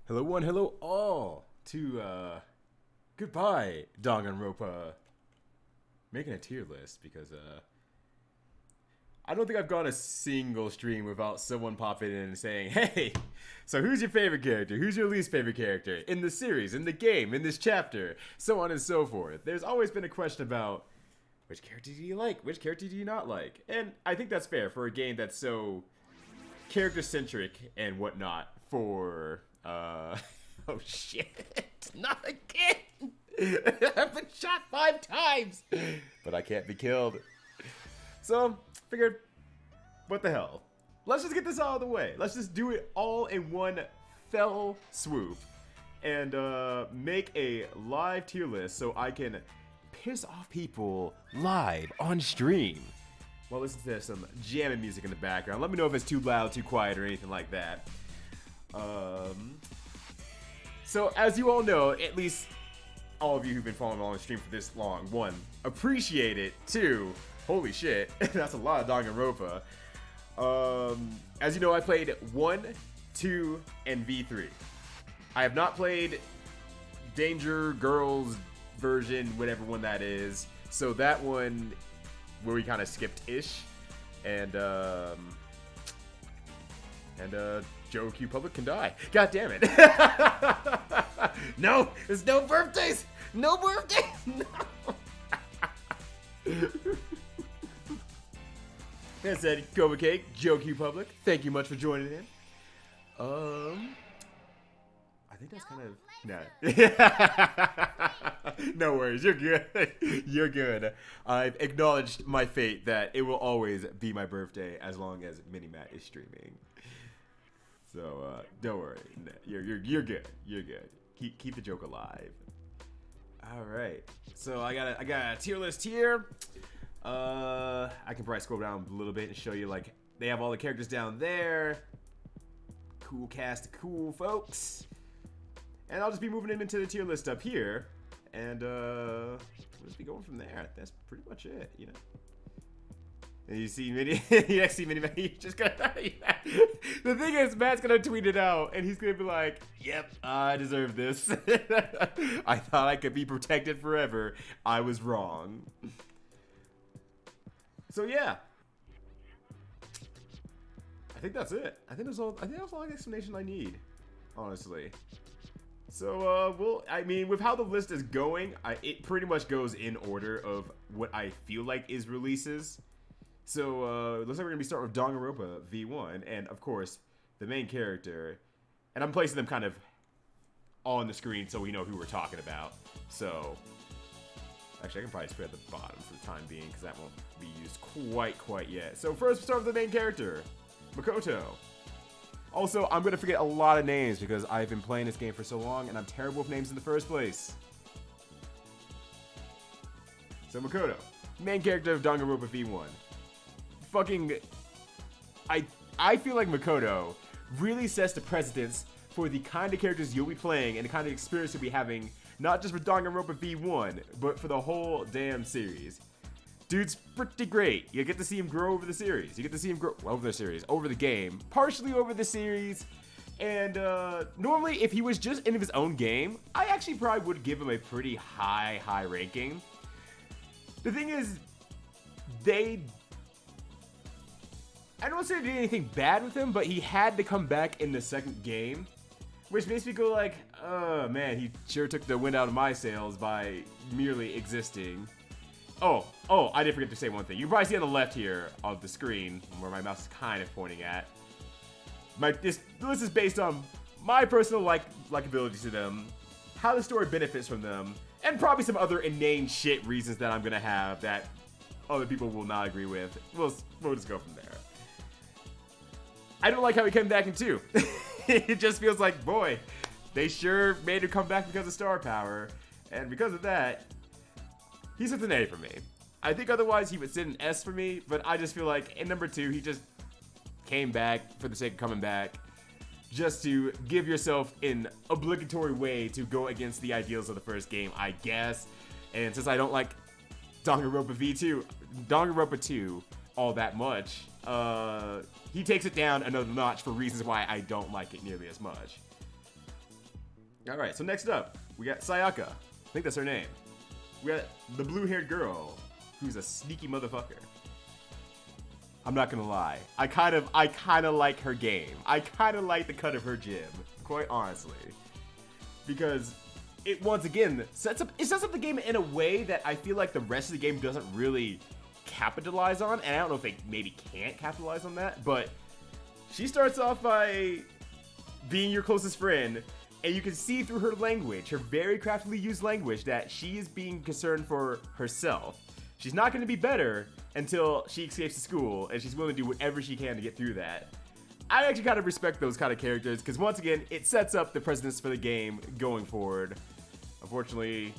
Hello one, hello all to goodbye Danganronpa. Making a tier list because I don't think I've gone a single stream without someone popping in and saying, "Hey, so who's your favorite character? Who's your least favorite character in the series, in the game, in this chapter, so on and so forth." There's always been a question about which character do you like, which character do you not like, and I think that's fair for a game that's so character centric and whatnot. For oh shit, not again! I've been shot 5 times, but I can't be killed. So, figured, what the hell? Let's just get this out of the way. Let's just do it all in one fell swoop and make a live tier list so I can piss off people live on stream while listening to some jamming music in the background. Let me know if it's too loud, too quiet, or anything like that. So as you all know, at least all of you who've been following along the stream for this long, 1, appreciate it. 2, holy shit, that's a lot of Danganronpa. As you know, I played 1, 2, and V3. I have not played Danger Girls version, whatever one that is. So that one, where we kind of skipped-ish, and Joe Q Public can die. God damn it. No, there's no birthdays. No birthdays. No. That said, Cobra Cake, Joe Q Public, thank you much for joining in. I think that's kind of no worries, you're good. You're good. I've acknowledged my fate that it will always be my birthday as long as Minimat is streaming. So don't worry, you're good. You're good. Keep the joke alive. All right. So I got a tier list here. I can probably scroll down a little bit and show you, like, they have all the characters down there. Cool cast of cool folks. And I'll just be moving them into the tier list up here, and we'll just be going from there. That's pretty much it, you know. And you see Mini, you see Mini, he's just gonna. The thing is, Matt's gonna tweet it out, and he's gonna be like, "Yep, I deserve this. I thought I could be protected forever. I was wrong." So yeah, I think that's it. I think that's all the explanation I need, honestly. So, I mean, with how the list is going, it pretty much goes in order of what I feel like is releases. So, looks like we're going to be starting with Danganronpa V1, and of course, the main character. And I'm placing them kind of on the screen so we know who we're talking about. So, actually, I can probably just put it at the bottom for the time being, because that won't be used quite yet. So, first, we start with the main character, Makoto. Also, I'm going to forget a lot of names because I've been playing this game for so long and I'm terrible with names in the first place. So, Makoto, main character of Danganronpa V1. Fucking, I feel like Makoto really sets the precedence for the kind of characters you'll be playing and the kind of experience you'll be having, not just for Danganronpa V1, but for the whole damn series. Dude's pretty great. You get to see him grow over the series. You get to see him grow over the series, over the game, partially over the series. And normally, if he was just in his own game, I actually probably would give him a pretty high ranking. The thing is, I don't want to say they did anything bad with him, but he had to come back in the second game, which makes me go like, oh man, he sure took the wind out of my sails by merely existing. Oh, I did forget to say one thing. You can probably see on the left here of the screen, where my mouse is kind of pointing at. This list is based on my personal likability to them, how the story benefits from them, and probably some other inane shit reasons that I'm going to have that other people will not agree with. We'll just go from there. I don't like how he came back in 2. It just feels like, boy, they sure made him come back because of star power, and because of that, he sits an A for me. I think otherwise he would sit an S for me, but I just feel like in number 2, he just came back for the sake of coming back, just to give yourself an obligatory way to go against the ideals of the first game, I guess. And since I don't like Danganronpa 2 all that much, he takes it down another notch for reasons why I don't like it nearly as much. Alright, so next up, we got Sayaka. I think that's her name. We got the blue-haired girl, who's a sneaky motherfucker. I'm not gonna lie. I kind of like her game. I kind of like the cut of her gym, quite honestly. Because it, once again, sets up the game in a way that I feel like the rest of the game doesn't really capitalize on. And I don't know if they maybe can't capitalize on that, but she starts off by being your closest friend, and you can see through her language, her very craftily used language, that she is being concerned for herself. She's not going to be better until she escapes to school, and she's willing to do whatever she can to get through that. I actually kind of respect those kind of characters, because once again, it sets up the precedence for the game going forward. Unfortunately,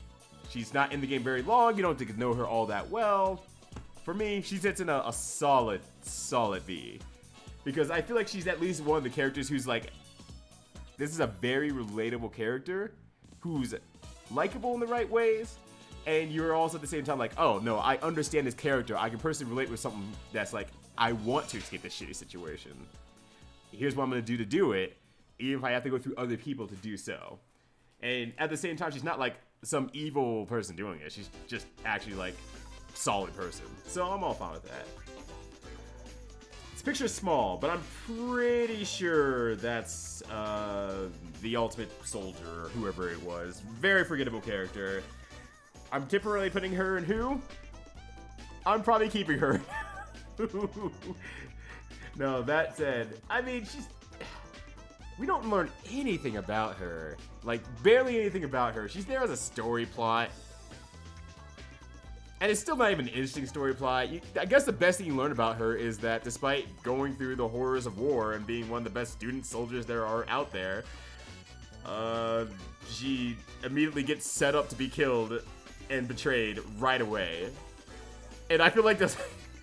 she's not in the game very long. You don't get to know her all that well. For me, she sits in a solid B. Because I feel like she's at least one of the characters who's like, this is a very relatable character who's likable in the right ways, and you're also at the same time like, oh no, I understand this character. I can personally relate with something that's like, I want to escape this shitty situation. Here's what I'm gonna do it, even if I have to go through other people to do so. And at the same time, she's not like some evil person doing it. She's just actually like solid person. So I'm all fine with that. This picture's small, but I'm pretty sure that's the ultimate soldier, whoever it was. Very forgettable character. I'm temporarily putting her in who? I'm probably keeping her. No, that said, I mean, we don't learn anything about her. Like, barely anything about her. She's there as a story plot. And it's still not even an interesting story plot. I guess the best thing you learn about her is that despite going through the horrors of war and being one of the best student soldiers there are out there, she immediately gets set up to be killed and betrayed right away. And I feel like this,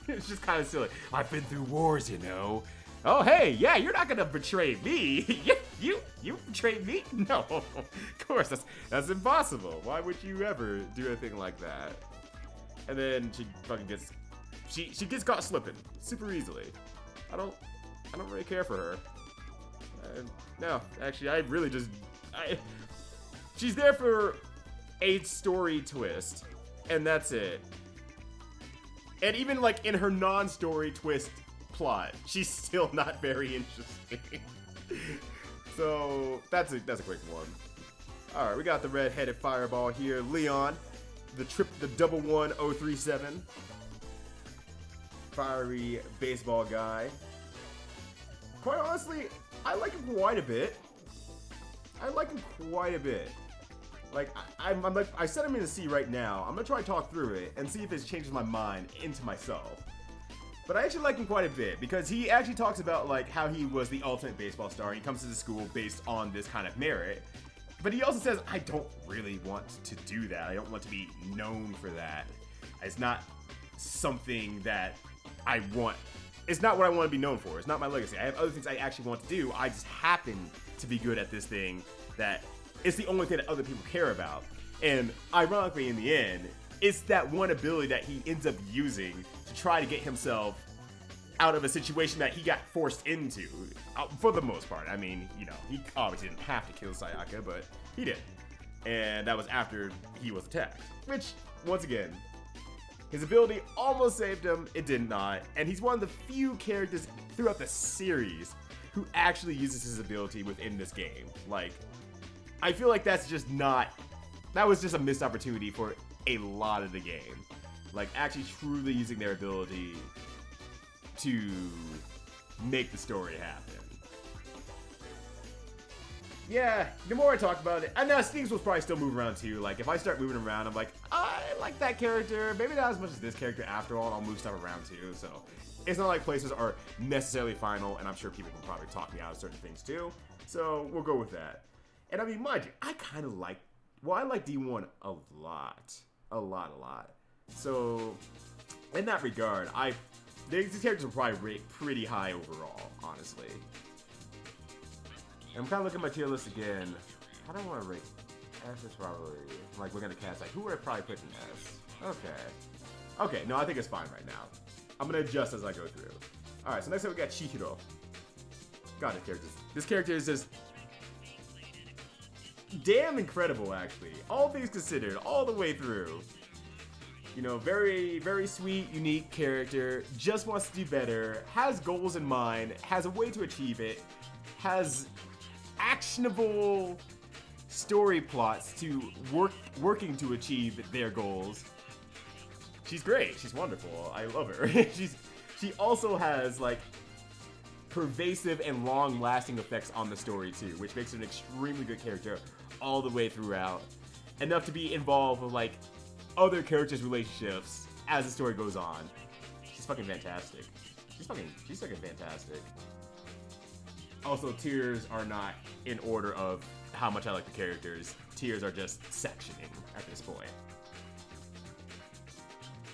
it's just kind of silly. I've been through wars, you know. Oh, hey, yeah, you're not gonna betray me. you betrayed me? No, of course, that's impossible. Why would you ever do anything like that? And then she fucking gets, she gets caught slipping super easily. I don't really care for her. No, actually, I really just, she's there for a story twist, and that's it. And even like in her non-story twist plot, she's still not very interesting. So that's a quick one. All right, we got the red-headed fireball here, Leon, the 01037, fiery baseball guy. Quite honestly, I like him quite a bit. Like, I set him in the C right now. I'm gonna try to talk through it and see if it changes my mind into myself. But I actually like him quite a bit because he actually talks about like how he was the ultimate baseball star. He comes to the school based on this kind of merit. But he also says, I don't really want to do that. I don't want to be known for that. It's not something that I want. It's not what I want to be known for. It's not my legacy. I have other things I actually want to do. I just happen to be good at this thing that it's the only thing that other people care about. And ironically, in the end, it's that one ability that he ends up using to try to get himself out of a situation that he got forced into, for the most part. I mean, you know, he obviously didn't have to kill Sayaka, but he did. And that was after he was attacked. Which, once again, his ability almost saved him, it did not. And he's one of the few characters throughout the series who actually uses his ability within this game. Like, I feel like that's just not, that was just a missed opportunity for a lot of the game. Like, actually truly using their ability to make the story happen. Yeah, the more I talk about it, and now Stings will probably still move around too. Like, if I start moving around, I'm like, I like that character. Maybe not as much as this character after all, and I'll move stuff around too. So, it's not like places are necessarily final, and I'm sure people can probably talk me out of certain things too. So, we'll go with that. And I mean, mind you, I kind of like, well, I like D1 a lot. A lot. So, in that regard, these characters will probably rate pretty high overall, honestly. And I'm kind of looking at my tier list again. How do I want to rate? S is probably, like, looking at the cat side. Who would I probably put in S? Okay, no, I think it's fine right now. I'm going to adjust as I go through. Alright, so next up we got Chihiro. God, this character is just damn incredible, actually. All things considered, all the way through. You know, very, very sweet, unique character, just wants to do better, has goals in mind, has a way to achieve it, has actionable story plots to working to achieve their goals. She's great. She's wonderful. I love her. She also has like pervasive and long-lasting effects on the story too, which makes her an extremely good character all the way throughout. Enough to be involved with like other characters' relationships as the story goes on. She's fucking fantastic. She's fucking fantastic. Also, tiers are not in order of how much I like the characters. Tiers are just sectioning at this point.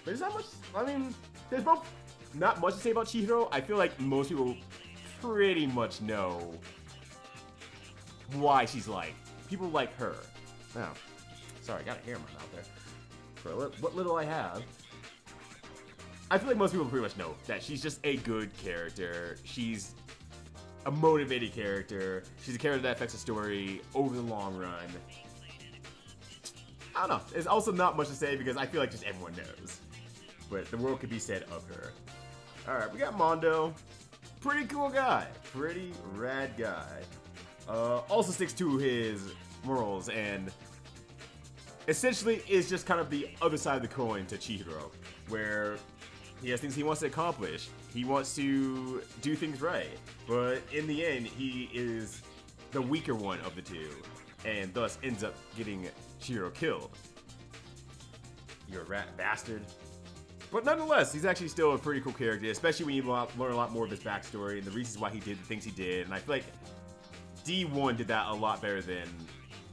But there's not much, I mean, there's both not much to say about Chihiro. I feel like most people pretty much know why she's liked. People like her. Now, sorry, I got a hair in my mouth there. For what little I have. I feel like most people pretty much know that she's just a good character. She's a motivated character. She's a character that affects the story over the long run. I don't know. There's also not much to say because I feel like just everyone knows. But the world could be said of her. Alright, we got Mondo. Pretty cool guy. Pretty rad guy. Also sticks to his morals and essentially is just kind of the other side of the coin to Chihiro, where he has things he wants to accomplish. He wants to do things right, but in the end, he is the weaker one of the two, and thus ends up getting Chihiro killed. You're a rat bastard. But nonetheless, he's actually still a pretty cool character, especially when you learn a lot more of his backstory and the reasons why he did the things he did. And I feel like D1 did that a lot better than,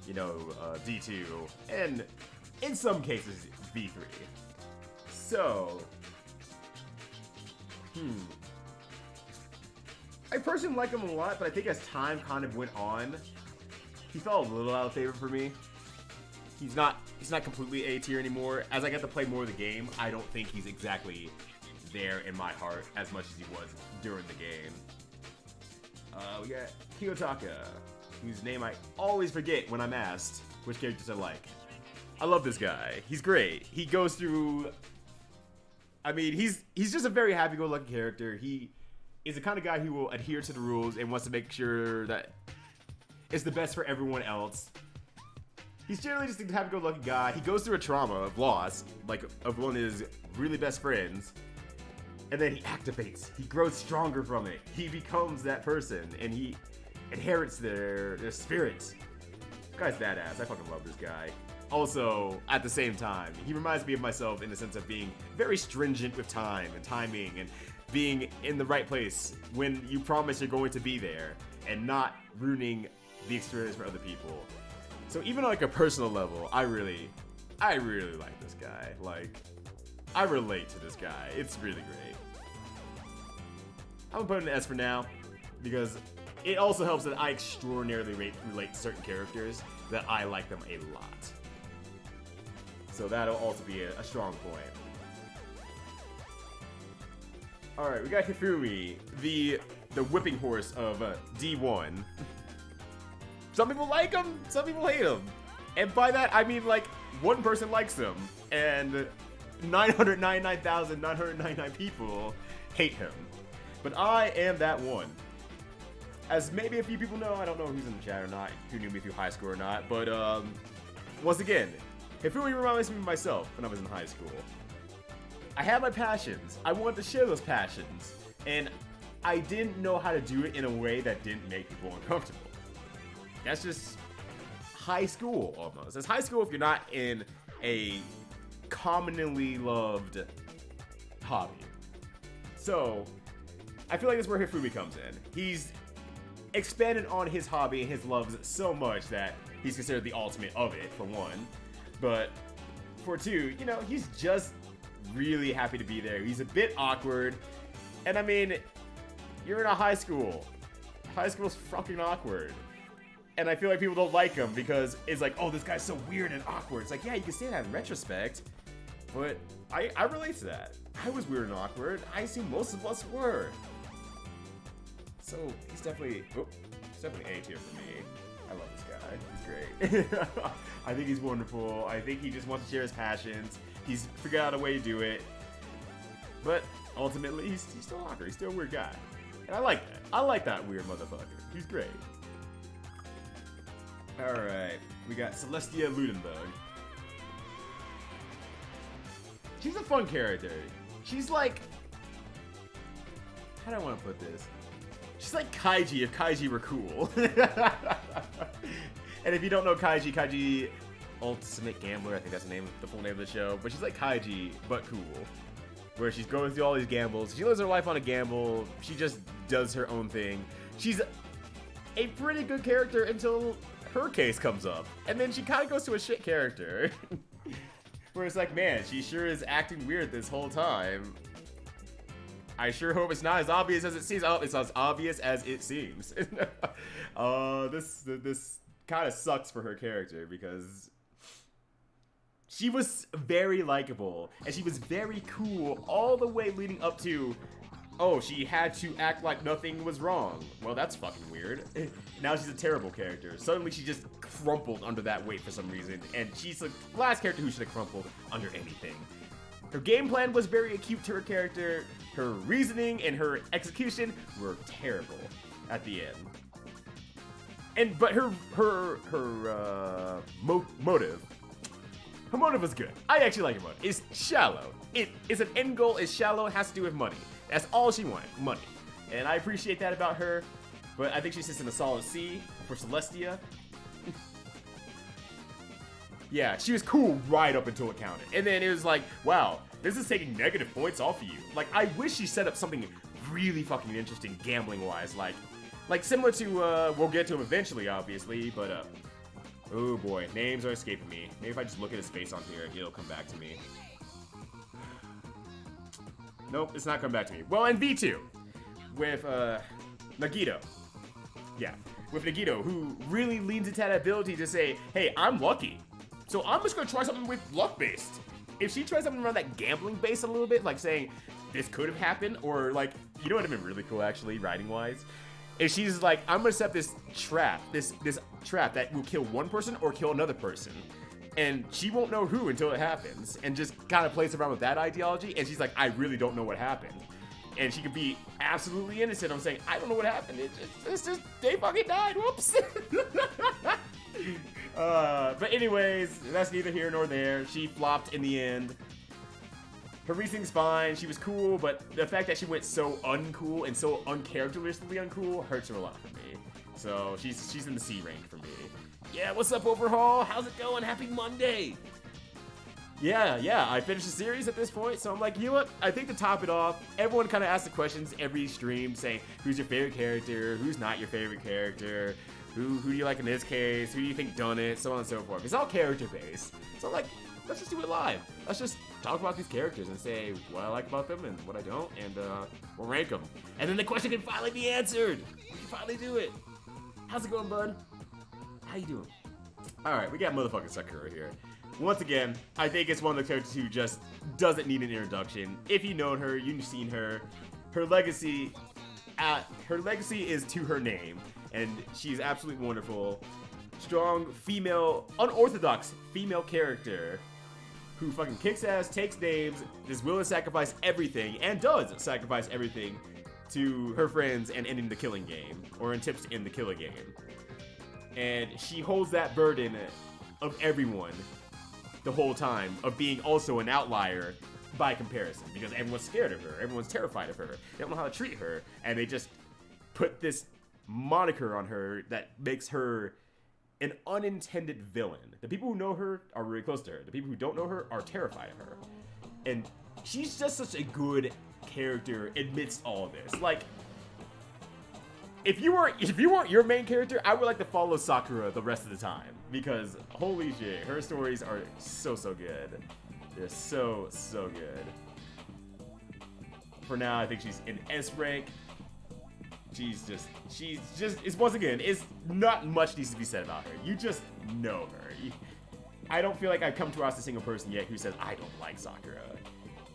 you know, D2, and in some cases, V3. So, I personally like him a lot, but I think as time kind of went on, he fell a little out of favor for me. He's not completely A tier anymore. As I get to play more of the game, I don't think he's exactly there in my heart as much as he was during the game. We got Kiyotaka, whose name I always forget when I'm asked which characters I like. I love this guy. He's great. He goes through... I mean, he's just a very happy-go-lucky character. He is the kind of guy who will adhere to the rules and wants to make sure that it's the best for everyone else. He's generally just a happy-go-lucky guy. He goes through a trauma of loss, like of one of his really best friends, and then he activates. He grows stronger from it. He becomes that person, and he inherits their spirit. This guy's badass. I fucking love this guy. Also, at the same time, he reminds me of myself in the sense of being very stringent with time and timing and being in the right place when you promise you're going to be there and not ruining the experience for other people. So even on like a personal level, I really like this guy. Like, I relate to this guy. It's really great. I'm gonna put an S for now because it also helps that I extraordinarily relate to certain characters that I like them a lot. So that'll also be a strong point. Alright, we got Hifumi, the whipping horse of D1. Some people like him, some people hate him. And by that, I mean like one person likes him and 999,999 people hate him. But I am that one. As maybe a few people know, I don't know who's in the chat or not, who knew me through high school or not, but once again, Hifumi reminds me of myself when I was in high school. I had my passions. I wanted to share those passions. And I didn't know how to do it in a way that didn't make people uncomfortable. That's just high school, almost. It's high school if you're not in a commonly loved hobby. So, I feel like that's where Hifumi comes in. He's expanded on his hobby and his loves so much that he's considered the ultimate of it, for one. But for two, you know, he's just really happy to be there. He's a bit awkward. And I mean, you're in a high school. High school's fucking awkward. And I feel like people don't like him because it's like, oh, this guy's so weird and awkward. It's like, yeah, you can say that in retrospect. But I relate to that. I was weird and awkward. I assume most of us were. So he's definitely A tier for me. I love this guy. He's great. I think he's wonderful. I think he just wants to share his passions. He's figured out a way to do it. But ultimately, he's still awkward. He's still a weird guy. And I like that. I like that weird motherfucker. He's great. Alright. We got Celestia Ludenberg. She's a fun character. She's like... How do I want to put this? She's like Kaiji if Kaiji were cool. And if you don't know Kaiji, Kaiji Ultimate Gambler, I think that's the full name of the show. But she's like Kaiji, but cool. Where she's going through all these gambles. She lives her life on a gamble. She just does her own thing. She's a pretty good character until her case comes up. And then she kind of goes to a shit character. Where it's like, man, she sure is acting weird this whole time. I sure hope it's not as obvious as it seems. Oh, it's as obvious as it seems. This kind of sucks for her character because she was very likable and she was very cool all the way leading up to, oh, she had to act like nothing was wrong. Well, that's fucking weird. Now she's a terrible character. Suddenly she just crumpled under that weight for some reason, and she's the last character who should have crumpled under anything. Her game plan was very acute to her character. Her reasoning and her execution were terrible at the end. But her motive was good. I actually like her motive. It's shallow. It's an end goal. It's shallow. It has to do with money. That's all she wanted, money. And I appreciate that about her. But I think she sits in a solid C for Celestia. Yeah, she was cool right up until it counted. And then it was like, wow, this is taking negative points off of you. Like, I wish she set up something really fucking interesting gambling-wise. Like similar to, we'll get to him eventually, obviously, but, oh boy, names are escaping me. Maybe if I just look at his face on here, it'll come back to me. Nope, it's not coming back to me. Well, in V2, with, Nagito. Yeah, with Nagito, who really leans into that ability to say, hey, I'm lucky. So I'm just gonna try something with luck-based. If she tries something around that gambling-based a little bit, like saying, this could have happened, or like, you know what would have been really cool, actually, writing-wise? If she's like, I'm gonna set this trap, this trap that will kill one person or kill another person. And she won't know who until it happens, and just kind of plays around with that ideology, and she's like, I really don't know what happened. And she could be absolutely innocent. I'm saying, I don't know what happened. It's just, they fucking died. Whoops. But anyways, that's neither here nor there. She flopped in the end. Her reasoning's fine. She was cool, but the fact that she went so uncool and so uncharacteristically uncool hurts her a lot for me. So she's in the C rank for me. Yeah, what's up, Overhaul? How's it going? Happy Monday. Yeah, I finished the series at this point, so I'm like, you know what? I think to top it off, everyone kind of asks the questions every stream, saying, who's your favorite character? Who's not your favorite character? Who do you like in this case? Who do you think done it? So on and so forth. It's all character-based. So I'm like, let's just do it live. Let's just talk about these characters and say what I like about them and what I don't, and we'll rank them. And then the question can finally be answered. We can finally do it. How's it going, bud? How you doing? All right, we got motherfucking Sakura here. Once again, I think it's one of the characters who just doesn't need an introduction. If you've known her, you've seen her. Her legacy is to her name, and she's absolutely wonderful. Strong female, unorthodox female character who fucking kicks ass, takes names, is willing to sacrifice everything, and does sacrifice everything to her friends and ending the killing game, or in tips to end the killing game. And she holds that burden of everyone the whole time, of being also an outlier by comparison, because everyone's scared of her, everyone's terrified of her, they don't know how to treat her, and they just put this moniker on her that makes her an unintended villain. The people who know her are really close to her. The people who don't know her are terrified of her. And she's just such a good character amidst all of this. Like, if you weren't your main character, I would like to follow Sakura the rest of the time, because holy shit, her stories are so good. They're so good. For now, I think she's in S rank. She's just, it's once again, it's not much needs to be said about her. You just know her. I don't feel like I've come across a single person yet who says, I don't like Sakura.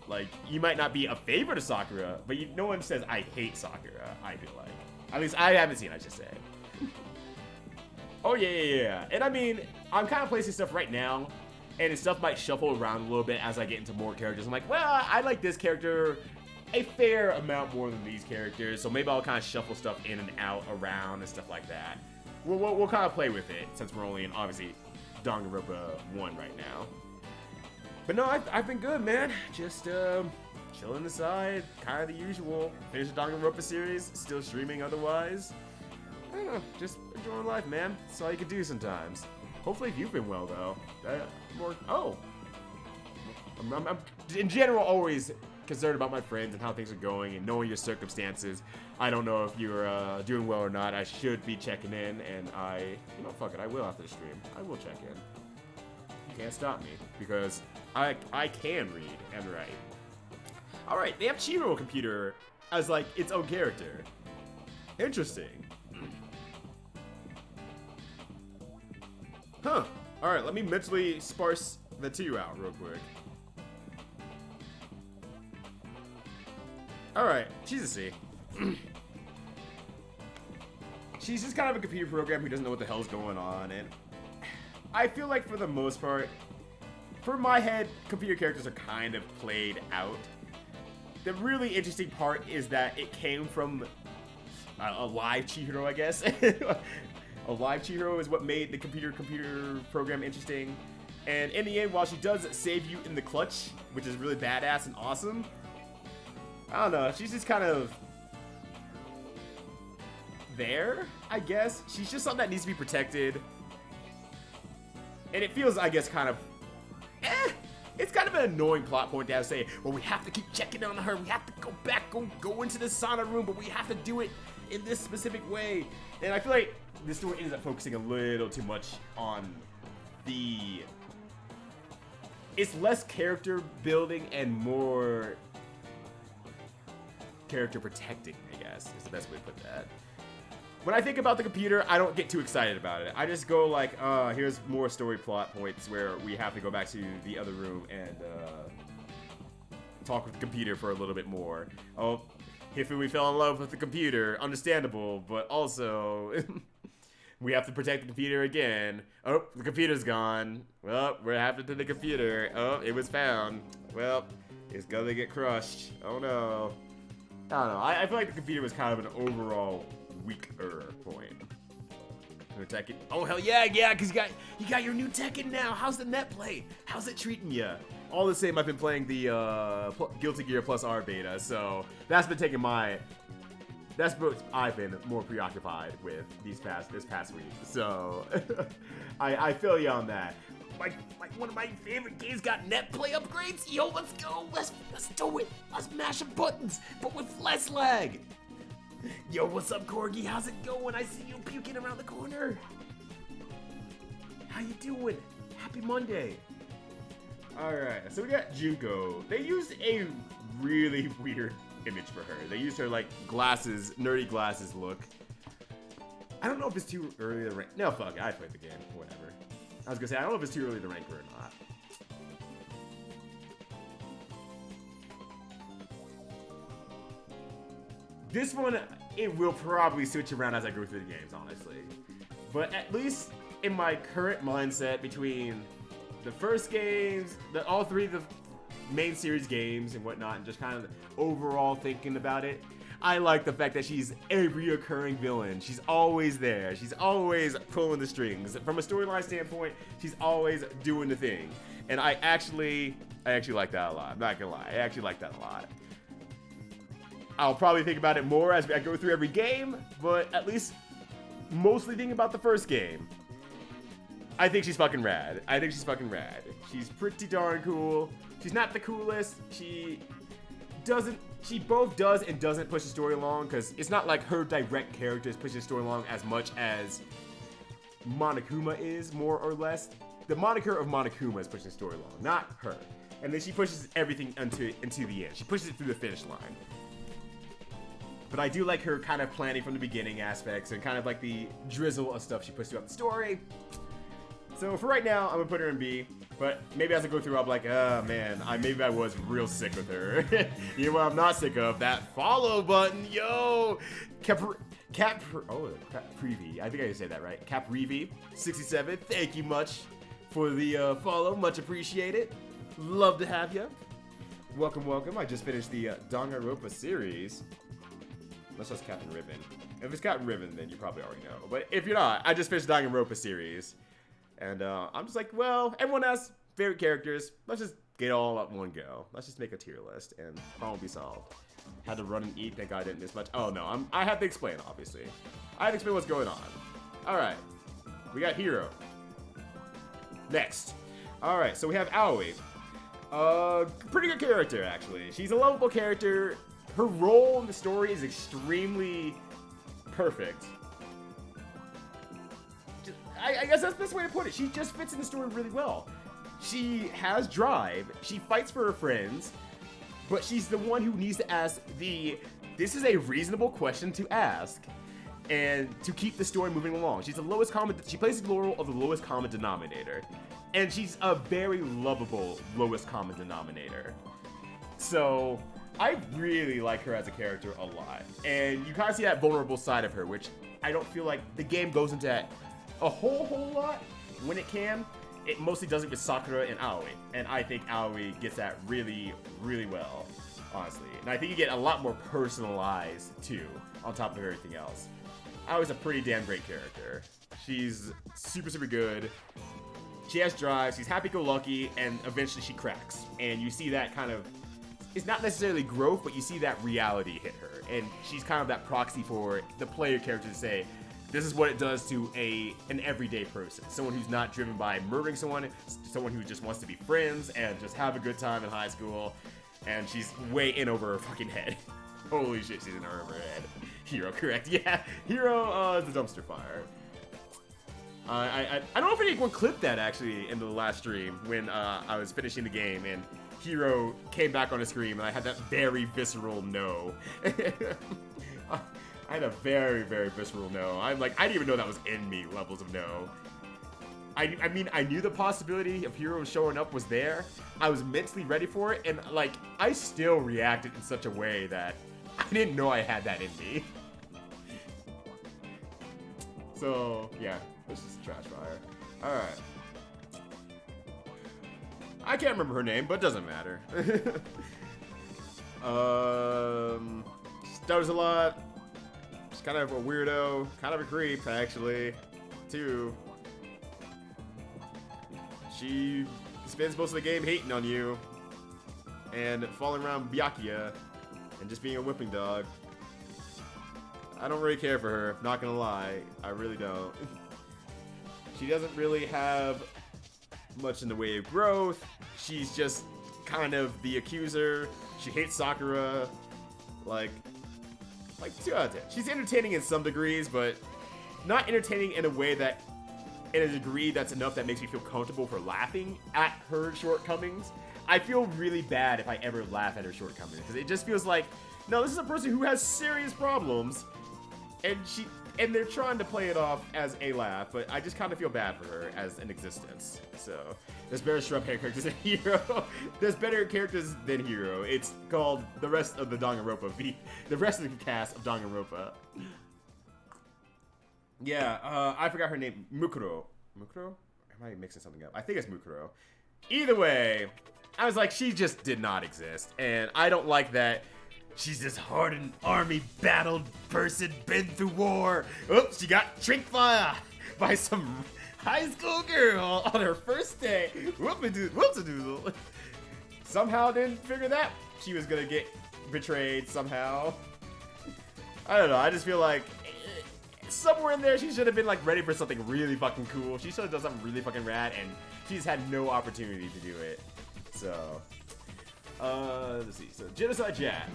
Like, you might not be a favorite of Sakura, but no one says, I hate Sakura, I feel like. At least I haven't seen, I should say. Oh, yeah. And I mean, I'm kind of placing stuff right now, and stuff might shuffle around a little bit as I get into more characters. I'm like, well, I like this character a fair amount more than these characters, so maybe I'll kind of shuffle stuff in and out, around, and stuff like that. We'll kind of play with it, since we're only in, obviously, Danganronpa 1 right now. But no, I've been good, man. Just, chilling aside, kind of the usual. Finished the Danganronpa series, still streaming otherwise. I don't know, just enjoying life, man. That's all you can do sometimes. Hopefully you've been well, though. I'm in general always concerned about my friends and how things are going and knowing your circumstances. I don't know if you're doing well or not. I should be checking in, and fuck it, I will after the stream. I will check in. You can't stop me, because I can read and write. Alright, they have Chiro Computer as, like, its own character. Interesting. Huh. Alright, let me mentally sparse the two out real quick. Alright, she's a C. She's just kind of a computer program who doesn't know what the hell's going on, and I feel like for the most part, for my head, computer characters are kind of played out. The really interesting part is that it came from a live Chihiro, I guess. A live Chihiro is what made the computer program interesting. And in the end, while she does save you in the clutch, which is really badass and awesome, I don't know, she's just kind of there, I guess. She's just something that needs to be protected. And it feels, I guess, kind of, it's kind of an annoying plot point to have to say, well, we have to keep checking on her, we have to go back, go into the sauna room, but we have to do it in this specific way. And I feel like this story ends up focusing a little too much on the... It's less character building and more character protecting, I guess, is the best way to put that. When I think about the computer, I don't get too excited about it. I just go like, here's more story plot points where we have to go back to the other room and talk with the computer for a little bit more. Oh, we fell in love with the computer, understandable, but also we have to protect the computer again. Oh, the computer's gone. Well, what happened to the computer? Oh, it was found. Well, it's gonna get crushed. Oh no. I don't know. I feel like the computer was kind of an overall weaker point. Tekken. Oh hell yeah, because you got your new Tekken now. How's the net play? How's it treating you? All the same, I've been playing the Guilty Gear Plus R beta, so that's been taking that's what I've been more preoccupied with this past week. So I feel you on that. Like one of my favorite games got net play upgrades. Yo, let's go. Let's do it. Let's mash some buttons, but with less lag. Yo, what's up, Corgi? How's it going? I see you puking around the corner. How you doing? Happy Monday. Alright, so we got Junko. They used a really weird image for her. They used her, like, glasses, nerdy glasses look. I don't know if it's too early to rank. No, fuck it. I played the game. Whatever. I was gonna say, I don't know if it's too early to rank her or not. This one, it will probably switch around as I go through the games, honestly. But at least in my current mindset between the first games, all three of the main series games and whatnot, and just kind of overall thinking about it, I like the fact that she's a reoccurring villain. She's always there. She's always pulling the strings. From a storyline standpoint, she's always doing the thing. And I actually like that a lot. I'm not gonna lie. I actually like that a lot. I'll probably think about it more as I go through every game, but at least mostly thinking about the first game. I think she's fucking rad. She's pretty darn cool. She's not the coolest. She both does and doesn't push the story along, because it's not like her direct character is pushing the story along as much as Monokuma is, more or less. The moniker of Monokuma is pushing the story along, not her. And then she pushes everything into the end. She pushes it through the finish line. But I do like her kind of planning from the beginning aspects and kind of like the drizzle of stuff she puts throughout the story. So for right now, I'm gonna put her in B. But maybe as I go through, I'll be like, oh man, maybe I was real sick with her. You know what I'm not sick of? That follow button, yo! Preevy. I think I said that right. Capreevy 67. Thank you much for the follow. Much appreciated. Love to have you. Welcome, welcome. I just finished the Danganronpa series. Unless that's Captain Ribbon. If it's Captain Ribbon, then you probably already know. But if you're not, I just finished Danganronpa series. And I'm just like, well, everyone has favorite characters. Let's just get all at one go. Let's just make a tier list, and problem will be solved. Had to run and eat. Thank God I didn't miss much. Oh no, I have to explain, obviously. I have to explain what's going on. Alright. We got Hiro. Next. Alright, so we have Aoi. Pretty good character, actually. She's a lovable character. Her role in the story is extremely perfect. I guess that's the best way to put it. She just fits in the story really well. She has drive. She fights for her friends. But she's the one who needs to ask this is a reasonable question to ask. And to keep the story moving along. She plays the role of the lowest common denominator. And she's a very lovable lowest common denominator. So, I really like her as a character a lot. And you kind of see that vulnerable side of her, which I don't feel like the game goes into that a whole lot when it can. It mostly does it with Sakura and Aoi. And I think Aoi gets that really, really well, honestly. And I think you get a lot more personalized, too, on top of everything else. Aoi's a pretty damn great character. She's super, super good. She has drive, she's happy-go-lucky, and eventually she cracks. And you see that kind of, it's not necessarily growth, but you see that reality hit her. And she's kind of that proxy for the player character to say, this is what it does to an everyday person. Someone who's not driven by murdering someone, someone who just wants to be friends and just have a good time in high school. And she's way in over her fucking head. Holy shit, she's in over her head. Hiro, correct. Yeah, Hiro is the dumpster fire. I don't know if anyone clipped that, actually, in the last stream when I was finishing the game and Hiro came back on the screen and I had that very visceral no. I had a very, very visceral no. I'm like, I didn't even know that was in me, levels of no. I mean, I knew the possibility of Hiro showing up was there. I was mentally ready for it, and like, I still reacted in such a way that I didn't know I had that in me. So, yeah, this is a trash fire. Alright. I can't remember her name, but it doesn't matter. Stutters a lot. She's kind of a weirdo, kind of a creep, actually, too. She spends most of the game hating on you and falling around Byakuya and just being a whipping dog. I don't really care for her, not gonna lie. I really don't. She doesn't really have much in the way of growth. She's just kind of the accuser. She hates Sakura. Like 2 out of 10. She's entertaining in some degrees, but not entertaining in a way that, in a degree that's enough that makes me feel comfortable for laughing at her shortcomings. I feel really bad if I ever laugh at her shortcomings, because it just feels like, no, this is a person who has serious problems, and they're trying to play it off as a laugh, but I just kind of feel bad for her as an existence. So, there's better scrub hair characters than Hiro. There's better characters than Hiro. It's called the rest of the Danganronpa, the rest of the cast of Danganronpa. Yeah, I forgot her name. Mukuro. Mukuro? Am I mixing something up? I think it's Mukuro. Either way, I was like, she just did not exist. And I don't like that she's this hardened, army-battled person, been through war. Oops, she got tricked by some high school girl on her first day. Whoop-a-doodle. Somehow didn't figure that she was gonna get betrayed somehow. I don't know, I just feel like somewhere in there, she should have been like ready for something really fucking cool. She should have done something really fucking rad, and she's had no opportunity to do it. So, let's see. So, Genocide Jack.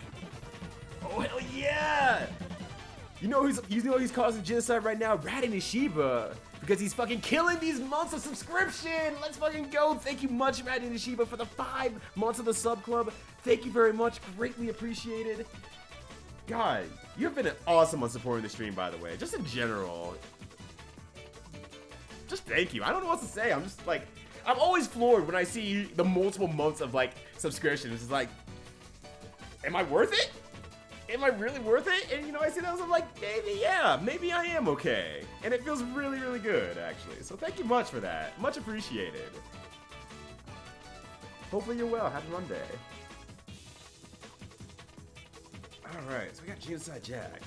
Oh hell yeah! You know he's causing genocide right now? Rat and Ishiba, because he's fucking killing these months of subscription. Let's fucking go! Thank you much, Rat and Ishiba, for the 5 months of the sub club. Thank you very much. Greatly appreciated. God, you've been awesome on supporting the stream, by the way. Just in general. Just thank you. I don't know what to say. I'm just like, I'm always floored when I see the multiple months of like subscriptions. It's like, am I worth it? am I really worth it? And, you know, I see those, I'm like, maybe, yeah, maybe I am okay. And it feels really, really good, actually. So thank you much for that. Much appreciated. Hopefully you're well. Happy Monday. Alright, so we got Genocide Jack.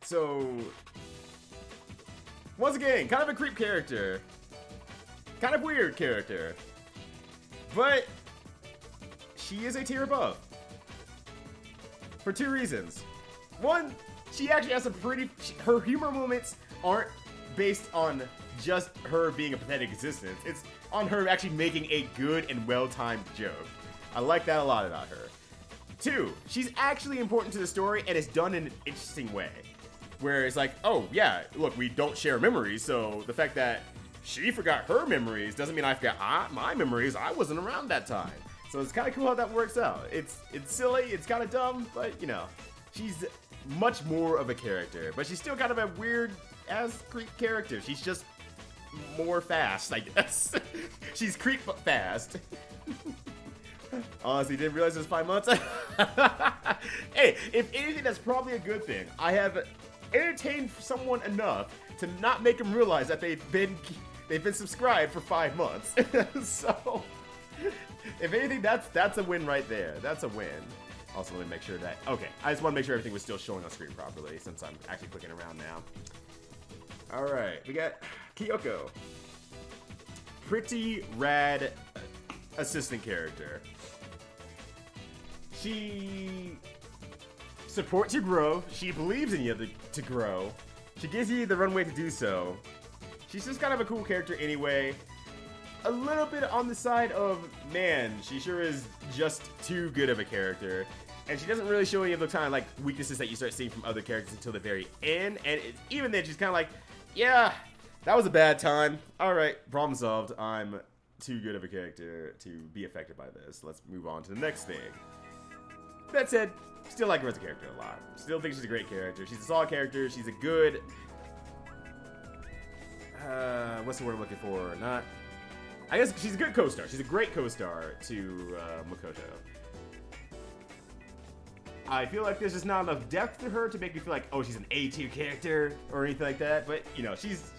So, once again, kind of a creep character. Kind of weird character. But she is a tier above. For two reasons. One, she actually has some her humor moments aren't based on just her being a pathetic existence. It's on her actually making a good and well-timed joke. I like that a lot about her. Two, she's actually important to the story and it's done in an interesting way. Where it's like, oh yeah, look, we don't share memories, so the fact that she forgot her memories doesn't mean I forgot my memories. I wasn't around that time. So it's kind of cool how that works out. It's silly, it's kind of dumb, but you know, she's much more of a character. But she's still kind of a weird-ass creep character. She's just more fast, I guess. She's creep but fast. Honestly, didn't realize it was 5 months. Hey, if anything, that's probably a good thing. I have entertained someone enough to not make them realize that they've been subscribed for 5 months. So, if anything, that's a win right there. That's a win. Also, let me make sure that, okay, I just want to make sure everything was still showing on screen properly since I'm actually clicking around now. All right, we got Kyoko. Pretty rad assistant character. She supports your growth. She believes in you to grow. She gives you the runway to do so. She's just kind of a cool character anyway. A little bit on the side of, man, she sure is just too good of a character. And she doesn't really show any of the kind of like weaknesses that you start seeing from other characters until the very end. And even then, she's kind of like, yeah, that was a bad time. All right, problem solved. I'm too good of a character to be affected by this. Let's move on to the next thing. That said, still like her as a character a lot. Still think she's a great character. She's a solid character. She's a good... what's the word I'm looking for? Not... I guess she's a good co-star. She's a great co-star to Makoto. I feel like there's just not enough depth to her to make me feel like, oh, she's an A-tier character or anything like that. But, you know, she's...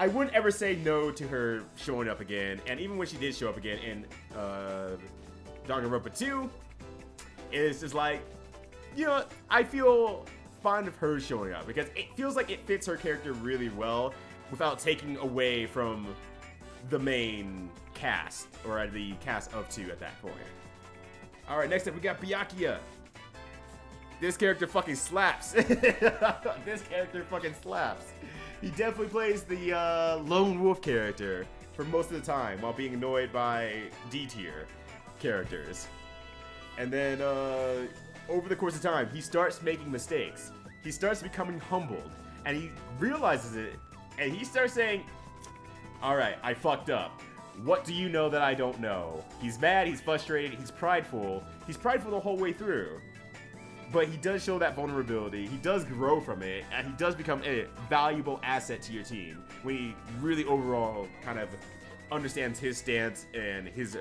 I wouldn't ever say no to her showing up again. And even when she did show up again in Danganronpa 2, it's just like, you know, I feel fond of her showing up because it feels like it fits her character really well without taking away from the main cast, or the cast of 2 at that point. Alright, next up we got Byakuya. This character fucking slaps. This character fucking slaps. He definitely plays the lone wolf character for most of the time while being annoyed by D-tier characters. And then over the course of time, he starts making mistakes. He starts becoming humbled, and he realizes it, and he starts saying, alright, I fucked up. What do you know that I don't know? He's mad, he's frustrated, he's prideful. He's prideful the whole way through. But he does show that vulnerability, he does grow from it, and he does become a valuable asset to your team when he really overall kind of understands his stance and his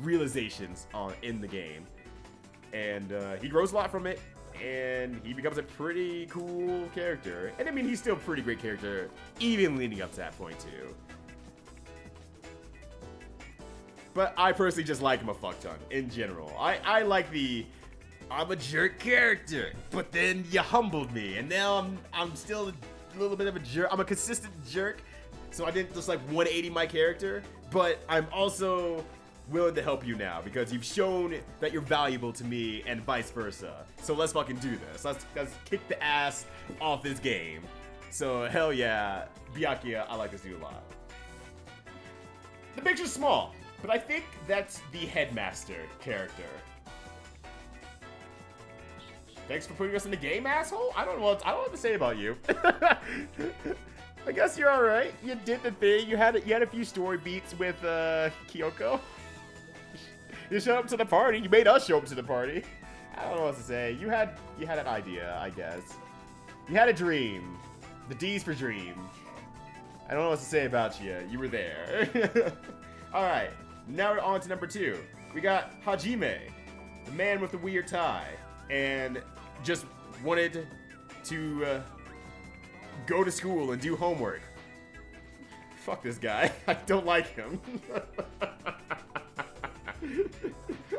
realizations in the game. And he grows a lot from it, and he becomes a pretty cool character. And I mean, he's still a pretty great character, even leading up to that point too. But I personally just like him a fuck ton, in general. I like the, I'm a jerk character, but then you humbled me, and now I'm still a little bit of a jerk. I'm a consistent jerk, so I didn't just like 180 my character, but I'm also willing to help you now because you've shown that you're valuable to me and vice versa. So let's fucking do this. Let's kick the ass off this game. So hell yeah, Byakuya, I like this dude a lot. The picture's small, but I think that's the headmaster character. Thanks for putting us in the game, asshole. I don't know what to say about you. I guess you're all right. You did the thing. You had a few story beats with Kyoko. You showed up to the party. You made us show up to the party. I don't know what to say. You had an idea, I guess. You had a dream. The D's for dream. I don't know what to say about you. You were there. All right. Now we're on to number 2. We got Hajime, the man with the weird tie. And just wanted to go to school and do homework. Fuck this guy. I don't like him.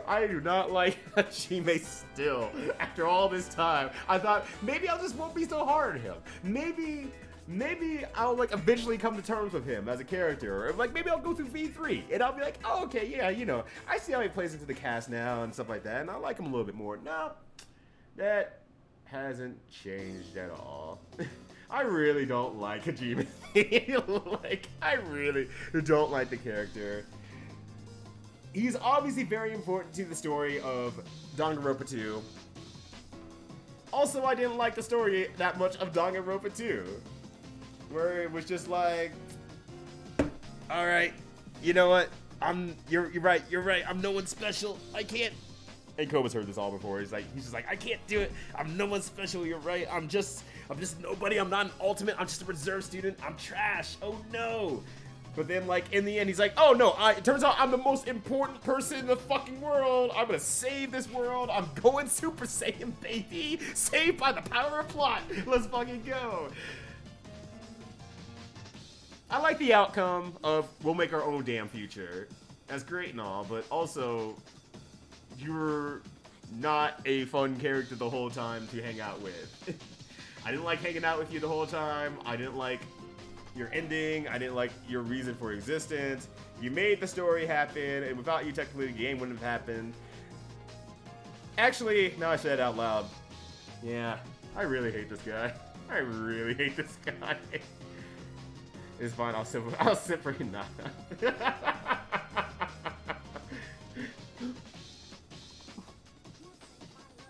I do not like Hajime still. After all this time, I thought maybe I just won't be so hard on him. Maybe I'll like eventually come to terms with him as a character, or like maybe I'll go through V3 and I'll be like, oh, okay, yeah, you know, I see how he plays into the cast now and stuff like that, and I like him a little bit more. No, that hasn't changed at all. I really don't like Hajime. Like, I really don't like the character. He's obviously very important to the story of Danganronpa 2. Also, I didn't like the story that much of Danganronpa 2. Where it was just like, alright, you know what? You're right, I'm no one special. I can't. And Koba's heard this all before. He's just like, I can't do it. I'm no one special, you're right. I'm just nobody. I'm not an ultimate. I'm just a reserve student. I'm trash. Oh no. But then, like, in the end, he's like, oh, no, it turns out I'm the most important person in the fucking world. I'm gonna save this world. I'm going Super Saiyan, baby. Saved by the power of plot. Let's fucking go. I like the outcome of we'll make our own damn future. That's great and all, but also, you're not a fun character the whole time to hang out with. I didn't like hanging out with you the whole time. I didn't like your ending. I didn't like your reason for existence. You made the story happen, and without you, technically, the game wouldn't have happened. Actually, now I said it out loud. Yeah, I really hate this guy. I really hate this guy. It's fine. I'll sit for Hinata.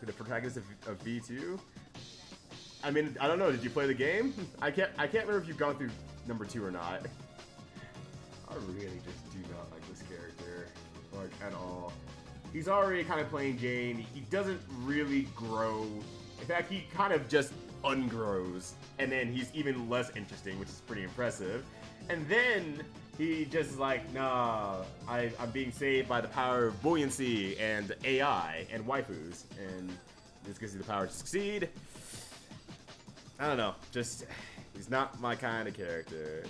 The protagonist of V2. I mean, I don't know. Did you play the game? I can't remember if you've gone through number 2 or not. I really just do not like this character, like, at all. He's already kind of playing Jane. He doesn't really grow. In fact, he kind of just ungrows, and then he's even less interesting, which is pretty impressive. And then he just is like, nah, I'm being saved by the power of buoyancy and AI and waifus, and this gives you the power to succeed. I don't know, just, he's not my kind of character.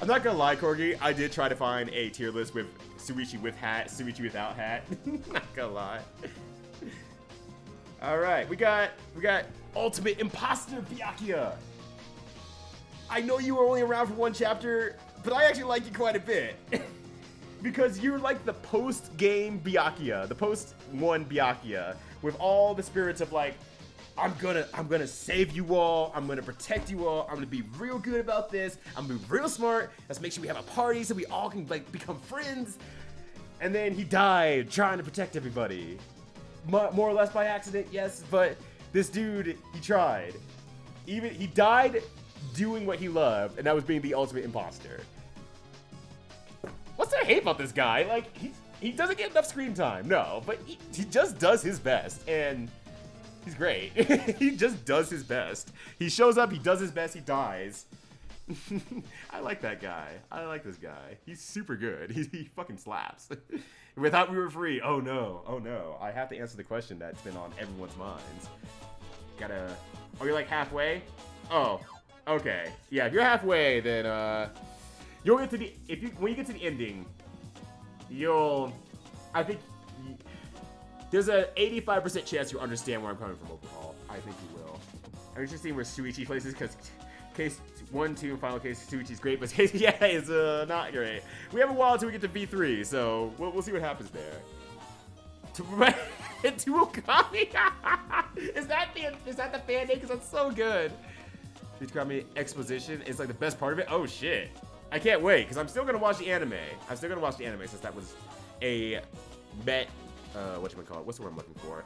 I'm not gonna lie, Corgi, I did try to find a tier list with Suichi with hat, Suichi without hat. Not gonna lie. Alright, we got Ultimate Imposter Byakuya. I know you were only around for 1 chapter, but I actually like you quite a bit. Because you're like the post-game Byakuya, the post-1 Byakuya, with all the spirits of like, I'm gonna save you all. I'm gonna protect you all. I'm gonna be real good about this. I'm gonna be real smart. Let's make sure we have a party so we all can like become friends. And then he died trying to protect everybody, more or less by accident, yes. But this dude, he tried. He died doing what he loved, and that was being the ultimate imposter. What's there to hate about this guy? Like he doesn't get enough screen time, no, but he just does his best, and he's great. He just does his best. He shows up, he does his best, he dies. I like that guy. I like this guy. He's super good. He fucking slaps. Without We Were Free, oh no, oh no. I have to answer the question that's been on everyone's minds. Oh, you're like halfway? Oh, okay. Yeah, if you're halfway, then you'll get to when you get to the ending, I think there's an 85% chance you'll understand where I'm coming from overall. I think you will. I'm interested where Suichi places, because case 1, 2, and final case Suichi's great, but case it's not great. We have a while until we get to V3, so we'll see what happens there. To Okami? Is that the fan name? Because that's so good. To Okami exposition is like the best part of it. Oh shit! I can't wait because I'm still gonna watch the anime. I'm still gonna watch the anime since that was a whatchamacallit? What's the word I'm looking for?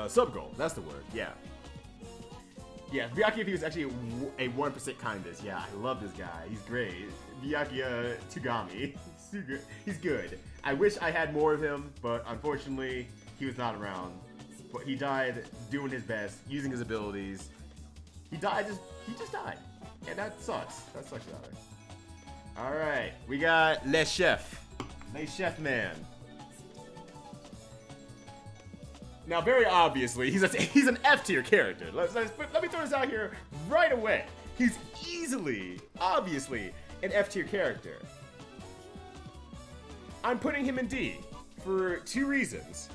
Sub-goal. That's the word. Yeah. Yeah, Byakuya is actually a 1% kindness. Yeah, I love this guy. He's great. Byakuya Tugami. He's good. I wish I had more of him, but unfortunately, he was not around. But he died doing his best, using his abilities. He just died. And that sucks. That sucks about it. Alright, we got Le Chef. Le Chef Man. Now, very obviously, he's an F tier character. Let me throw this out here right away. He's easily, obviously, an F tier character. I'm putting him in D for 2 reasons.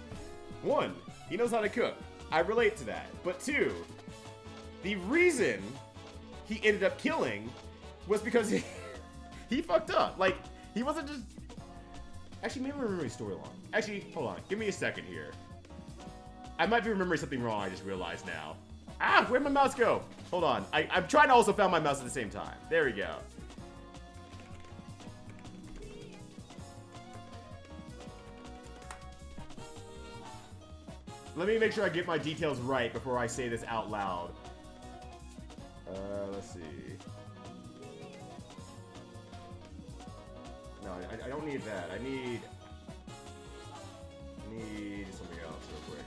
1, he knows how to cook. I relate to that. But 2, the reason he ended up killing was because he fucked up. Like, he wasn't just... Actually, maybe I'm remembering story long. Actually, hold on. Give me a second here. I might be remembering something wrong, I just realized now. Ah, where'd my mouse go? Hold on. I'm trying to also find my mouse at the same time. There we go. Let me make sure I get my details right before I say this out loud. Let's see. No, I don't need that. I need something else real quick.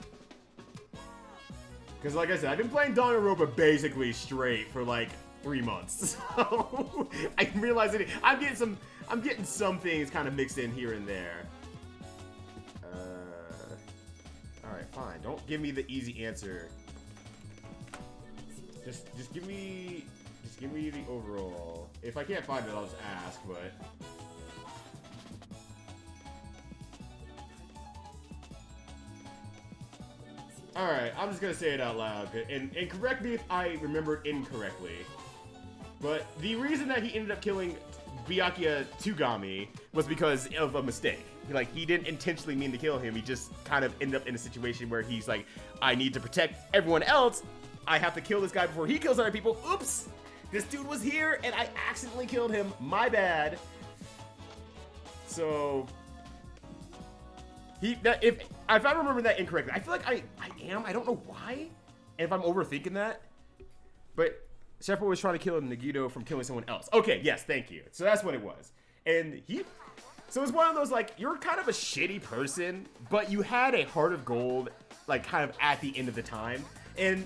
Because like I said, I've been playing Danganronpa basically straight for like 3 months. So I'm realizing I'm getting some things kind of mixed in here and there. Alright, fine. Don't give me the easy answer. Just give me the overall. If I can't find it, I'll just ask, but alright, I'm just gonna say it out loud, and correct me if I remembered incorrectly. But the reason that he ended up killing Byakuya Tsugami was because of a mistake. He didn't intentionally mean to kill him. He just kind of ended up in a situation where he's like, I need to protect everyone else. I have to kill this guy before he kills other people. Oops! This dude was here, and I accidentally killed him. My bad. So... if I remember that incorrectly, I feel like I am. I don't know why. And if I'm overthinking that. But Shepard was trying to kill Nagito from killing someone else. Okay, yes, thank you. So that's what it was. And so it's one of those, like, you're kind of a shitty person, but you had a heart of gold, like, kind of at the end of the time. And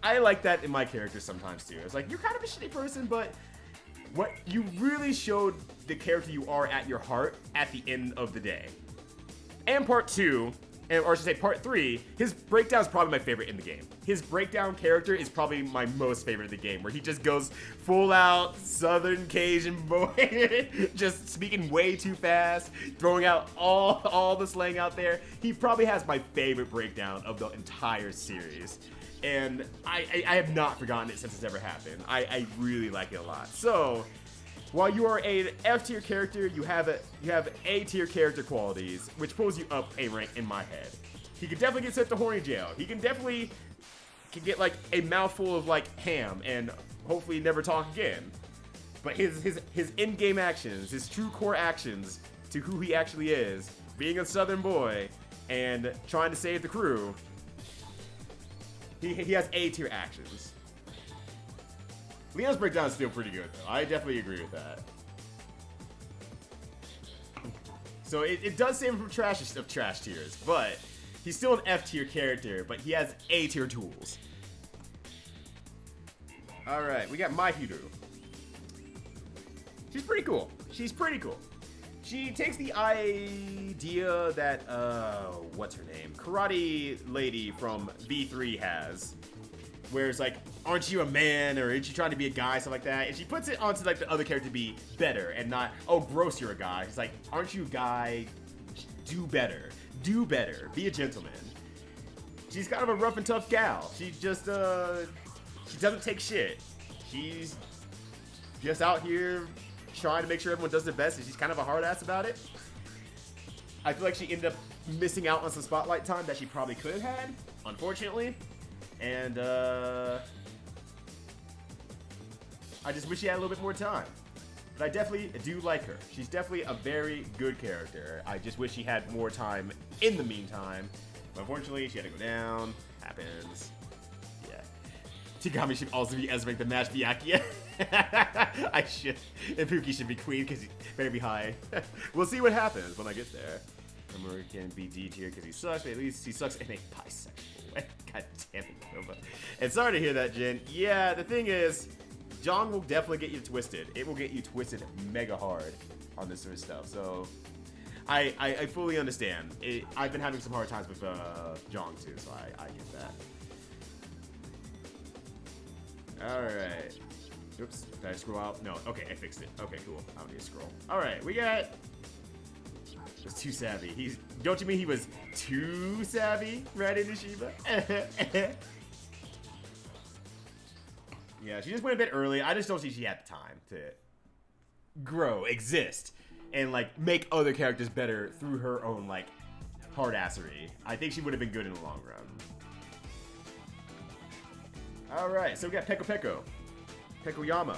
I like that in my characters sometimes, too. It's like, you're kind of a shitty person, but what you really showed the character you are at your heart at the end of the day. And part 2, or I should say part 3, his breakdown is probably my favorite in the game. His breakdown character is probably my most favorite in the game, where he just goes full out Southern Cajun boy, just speaking way too fast, throwing out all the slang out there. He probably has my favorite breakdown of the entire series. And I have not forgotten it since it's ever happened. I really like it a lot. So, while you are an F tier character, you have A tier character qualities, which pulls you up a rank in my head. He can definitely get sent to horny jail. He can definitely get like a mouthful of like ham and hopefully never talk again. But his in-game actions, his true core actions to who he actually is, being a Southern boy and trying to save the crew, he has A tier actions. Leon's breakdown is still pretty good, though. I definitely agree with that. So it does save him from trash tiers, but he's still an F tier character, but he has A tier tools. Alright, we got Mahiru. She's pretty cool. She takes the idea that, what's her name? Karate lady from V3 has. Where it's like, aren't you a man, or aren't you trying to be a guy, stuff like that. And she puts it onto like the other character to be better and not, oh, gross, you're a guy. She's like, aren't you a guy? Do better, be a gentleman. She's kind of a rough and tough gal. She just, she doesn't take shit. She's just out here trying to make sure everyone does their best, and she's kind of a hard ass about it. I feel like she ended up missing out on some spotlight time that she probably could have had, unfortunately. And, I just wish she had a little bit more time. But I definitely do like her. She's definitely a very good character. I just wish she had more time in the meantime. But unfortunately, she had to go down. Happens. Yeah. Chigami should also be Esmering the match Byakuya. I should. And Pookie should be queen because he better be high. We'll see what happens when I get there. Remember, he can be D tier because he sucks, but at least he sucks in a bisexual way. God damn it, Nova. And sorry to hear that, Jen. Yeah, the thing is, John will definitely get you twisted. It will get you twisted mega hard on this sort of stuff. So, I fully understand. I've been having some hard times with Jong too, so I get that. Alright. Oops, did I scroll out? No, okay, I fixed it. Okay, cool. I don't need to scroll. Alright, we got... Was too savvy. Don't you mean he was too savvy right into Shiba? Yeah, she just went a bit early. I just don't see she had the time to grow, exist, and like make other characters better through her own like hard-assery. I think she would have been good in the long run. Alright, so we got Peko Peko. Pekoyama.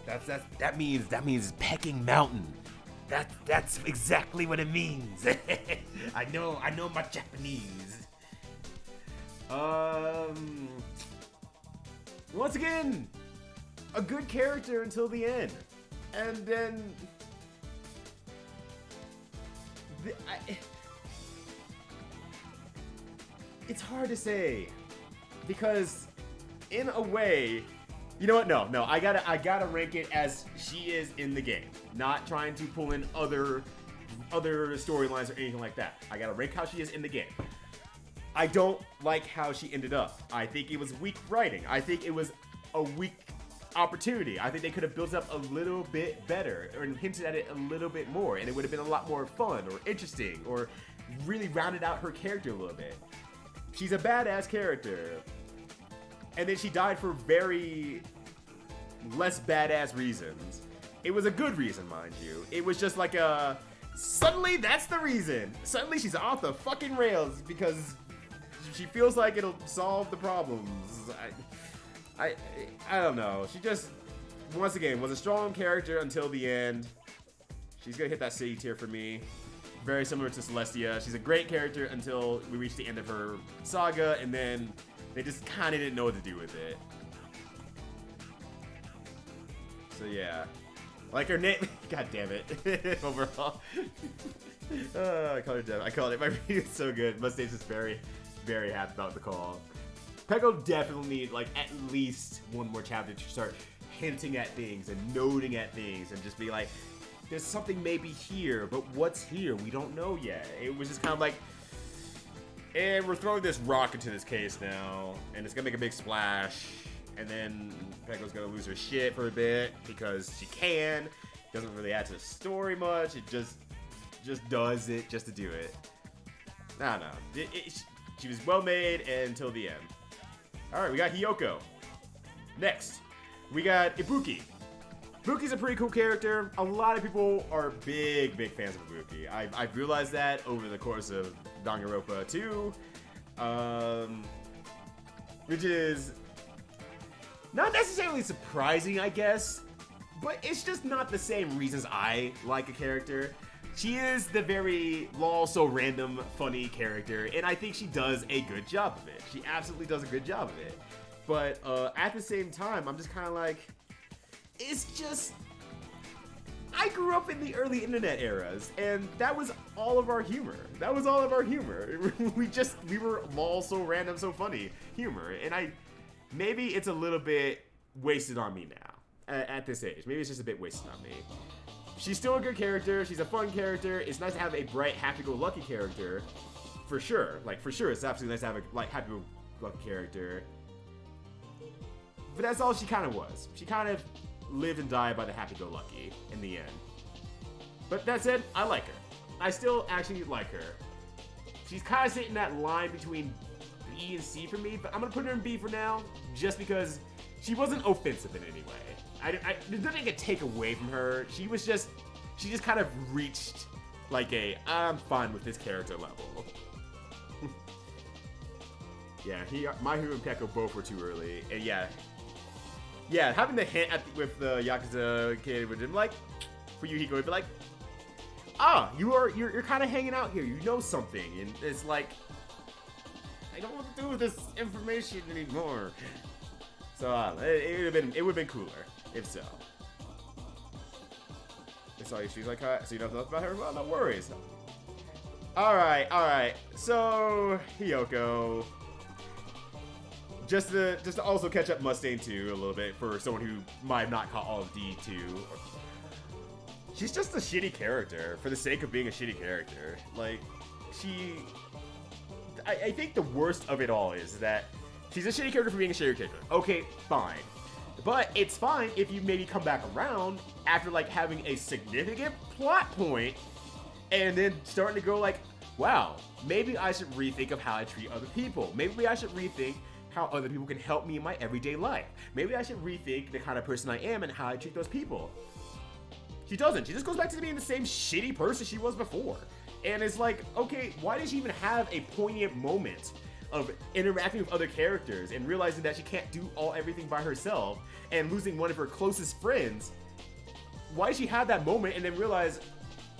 That means pecking mountain. That's exactly what it means. I know my Japanese. Once again, a good character until the end, and then it's hard to say because in a way. You know what? No. I gotta rank it as she is in the game, not trying to pull in other storylines or anything like that. I gotta rank how she is in the game. I don't like how she ended up. I think it was weak writing. I think it was a weak opportunity. I think they could have built up a little bit better or hinted at it a little bit more, and it would have been a lot more fun or interesting or really rounded out her character a little bit. She's a badass character. And then she died for very less badass reasons. It was a good reason, mind you. It was just like a... Suddenly, that's the reason. Suddenly, she's off the fucking rails because she feels like it'll solve the problems. I don't know. She just, once again, was a strong character until the end. She's gonna hit that C tier for me. Very similar to Celestia. She's a great character until we reach the end of her saga, and then... They just kind of didn't know what to do with it. So yeah. Like her name... God damn it. Overall. I called her Jeff. I called it. My reading is so good. Mustache is very, very happy about the call. Peko definitely need like at least one more chapter to start hinting at things and noting at things and just be like, there's something maybe here, but what's here? We don't know yet. It was just kind of like... And we're throwing this rock into this case now, and it's gonna make a big splash, and then Peko's gonna lose her shit for a bit, because she can. Doesn't really add to the story much, it just does it just to do it. I don't know. She was well made until the end. Alright, we got Hiyoko. Next, we got Ibuki. Ibuki's a pretty cool character. A lot of people are big fans of Ibuki. I've realized that over the course of Danganronpa 2, which is not necessarily surprising, I guess, but it's just not the same reasons I like a character. She is the very lol, so random, funny character, and I think she does a good job of it. She absolutely does a good job of it. But at the same time, I'm just kind of like, it's just... I grew up in the early internet eras, and that was all of our humor. That was all of our humor. we were lol, so random, so funny humor, and maybe it's a little bit wasted on me now at this age. Maybe it's just a bit wasted on me. She's still a good character. She's a fun character. It's nice to have a bright, happy-go-lucky character, for sure. Like for sure, it's absolutely nice to have a like happy-go-lucky character. But that's all she kind of was. She kind of lived and died by the happy-go-lucky in the end. But that said, I like her. I still actually like her. She's kind of sitting that line between B and C for me, but I'm gonna put her in B for now, just because she wasn't offensive in any way. There's nothing to take away from her. She just kind of reached like I'm fine with this character level. Yeah, Mahiru and Peko both were too early, and yeah, having the hint with the Yakuza kid would be like, for Yuhiko, it'd be like, you're kind of hanging out here. You know something, and it's like, I don't want to do with this information anymore. So it would have been cooler if so. That's all she's like, so you know nothing about her. Well, no worries. All right. So Hiyoko. Just to also catch up Mustang 2 a little bit for someone who might have not caught all of D2. she's just a shitty character for the sake of being a shitty character. Like, I think the worst of it all is that she's a shitty character for being a shitty character. Okay, fine. But it's fine if you maybe come back around after, like, having a significant plot point and then starting to go like, wow, maybe I should rethink of how I treat other people. Maybe I should rethink how other people can help me in my everyday life. Maybe I should rethink the kind of person I am and how I treat those people. She doesn't. She just goes back to being the same shitty person she was before. And it's like, okay, why did she even have a poignant moment of interacting with other characters and realizing that she can't do everything by herself and losing one of her closest friends? Why did she have that moment and then realize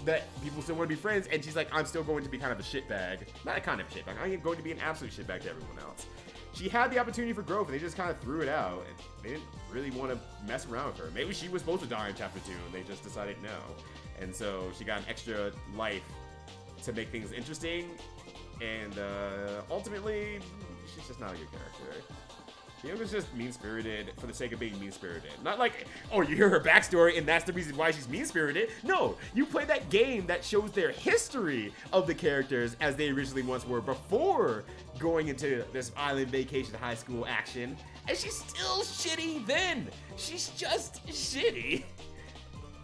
that people still want to be friends, and she's like, I'm still going to be kind of a shitbag. Not a kind of shitbag, I'm going to be an absolute shitbag to everyone else. She had the opportunity for growth, and they just kind of threw it out, and they didn't really want to mess around with her. Maybe she was supposed to die in chapter 2, and they just decided no. And so she got an extra life to make things interesting, and ultimately, she's just not a good character. Hyoko's just mean-spirited for the sake of being mean-spirited. Not like, oh, you hear her backstory and that's the reason why she's mean-spirited. No, you play that game that shows their history of the characters as they originally once were before going into this island vacation high school action. And she's still shitty then. She's just shitty.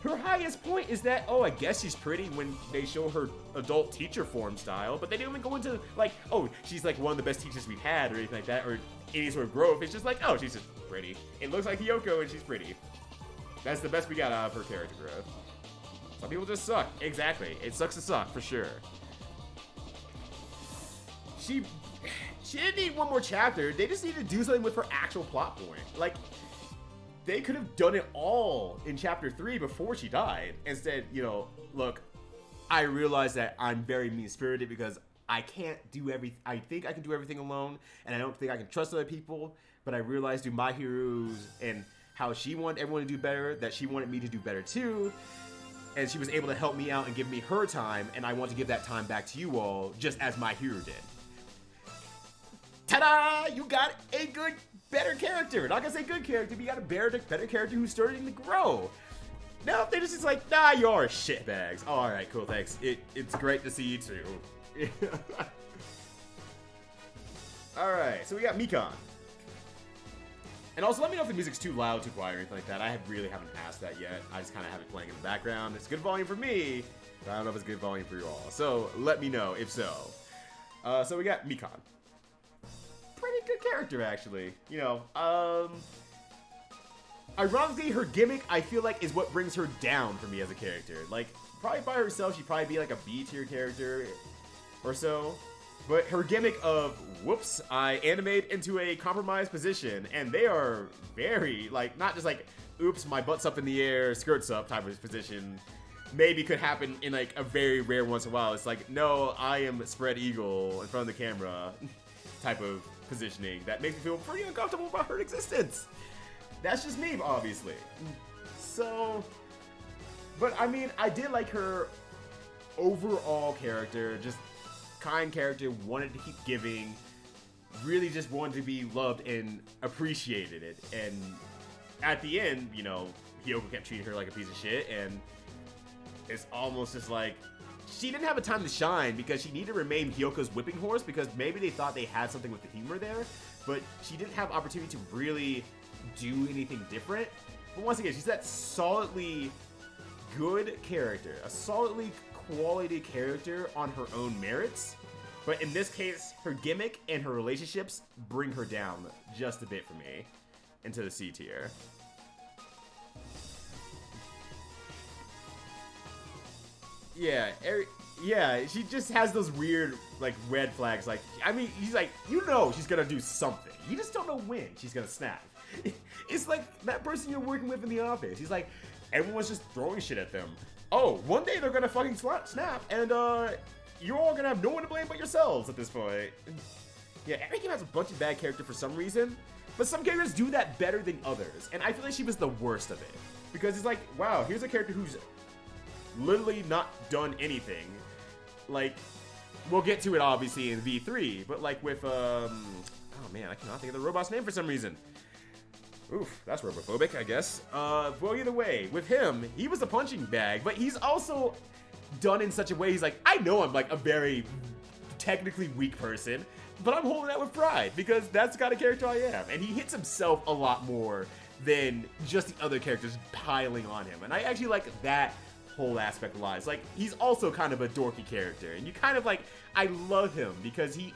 Her highest point is that, oh, I guess she's pretty when they show her adult teacher form style, but they don't even go into, like, oh, she's like one of the best teachers we've had or anything like that, or any sort of growth. It's just like, oh, she's just pretty. It looks like Hyoko and she's pretty. That's the best we got out of her character growth. Some people just suck. Exactly. It sucks to suck, for sure. She didn't need one more chapter. They just need to do something with her actual plot point. Like, they could have done it all in chapter 3 before she died. Instead, you know, look, I realize that I'm very mean-spirited because I can't do everything. I think I can do everything alone, and I don't think I can trust other people. But I realized through my heroes and how she wanted everyone to do better, that she wanted me to do better too. And she was able to help me out and give me her time, and I want to give that time back to you all, just as my hero did. Ta-da! You got a good, better character. Not gonna say good character, but you got a better character who's starting to grow. Now, if they're just like, nah, you're shitbags. Oh, all right, cool, thanks. It's great to see you too. Alright, so we got Mikan. And also, let me know if the music's too loud, too quiet, or anything like that. I really haven't passed that yet. I just kind of have it playing in the background. It's good volume for me, but I don't know if it's good volume for you all. So, let me know if so. So we got Mikan. Pretty good character, actually. You know, ironically, her gimmick, I feel like, is what brings her down for me as a character. Like, probably by herself, she'd probably be like a B-tier character or so, but her gimmick of, whoops, I animate into a compromised position, and they are very, like, not just like, oops, my butt's up in the air, skirt's up type of position, maybe could happen in like a very rare once in a while. It's like, no, I am spread eagle in front of the camera type of positioning that makes me feel pretty uncomfortable about her existence. That's just me, obviously. So, but I mean, I did like her overall character, just kind character, wanted to keep giving, really just wanted to be loved and appreciated it. And at the end, you know, Hyoko kept treating her like a piece of shit, and it's almost just like she didn't have a time to shine because she needed to remain Hyoko's whipping horse, because maybe they thought they had something with the humor there, but she didn't have opportunity to really do anything different. But once again, she's that solidly good character, a solidly quality character on her own merits, but in this case, her gimmick and her relationships bring her down just a bit for me into the C tier. Yeah, she just has those weird, like, red flags. Like, I mean, he's like, you know she's gonna do something. You just don't know when she's gonna snap. It's like that person you're working with in the office. He's like, everyone's just throwing shit at them. Oh, one day they're gonna fucking snap, and you're all gonna have no one to blame but yourselves at this point. Yeah, every game has a bunch of bad characters for some reason, but some characters do that better than others, and I feel like she was the worst of it. Because it's like, wow, here's a character who's literally not done anything. Like, we'll get to it obviously in V3, but like with, oh man, I cannot think of the robot's name for some reason. Oof, that's robophobic, I guess. Well, either way, with him, he was a punching bag, but he's also done in such a way, he's like, I know I'm like a very technically weak person, but I'm holding that with pride, because that's the kind of character I am. And he hits himself a lot more than just the other characters piling on him. And I actually like that whole aspect of lives. Like, he's also kind of a dorky character, and you kind of like, I love him because he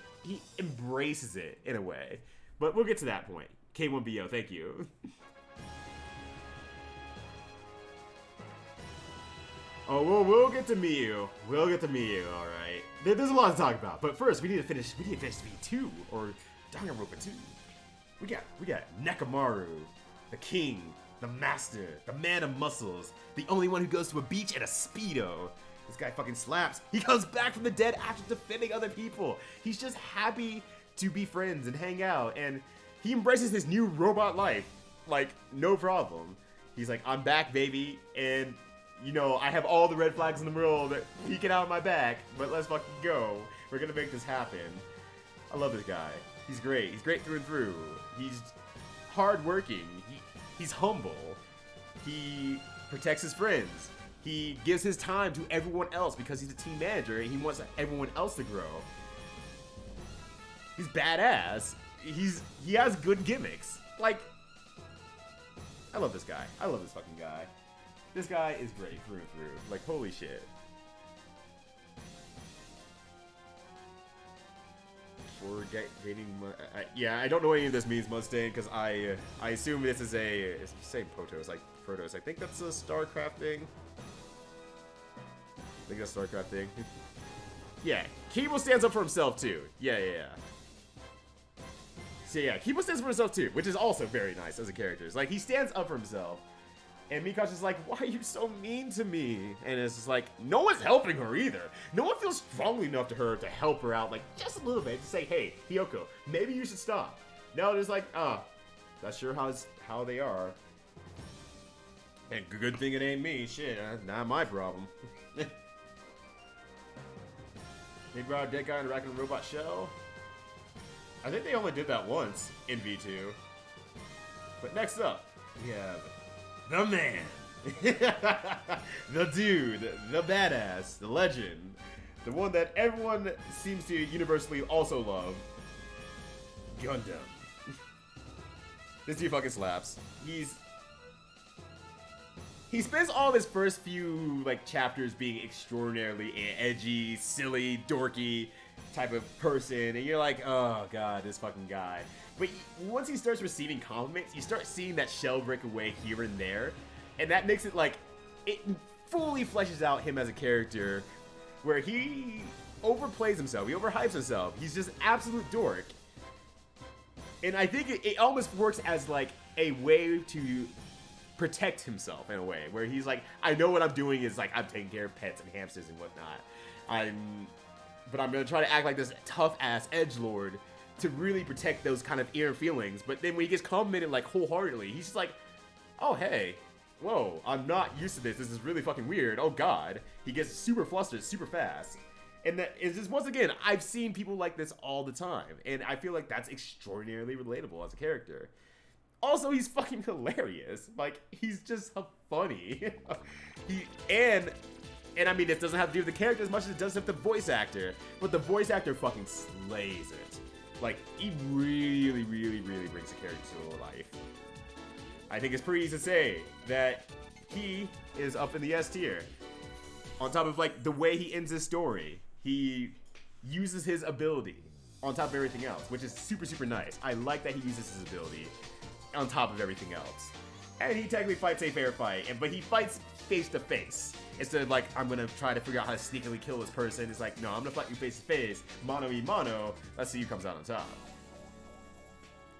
embraces it in a way. But we'll get to that point. K1BO, thank you. Oh, we'll get to Miyu. We'll get to Miyu, alright. There's a lot to talk about, but first we need to finish V2, or Danganronpa 2. We got Nekomaru, the king, the master, the man of muscles, the only one who goes to a beach in a Speedo. This guy fucking slaps. He comes back from the dead after defending other people. He's just happy to be friends and hang out, and he embraces his new robot life, like, no problem. He's like, I'm back, baby, and, you know, I have all the red flags in the world that peeking out my back, but let's fucking go. We're gonna make this happen. I love this guy. He's great. He's great through and through. He's hardworking. He's humble. He protects his friends. He gives his time to everyone else because he's a team manager and he wants everyone else to grow. He's badass. He has good gimmicks. Like, I love this guy. I love this fucking guy. This guy is great through and through. Like, holy shit. We're dating. Yeah, I don't know what any of this means, Mustang, because I assume this is it's the same Protos, like Protos. I think that's a StarCraft thing. I think that's a StarCraft thing. Yeah, Kibo stands up for himself too. Yeah. So yeah, Kibo stands for himself too, which is also very nice as a character. It's like, he stands up for himself. And Mika's just like, why are you so mean to me? And it's just like, no one's helping her either. No one feels strongly enough to her to help her out, like, just a little bit. To say, hey, Hiyoko, maybe you should stop. No, it's like, that's sure how they are. And good thing it ain't me. Shit, not my problem. They brought a dead guy in a raccoon robot shell. I think they only did that once in V2. But next up, we have the man, the dude, the badass, the legend, the one that everyone seems to universally also love, Gundam. This dude fucking slaps. He spends all of his first few like chapters being extraordinarily edgy, silly, dorky type of person, and you're like, oh god, this fucking guy. But once he starts receiving compliments, you start seeing that shell break away here and there, and that makes it like, it fully fleshes out him as a character, where he overplays himself, he overhypes himself, he's just absolute dork. And I think it almost works as like a way to protect himself in a way, where he's like, I know what I'm doing is like, I'm taking care of pets and hamsters and whatnot, but I'm gonna try to act like this tough ass edgelord to really protect those kind of inner feelings. But then when he gets complimented like wholeheartedly, he's just like, oh hey, whoa, I'm not used to this. This is really fucking weird. Oh god. He gets super flustered super fast. And that is just, once again, I've seen people like this all the time, and I feel like that's extraordinarily relatable as a character. Also, he's fucking hilarious. Like, he's just funny. And I mean, it doesn't have to do with the character as much as it does with the voice actor. But the voice actor fucking slays it. Like, he really, really, really brings the character to life. I think it's pretty easy to say that he is up in the S tier. On top of, like, the way he ends his story. He uses his ability on top of everything else, which is super, super nice. I like that he uses his ability on top of everything else. And he technically fights a fair fight, but he fights face to face. Instead of like, I'm gonna try to figure out how to sneakily kill this person, it's like, no, I'm gonna fight you face to face, mano y mano, let's see who comes out on top.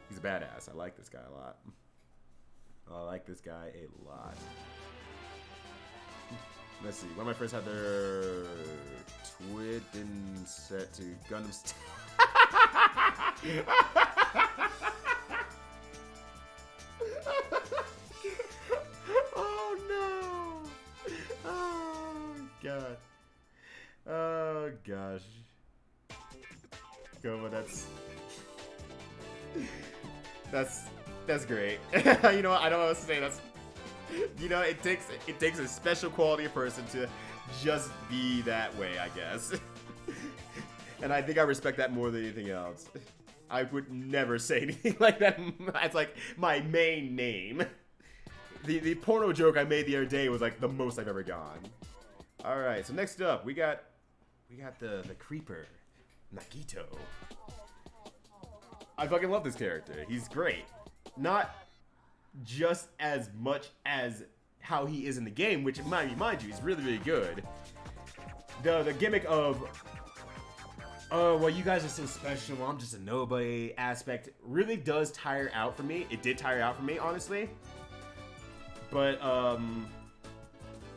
He's a badass. I like this guy a lot. I like this guy a lot. Let's see, one of my friends had their twit and set to Gundam Oh no! Oh god. Oh gosh. Go, but that's That's great. You know what? I don't know what to say. That's, you know, it takes a special quality of person to just be that way, I guess. And I think I respect that more than anything else. I would never say anything like that. It's like my main name. The porno joke I made the other day was like the most I've ever gone. All right, so next up we got the creeper, Nagito. I fucking love this character. He's great. Not just as much as how he is in the game, which mind you, he's really, really good. The gimmick of, oh, well, you guys are so special, I'm just a nobody aspect really does tire out for me. It did tire out for me, honestly. But,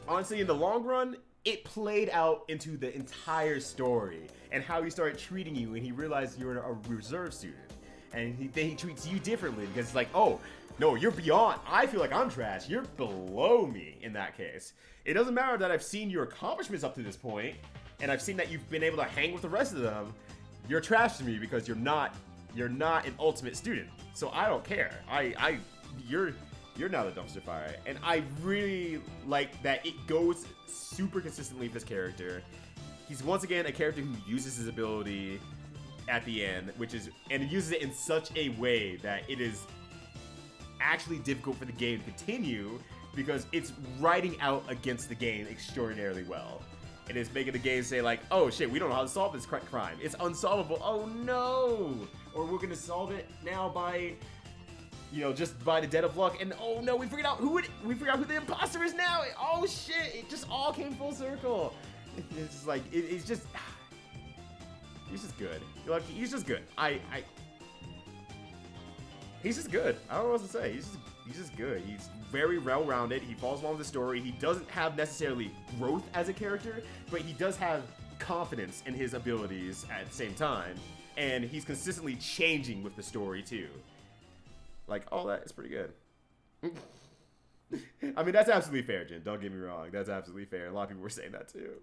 honestly, in the long run, it played out into the entire story and how he started treating you when he realized you were a reserve student. And then he treats you differently because it's like, oh, no, you're beyond. I feel like I'm trash. You're below me in that case. It doesn't matter that I've seen your accomplishments up to this point, and I've seen that you've been able to hang with the rest of them. You're trash to me because you're not an ultimate student. So I don't care. You're not a dumpster fire. And I really like that it goes super consistently with this character. He's once again a character who uses his ability at the end, and he uses it in such a way that it is actually difficult for the game to continue because it's writing out against the game extraordinarily well. It is making the game say like, oh shit, we don't know how to solve this crime. It's unsolvable. Oh no! Or we're gonna solve it now by, you know, just by the dead of luck. And oh no, we figured out who the imposter is now. Oh shit! It just all came full circle. It's just like it's just. He's just good. Like, he's just good. He's just good. I don't know what to say. He's just good. He's very well-rounded. He follows along with the story. He doesn't have necessarily growth as a character, but he does have confidence in his abilities at the same time. And he's consistently changing with the story too. Like, all that is pretty good. I mean, that's absolutely fair, Jin. Don't get me wrong. That's absolutely fair. A lot of people were saying that too.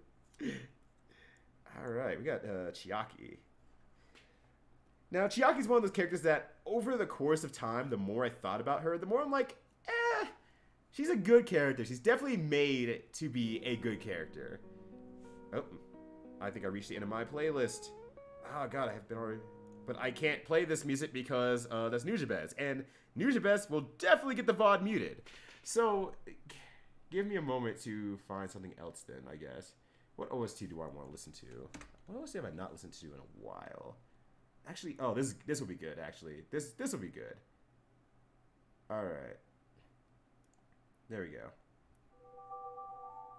Alright, we got Chiaki. Now, Chiaki's one of those characters that, over the course of time, the more I thought about her, the more I'm like, she's a good character. She's definitely made to be a good character. Oh, I think I reached the end of my playlist. Oh god, I have been already... But I can't play this music because that's Nujabes. And Nujabes will definitely get the VOD muted. So, give me a moment to find something else then, I guess. What OST do I want to listen to? What OST have I not listened to in a while? Actually, oh, this will be good, actually. This will be good. Alright. There we go.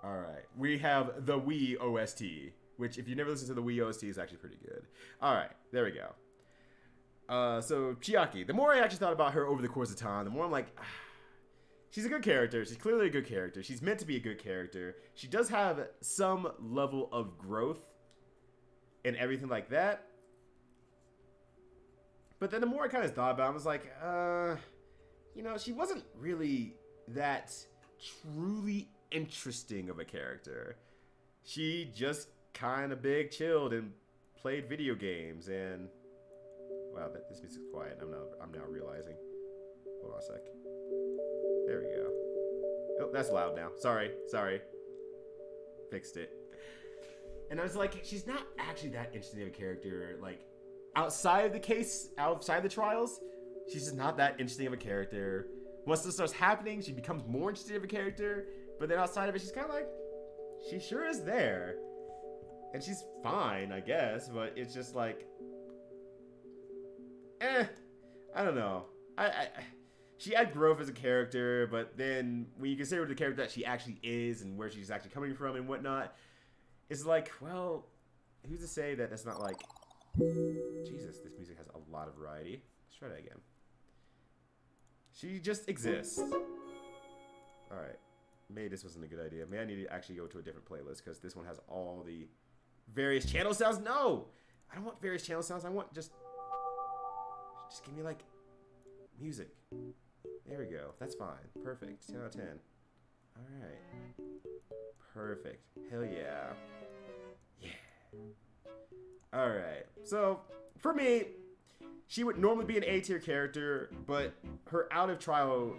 Alright. We have the Wii OST, which, if you never listened to the Wii OST, is actually pretty good. Alright, there we go. So, Chiaki. The more I actually thought about her over the course of time, the more I'm like... She's a good character. She's clearly a good character. She's meant to be a good character. She does have some level of growth and everything like that. But then the more I kind of thought about it, I was like, you know, she wasn't really that truly interesting of a character. She just kind of big chilled and played video games and... Wow, this music's quiet. I'm now realizing. Hold on a sec. There we go. Oh, that's loud now. Sorry. Fixed it. And I was like, she's not actually that interesting of a character. Like, outside of the trials, she's just not that interesting of a character. Once this starts happening, she becomes more interesting of a character. But then outside of it, she's kind of like, she sure is there. And she's fine, I guess. But it's just like, I don't know. She had growth as a character, but then when you consider the character that she actually is and where she's actually coming from and whatnot, it's like, well, who's to say that that's not like... Jesus, this music has a lot of variety. Let's try that again. She just exists. Alright. Maybe this wasn't a good idea. Maybe I need to actually go to a different playlist because this one has all the various channel sounds. No! I don't want various channel sounds. I want just give me, like, music. There we go. That's fine. Perfect. 10 out of 10. Alright. Perfect. Hell yeah. Yeah. Alright. So, for me, she would normally be an A tier character, but her out of trial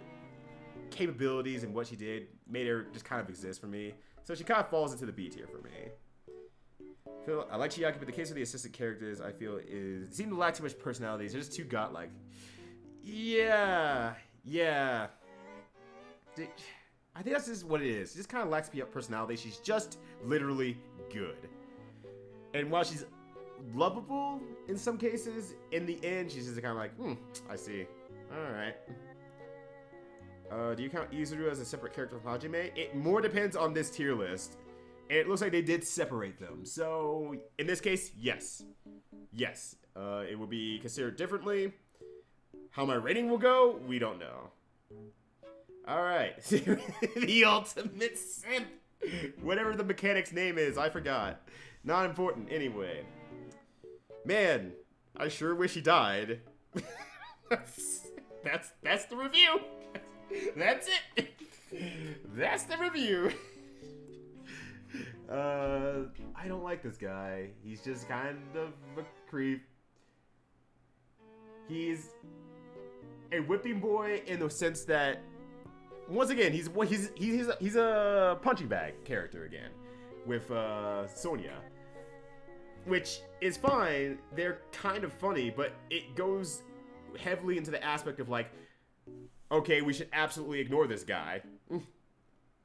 capabilities and what she did made her just kind of exist for me. So she kind of falls into the B tier for me. I like Chiaki, but the case of the assistant characters, I feel, seem to lack too much personalities. They're just too godlike. Yeah. I think that's just what it is. She just kind of lacks personality. She's just literally good. And while she's lovable in some cases, in the end, she's just kind of like, I see. Alright. Do you count Izuru as a separate character from Hajime? It more depends on this tier list. And it looks like they did separate them. So, in this case, yes. Yes. It will be considered differently. How my rating will go, we don't know. Alright. The ultimate simp. Whatever the mechanic's name is, I forgot. Not important, anyway. Man, I sure wish he died. That's the review. That's it. That's the review. I don't like this guy. He's just kind of a creep. He's a whipping boy in the sense that, once again, he's a punching bag character again with Sonya, which is fine. They're kind of funny, but it goes heavily into the aspect of like, okay, we should absolutely ignore this guy,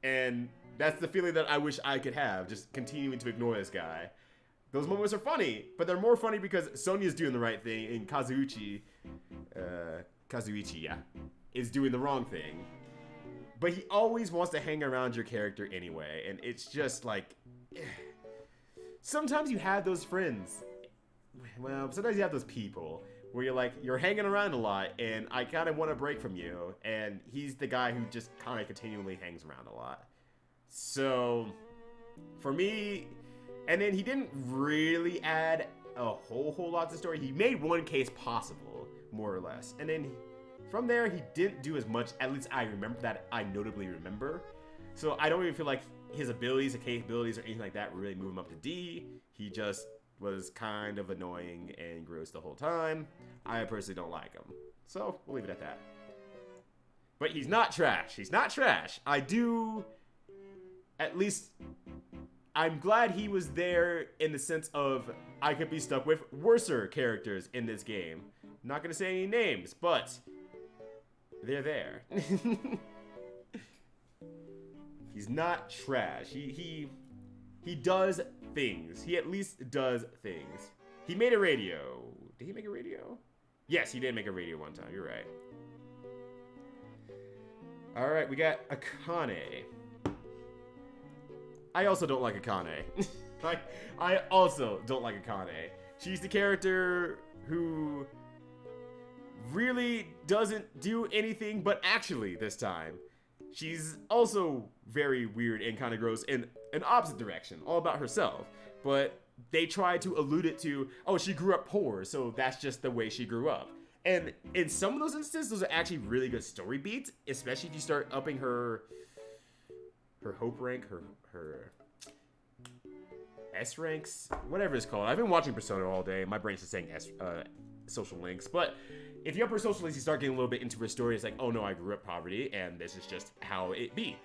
and that's the feeling that I wish I could have, just continuing to ignore this guy. Those moments are funny, but they're more funny because Sonya's doing the right thing and Kazuichi, is doing the wrong thing. But he always wants to hang around your character anyway, and it's just like, sometimes you have those friends. Well, sometimes you have those people where you're like, you're hanging around a lot, and I kind of want a break from you, and he's the guy who just kind of continually hangs around a lot. So, for me, and then he didn't really add a whole lot to the story. He made one case possible, more or less, and then from there, he didn't do as much, at least I remember that I notably remember. So I don't even feel like his abilities or capabilities or anything like that really move him up to D. He just was kind of annoying and gross the whole time. I personally don't like him. So we'll leave it at that. But he's not trash. He's not trash. I do, at least, I'm glad he was there in the sense of I could be stuck with worser characters in this game. Not going to say any names, but they're there. He's not trash. He does things. He at least does things. He made a radio. Did he make a radio? Yes, he did make a radio one time. You're right. Alright, we got Akane. I also don't like Akane. I also don't like Akane. She's the character who really doesn't do anything but actually this time. She's also very weird and kind of gross in an opposite direction, all about herself. But they try to allude it to, oh, she grew up poor, so that's just the way she grew up. And in some of those instances, those are actually really good story beats, especially if you start upping her hope rank, her S ranks, whatever it's called. I've been watching Persona all day. My brain's just saying social links, but if you up her social links, you start getting a little bit into her story. It's like, oh no, I grew up poverty, and this is just how it be.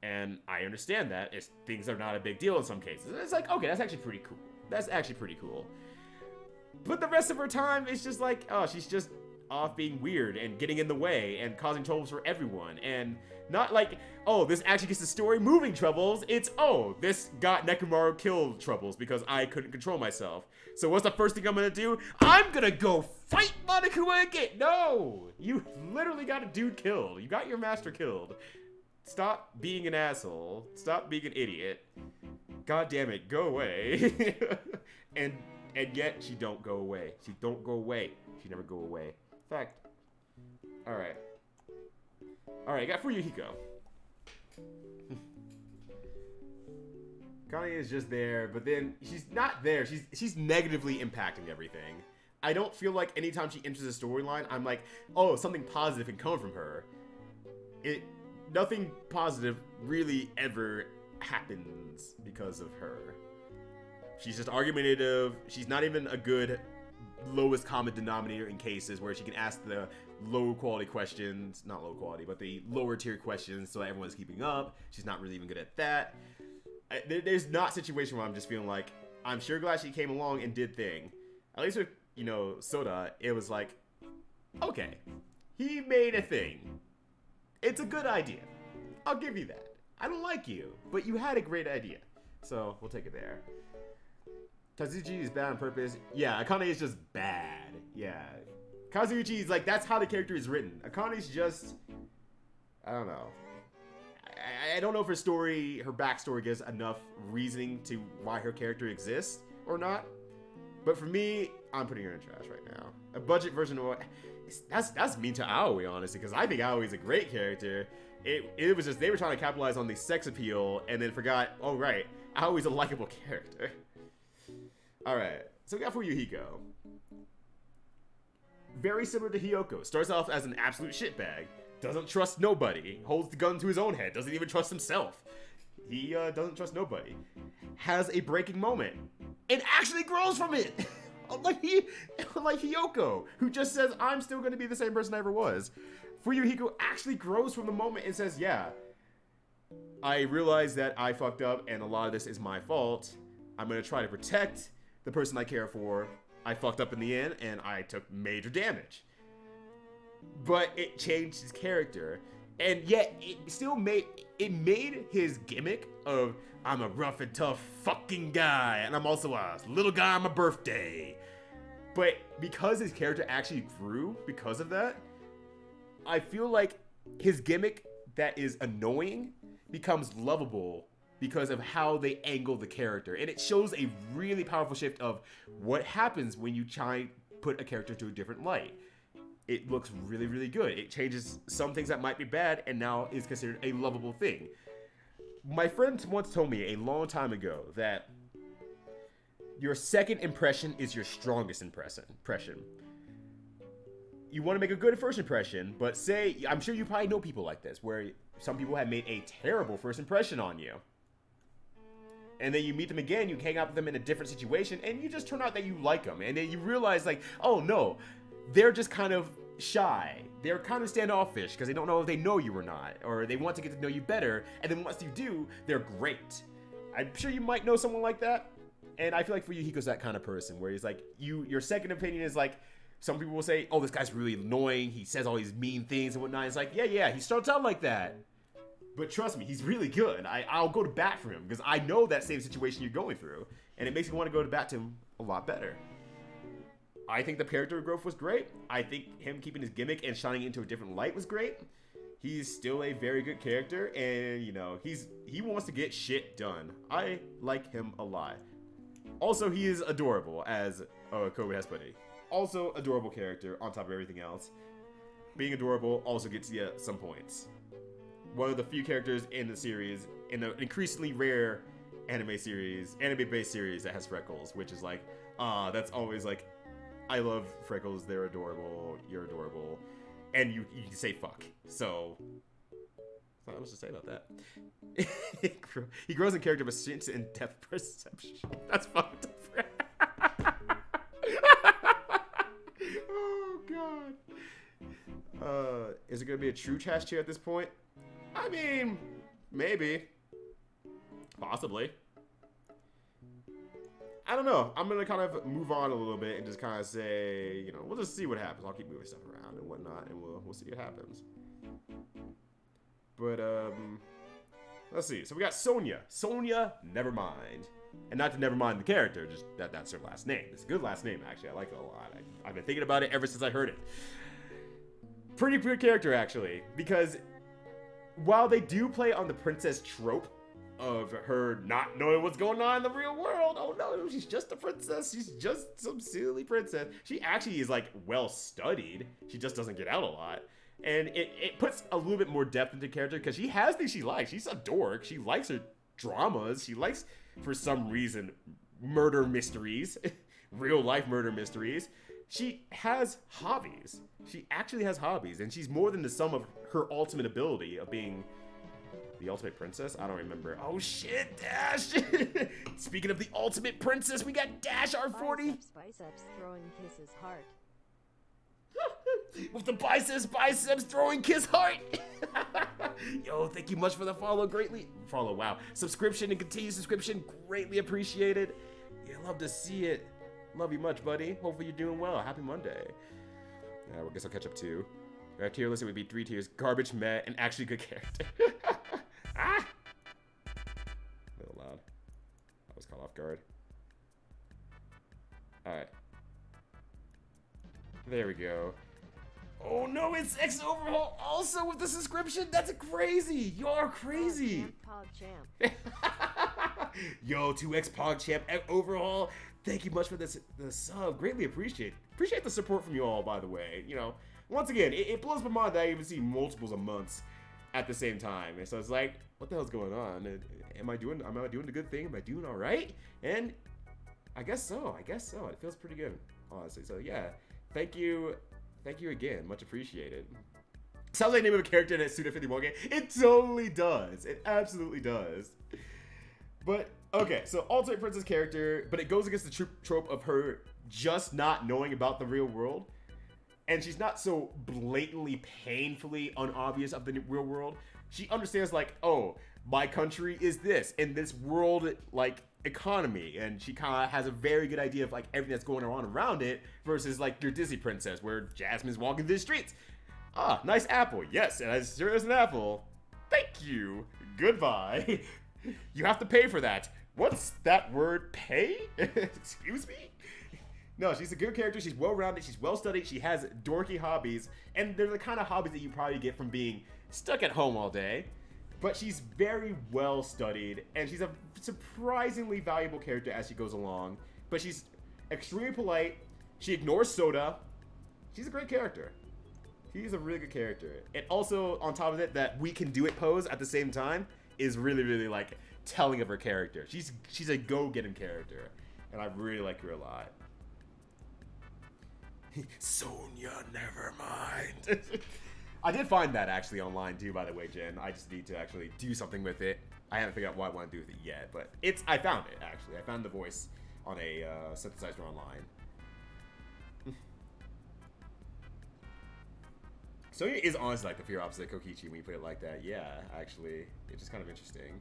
And I understand that. Things are not a big deal in some cases. And it's like, okay, that's actually pretty cool. That's actually pretty cool. But the rest of her time is just like, oh, she's just off being weird and getting in the way and causing troubles for everyone. And not like, oh, this actually gets the story moving troubles. It's, oh, this got Nekomaru killed troubles because I couldn't control myself. So what's the first thing I'm gonna do? I'm gonna go fight Monokuma again. No, you literally got a dude killed. You got your master killed. Stop being an asshole. Stop being an idiot. God damn it, go away. and yet she don't go away. She don't go away. She never go away. In fact, alright. Alright, got Fuyuhiko. Connie is just there, but then she's not there. She's negatively impacting everything. I don't feel like anytime she enters a storyline, I'm like, oh, something positive can come from her. Nothing positive really ever happens because of her. She's just argumentative. She's not even a good lowest common denominator in cases where she can ask the low quality questions, not low quality, but the lower tier questions so that everyone's keeping up. She's not really even good at that. There's not a situation where I'm just feeling like, I'm sure glad she came along and did thing. At least with, you know, Soda, it was like, okay, he made a thing. It's a good idea. I'll give you that. I don't like you, but you had a great idea. So we'll take it there. Kazuchi is bad on purpose. Yeah, Akane is just bad. Yeah. Kazuchi is like, that's how the character is written. Akane's just, I don't know. I don't know if her story, her backstory gives enough reasoning to why her character exists or not. But for me, I'm putting her in trash right now. A budget version of that's mean to Aoi, honestly, because I think Aoi is a great character. It was just they were trying to capitalize on the sex appeal and then forgot, oh right, Aoi's a likable character. Alright, so we got Fuyuhiko. Very similar to Hiyoko. Starts off as an absolute shitbag. Doesn't trust nobody. Holds the gun to his own head. Doesn't even trust himself. He doesn't trust nobody. Has a breaking moment. And actually grows from it. like Hiyoko, who just says, I'm still going to be the same person I ever was. Fuyuhiko actually grows from the moment and says, yeah, I realize that I fucked up and a lot of this is my fault. I'm going to try to protect the person I care for. I fucked up in the end and I took major damage. But it changed his character, and yet it still made his gimmick of I'm a rough and tough fucking guy, and I'm also a little guy on my birthday. But because his character actually grew because of that, I feel like his gimmick that is annoying becomes lovable because of how they angle the character, and it shows a really powerful shift of what happens when you try and put a character to a different light. It looks really, really good. It changes some things that might be bad and now is considered a lovable thing. My friend once told me a long time ago that your second impression is your strongest impression. You want to make a good first impression, but say, I'm sure you probably know people like this, where some people have made a terrible first impression on you. And then you meet them again, you hang out with them in a different situation, and you just turn out that you like them. And then you realize, like, oh no, they're just kind of shy. They're kind of standoffish because they don't know if they know you or not, or they want to get to know you better, and then once you do, they're great. I'm sure you might know someone like that, and I feel like Fuyuhiko's that kind of person where he's like, your second opinion is like, some people will say, oh, this guy's really annoying, he says all these mean things and whatnot. It's like, yeah, he starts out like that, but trust me, he's really good. I'll go to bat for him because I know that same situation you're going through, and it makes me want to go to bat to him a lot better. I think the character growth was great. I think him keeping his gimmick and shining into a different light was great. He's still a very good character, and you know, he wants to get shit done. I like him a lot. Also, he is adorable, as Kobe has put it. Also, adorable character on top of everything else. Being adorable also gets you some points. One of the few characters in the series, in an increasingly rare anime-based series that has freckles, which is like, that's always like, I love freckles, they're adorable, you're adorable, and you can say fuck. So, there's not much to say about that. He grows in character but stints in depth perception. That's fucked up. Oh, God. Is it going to be a true trash tier at this point? I mean, maybe. Possibly. I don't know. I'm going to kind of move on a little bit and just kind of say, you know, we'll just see what happens. I'll keep moving stuff around and whatnot, and we'll see what happens. But, let's see. So we got Sonia. Sonia, never mind. And not to never mind the character, just that's her last name. It's a good last name, actually. I like it a lot. I've been thinking about it ever since I heard it. Pretty good character, actually, because while they do play on the princess trope of her not knowing what's going on in the real world. Oh no, she's just a princess. She's just some silly princess. She actually is like well studied. She just doesn't get out a lot. And it puts a little bit more depth into character because she has things she likes. She's a dork. She likes her dramas. She likes, for some reason, murder mysteries. Real life murder mysteries. She has hobbies. She actually has hobbies. And she's more than the sum of her ultimate ability of being The ultimate princess? I don't remember. Oh shit, Dash! Speaking of the ultimate princess, we got Dash R40. Biceps throwing kisses heart. With the biceps throwing kiss heart. Yo, thank you much for the follow. Wow. Subscription and continued subscription. Greatly appreciated. Yeah, love to see it. Love you much, buddy. Hopefully you're doing well. Happy Monday. Yeah, well, I guess I'll catch up too. Our tier list, it would be 3 tiers. Garbage, meh, and actually good character. Ah! A little loud. I was caught off guard. Alright. There we go. Oh no, it's X Overhaul also with the subscription? That's crazy! You're crazy! Pog champ. Yo, 2X PogChamp Overhaul. Thank you much for the sub. Greatly appreciate the support from you all, by the way. You know, once again, it blows my mind that I even see multiples of months at the same time. And so it's like, what the hell's going on? Am I doing the good thing? Am I doing all right? And I guess so. It feels pretty good, honestly. So yeah, thank you again. Much appreciated. Sounds like the name of a character in a Suda 51 game. It totally does. It absolutely does. But, okay, so ultimate princess character, but it goes against the trope of her just not knowing about the real world. And she's not so blatantly, painfully unobvious of the real world. She understands, like, oh, my country is this, and this world, like, economy. And she kind of has a very good idea of, like, everything that's going on around it versus, like, your Disney princess where Jasmine's walking through the streets. Ah, nice apple. Yes, and as sure as an apple. Thank you. Goodbye. You have to pay for that. What's that word, pay? Excuse me? No, she's a good character. She's well-rounded. She's well-studied. She has dorky hobbies. And they're the kind of hobbies that you probably get from being stuck at home all day. But she's very well-studied. And she's a surprisingly valuable character as she goes along. But she's extremely polite. She ignores Soda. She's a great character. She's a really good character. And also, on top of it, that we can do it pose at the same time is really, really, like, telling of her character. She's a go-getting character, and I really like her a lot. Sonya, never mind. I did find that, actually, online, too, by the way, Jen. I just need to actually do something with it. I haven't figured out what I want to do with it yet, but I found it, actually. I found the voice on a synthesizer online. Sonya is honestly like the pure opposite of Kokichi when you put it like that. Yeah, actually. It's just kind of interesting.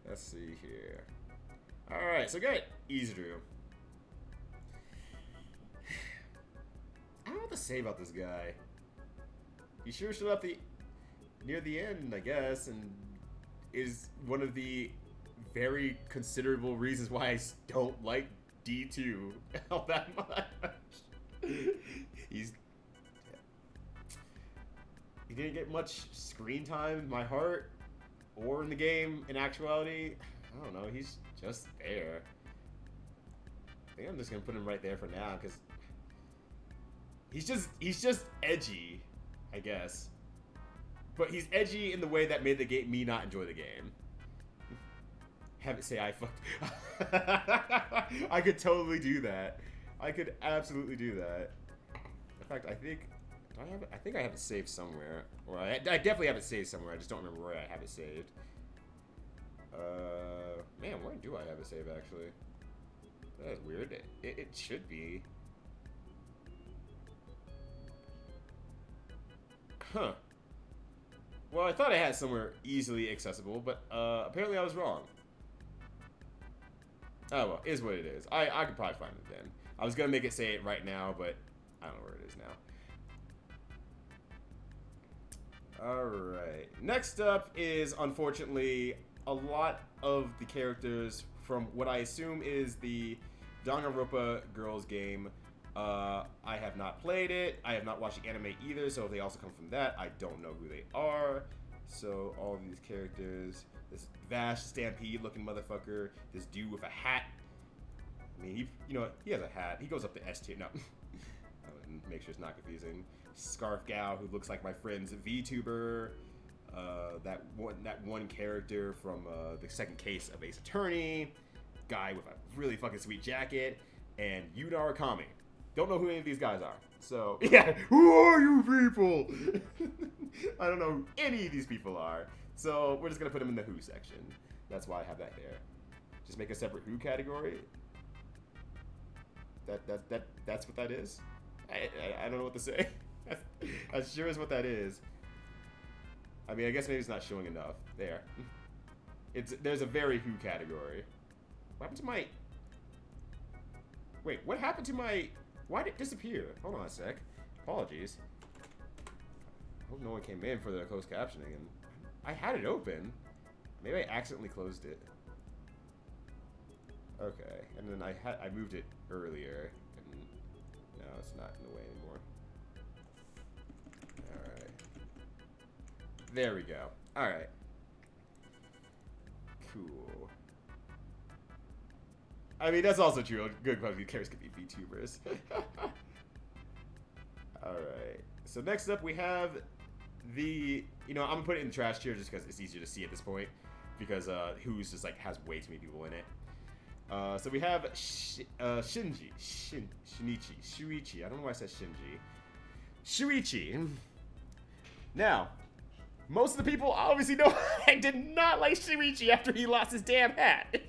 Let's see here. Alright, so good. Izuru. I don't know what to say about this guy. He sure showed up near the end, I guess, and is one of the very considerable reasons why I don't like D2 all that much. He didn't get much screen time in my heart or in the game in actuality. I don't know, he's just there. I think I'm just gonna put him right there for now because he's just edgy, I guess. But he's edgy in the way that made me not enjoy the game. Have it say I fucked. I could totally do that. I could absolutely do that. In fact, I think I have it saved somewhere. Or I definitely have it saved somewhere. I just don't remember where I have it saved. Man, where do I have it saved, actually? That is weird. It should be. Huh. Well, I thought I had it somewhere easily accessible, but apparently I was wrong. Oh, well, it is what it is. I could probably find it then. I was going to make it say it right now, but I don't know where it is now. Alright, next up is, unfortunately, a lot of the characters from what I assume is the Danganronpa Girls game. I have not played it, I have not watched the anime either, so if they also come from that, I don't know who they are. So, all of these characters, this Vash Stampede looking motherfucker, this dude with a hat. I mean, he has a hat, he goes up to S tier, no. Make sure it's not confusing. Scarf Gal, who looks like my friend's VTuber, that one character from the second case of Ace Attorney, guy with a really fucking sweet jacket, and Yuda Arakami. Don't know who any of these guys are. So, yeah, who are you people? I don't know who any of these people are. So we're just gonna put him in the Who section. That's why I have that there. Just make a separate Who category. That's what that is. I don't know what to say. That sure is what that is. I mean, I guess maybe it's not showing enough. There. There's a very Who category. What happened to my... Wait, what happened to my... Why did it disappear? Hold on a sec. Apologies. I hope no one came in for the closed captioning. And I had it open. Maybe I accidentally closed it. Okay, and then I moved it earlier, and now it's not in the way anymore. Alright. There we go. Alright. Cool. I mean, that's also true. Good quality characters could be VTubers. Alright. So next up we have the... I'm going to put it in the trash tier just because it's easier to see at this point. Because Who's just, like, has way too many people in it. So we have Shinichi. Shuichi. I don't know why I said Shinji. Shuichi. Now, most of the people obviously know I did not like Shuichi after he lost his damn hat.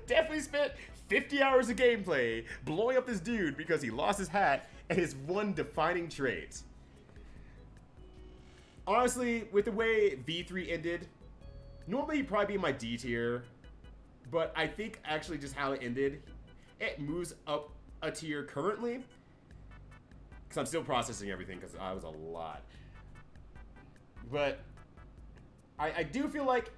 Definitely spent 50 hours of gameplay blowing up this dude because he lost his hat and his one defining trait. Honestly, with the way V3 ended, normally he'd probably be in my D tier. But I think actually just how it ended, it moves up a tier currently. Because I'm still processing everything because I was a lot. But I do feel like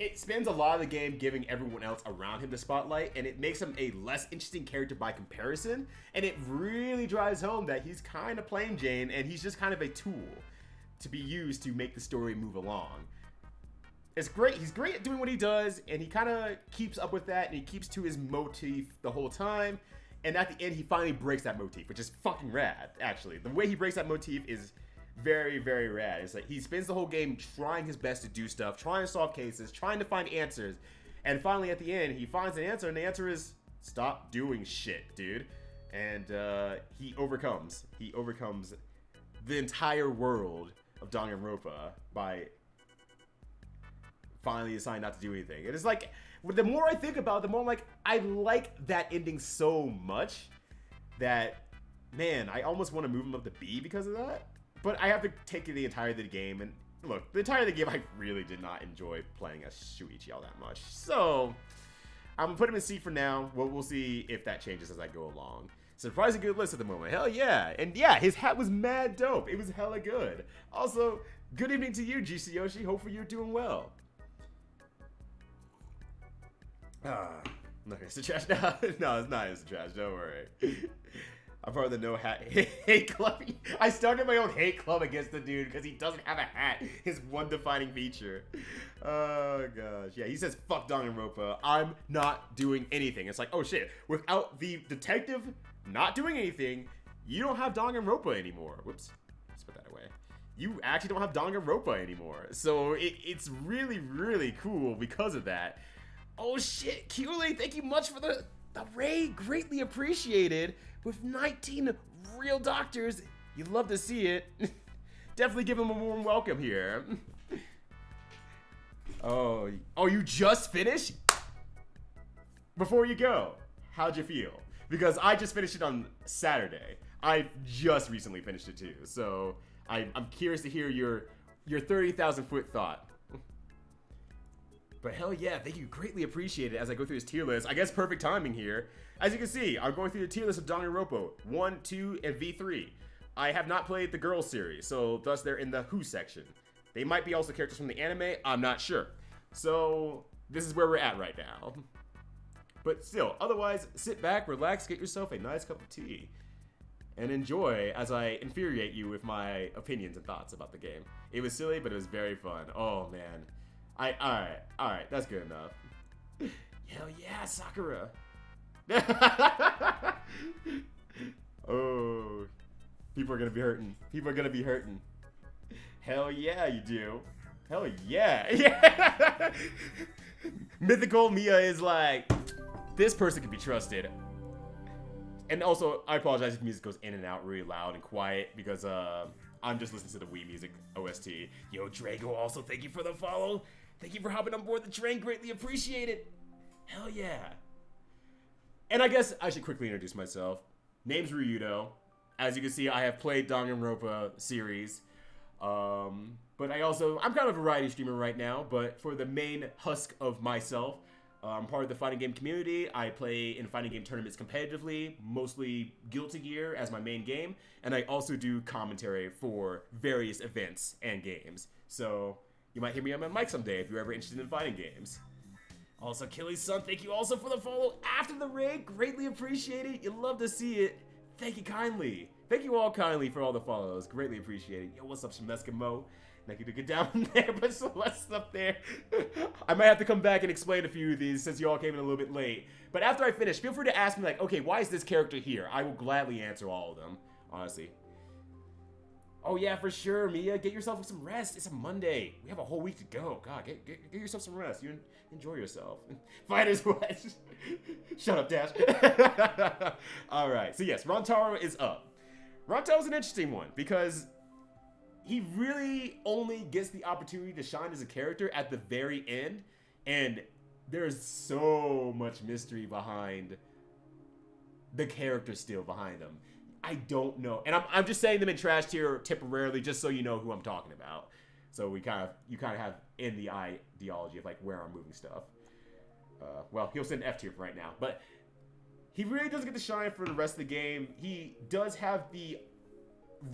it spends a lot of the game giving everyone else around him the spotlight. And it makes him a less interesting character by comparison. And it really drives home that he's kind of plain Jane. And he's just kind of a tool to be used to make the story move along. It's great. He's great at doing what he does, and he kind of keeps up with that, and he keeps to his motif the whole time. And at the end, he finally breaks that motif, which is fucking rad, actually. The way he breaks that motif is very, very rad. It's like he spends the whole game trying his best to do stuff, trying to solve cases, trying to find answers. And finally, at the end, he finds an answer, and the answer is, stop doing shit, dude. And he overcomes. He overcomes the entire world of Danganronpa by... finally deciding not to do anything. And it's like, the more I think about it, the more I'm like, I like that ending so much that, man, I almost want to move him up to B because of that. But I have to take the entirety of the game, and look, the entirety of the game, I really did not enjoy playing as Shuichi all that much. So, I'm going to put him in C for now. We'll see if that changes as I go along. Surprisingly good list at the moment. Hell yeah. And yeah, his hat was mad dope. It was hella good. Also, good evening to you, GC Yoshi. Hopefully you're doing well. Look, it's the trash now. No, it's not. It's the trash. Don't worry. I'm part of the no hat hate club. I started my own hate club against the dude because he doesn't have a hat. His one defining feature. Oh gosh. Yeah, he says fuck Danganronpa. I'm not doing anything. It's like, oh shit. Without the detective not doing anything, you don't have Danganronpa anymore. Whoops. Let's put that away. You actually don't have Danganronpa anymore. So it's really, really cool because of that. Oh shit, Keely, thank you much for the raid. Greatly appreciated. With 19 real doctors, you'd love to see it. Definitely give him a warm welcome here. Oh, you just finished? Before you go, how'd you feel? Because I just finished it on Saturday. I just recently finished it too. So I'm curious to hear your 30,000 foot thought. But hell yeah, thank you. Greatly appreciate it as I go through this tier list. I guess perfect timing here. As you can see, I'm going through the tier list of Danganronpa 1, 2, and V3. I have not played the Girls series, so thus they're in the Who section. They might be also characters from the anime, I'm not sure. So this is where we're at right now. But still, otherwise, sit back, relax, get yourself a nice cup of tea, and enjoy as I infuriate you with my opinions and thoughts about the game. It was silly, but it was very fun. Oh man. Alright, that's good enough. Hell yeah, Sakura. Oh, people are gonna be hurting. People are gonna be hurting. Hell yeah, you do. Hell yeah. Yeah. Mythical Mia is like, this person can be trusted. And also, I apologize if music goes in and out really loud and quiet because I'm just listening to the Wii Music OST. Yo, Drago, also thank you for the follow. Thank you for hopping on board the train. Greatly appreciate it. Hell yeah. And I guess I should quickly introduce myself. Name's Ryudo. As you can see, I have played Danganronpa series. I'm kind of a variety streamer right now, but for the main husk of myself, I'm part of the fighting game community. I play in fighting game tournaments competitively, mostly Guilty Gear as my main game, and I also do commentary for various events and games. So you might hear me on my mic someday if you're ever interested in fighting games. Also, Killy's son, thank you also for the follow after the raid. Greatly appreciate it. You love to see it. Thank you kindly. Thank you all kindly for all the follows. Greatly appreciate it. Yo, what's up, Shemeska Mo? Thank you to get down there, but Celeste's up there. I might have to come back and explain a few of these since you all came in a little bit late. But after I finish, feel free to ask me, like, okay, why is this character here? I will gladly answer all of them, honestly. Oh, yeah, for sure, Mia. Get yourself some rest. It's a Monday. We have a whole week to go. God, get yourself some rest. You enjoy yourself. Fighter's West. Shut up, Dash. All right. So, yes, Rantaro is up. Rantaro's an interesting one because he really only gets the opportunity to shine as a character at the very end, and there's so much mystery behind the character still behind them. I don't know, and I'm just saying them in trash tier temporarily, just so you know who I'm talking about. So you kind of have in the ideology of like where I'm moving stuff. Well, he'll send F tier for right now, but he really doesn't get to shine for the rest of the game. He does have the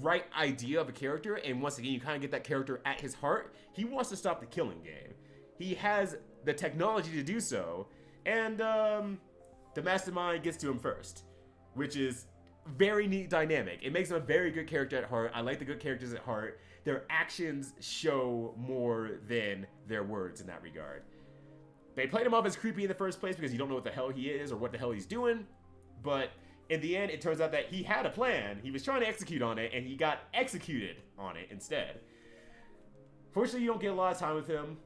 right idea of a character, and once again, you kind of get that character at his heart. He wants to stop the killing game. He has the technology to do so, and the mastermind gets to him first, which is very neat dynamic. It makes him a very good character at heart. I like the good characters at heart. Their actions show more than their words in that regard. They played him off as creepy in the first place because you don't know what the hell he is or what the hell he's doing, but in the end, it turns out that he had a plan. He was trying to execute on it, and he got executed on it instead. Fortunately, you don't get a lot of time with him.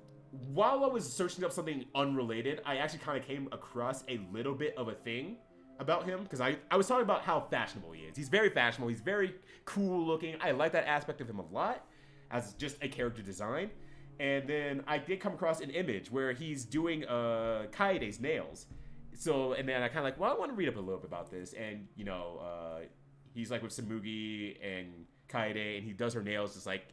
While I was searching up something unrelated, I actually kind of came across a little bit of a thing about him, because I was talking about how fashionable he is. He's very fashionable. He's very cool looking. I like that aspect of him a lot as just a character design. And then I did come across an image where he's doing Kaede's nails. So, and then I kind of like, well, I want to read up a little bit about this. And, you know, he's like with Samugi and Kaede, and he does her nails just like,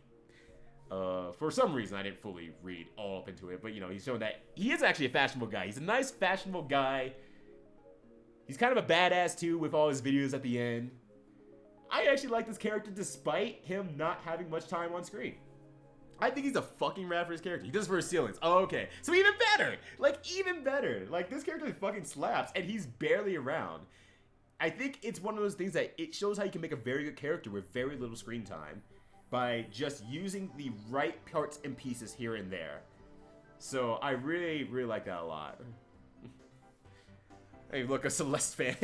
for some reason, I didn't fully read all up into it. But, you know, he's showing that he is actually a fashionable guy. He's a nice, fashionable guy. He's kind of a badass, too, with all his videos at the end. I actually like this character despite him not having much time on screen. I think he's a fucking rad for his character. He does it for his ceilings. Oh, okay. So even better. Like, even better. Like, this character fucking slaps, and he's barely around. I think it's one of those things that it shows how you can make a very good character with very little screen time by just using the right parts and pieces here and there. So I really, really like that a lot. Hey, look, a Celeste fan.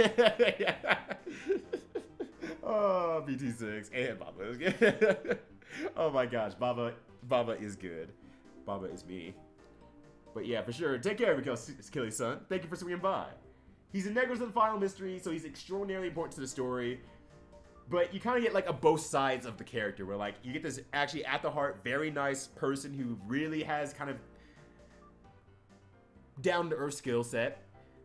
Oh, BT6 and Baba is good. Oh my gosh, Baba is good. Baba is me. But yeah, for sure. Take care of Killy's son. Thank you for swinging by. He's integral to the final mystery, so he's extraordinarily important to the story. But you kind of get like a both sides of the character, where like you get this actually at the heart, very nice person who really has kind of down to earth skill set.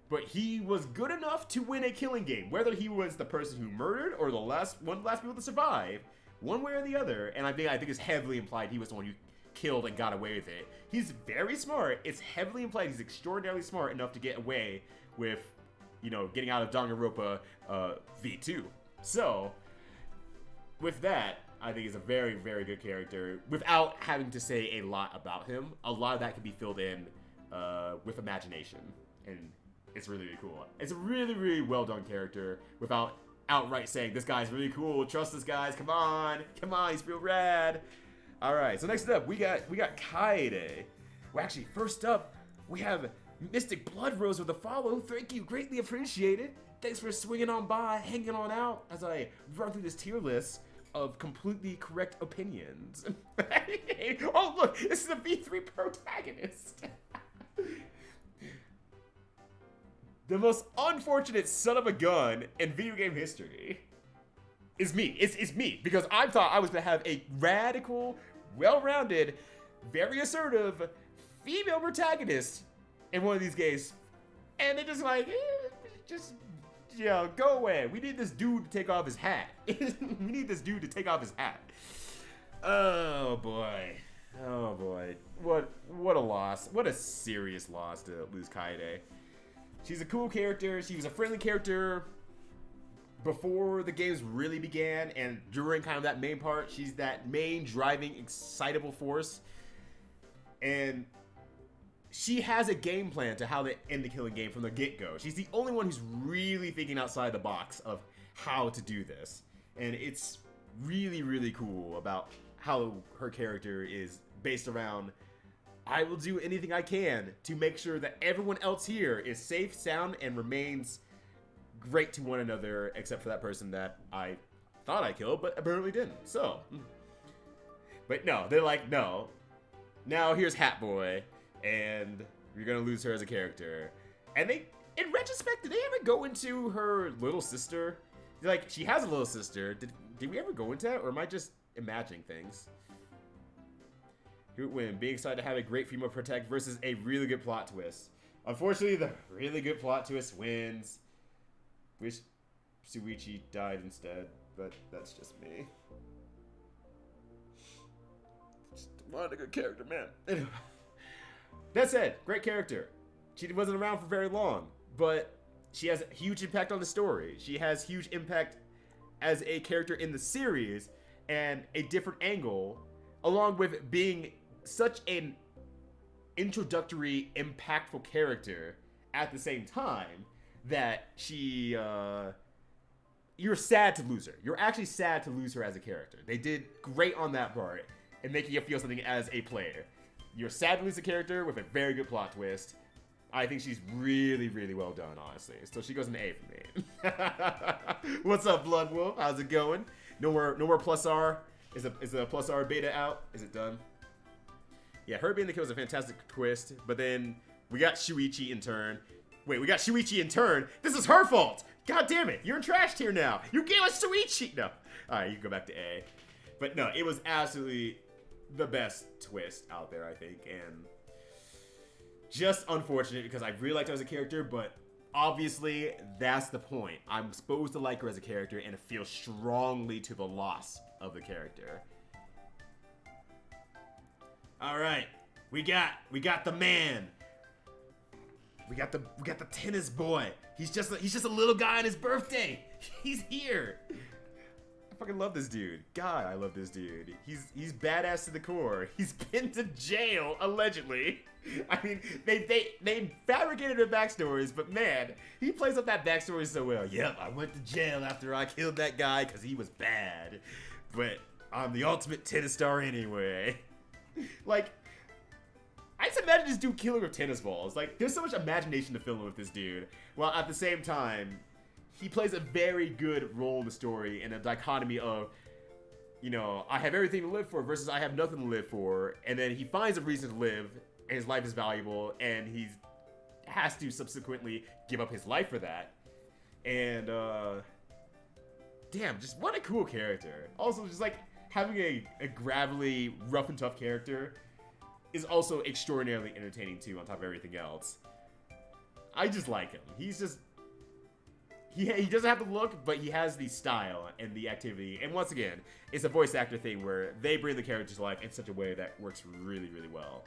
But he was good enough to win a killing game, whether he was the person who murdered or one of the last people to survive. One way or the other, and I think it's heavily implied he was the one who killed and got away with it. He's very smart. It's heavily implied he's extraordinarily smart enough to get away with, you know, getting out of Danganronpa V2. So, with that, I think he's a very, very good character. Without having to say a lot about him, a lot of that can be filled in with imagination, and it's really, really cool. It's a really, really well done character without outright saying, this guy's really cool, trust this guys, come on, he's real rad. Alright, so next up, we got Kaede. Well, actually, first up, we have Mystic Blood Rose with a follow. Thank you, greatly appreciated. Thanks for swinging on by, hanging on out, as I run through this tier list of completely correct opinions. Oh, look, this is a V3 protagonist. The most unfortunate son of a gun in video game history. is me. It's me, because I thought I was gonna have a radical, well-rounded, very assertive female protagonist in one of these games, and they're just like, just, you know, go away. We need this dude to take off his hat. We need this dude to take off his hat. Oh boy. Oh boy. What a loss. What a serious loss to lose Kaede. She's a cool character. She was a friendly character before the games really began, and during kind of that main part, she's that main driving, excitable force. And she has a game plan to how to end the killing game from the get-go. She's the only one who's really thinking outside the box of how to do this. And it's really, really cool about how her character is based around, I will do anything I can to make sure that everyone else here is safe, sound, and remains great to one another, except for that person that I thought I killed, but apparently didn't. So, but no, they're like, no. Now here's Hat Boy, and you're gonna lose her as a character. And they, in retrospect, did they ever go into her little sister? Like, she has a little sister. Did we ever go into that, or am I just imagining things? Who would win? Being excited to have a great female protect versus a really good plot twist. Unfortunately, the really good plot twist wins. Wish Shuichi died instead, but that's just me. Just wanted a good character, man. That said, great character. She wasn't around for very long, but she has a huge impact on the story. She has huge impact as a character in the series, and a different angle, along with being such an introductory, impactful character at the same time that she, you're sad to lose her. You're actually sad to lose her as a character. They did great on that part and making you feel something as a player. You're sad to lose a character with a very good plot twist. I think she's really, really well done, honestly. So she goes an A for me. What's up, Blood Wolf? How's it going? No more plus R. Is a plus R beta out? Is it done? Yeah, her being the kill was a fantastic twist, but then we got Shuichi in turn. Wait, we got Shuichi in turn. This is her fault. God damn it. You're in trash tier now. You gave us Shuichi. No. Alright, you can go back to A. But no, it was absolutely the best twist out there, I think. And just unfortunate because I really liked her as a character, but obviously that's the point. I'm supposed to like her as a character and feel strongly to the loss of the character. Alright. We got the man. We got the tennis boy. He's just a little guy on his birthday. He's here. I fucking love this dude. God, I love this dude. He's badass to the core. He's been to jail allegedly. I mean, they fabricated their backstories, but man, he plays up that backstory so well. Yep, I went to jail after I killed that guy because he was bad, but I'm the ultimate tennis star anyway. Like, I just imagine this dude killing with tennis balls. Like, there's so much imagination to fill in with this dude. While at the same time, he plays a very good role in the story in a dichotomy of, you know, I have everything to live for versus I have nothing to live for. And then he finds a reason to live, and his life is valuable, and he has to subsequently give up his life for that. And, damn, just what a cool character. Also, just like, having a gravelly, rough and tough character is also extraordinarily entertaining too, on top of everything else. I just like him. He's just... He doesn't have the look, but he has the style and the activity. And once again, it's a voice actor thing where they bring the character to life in such a way that works really, really well.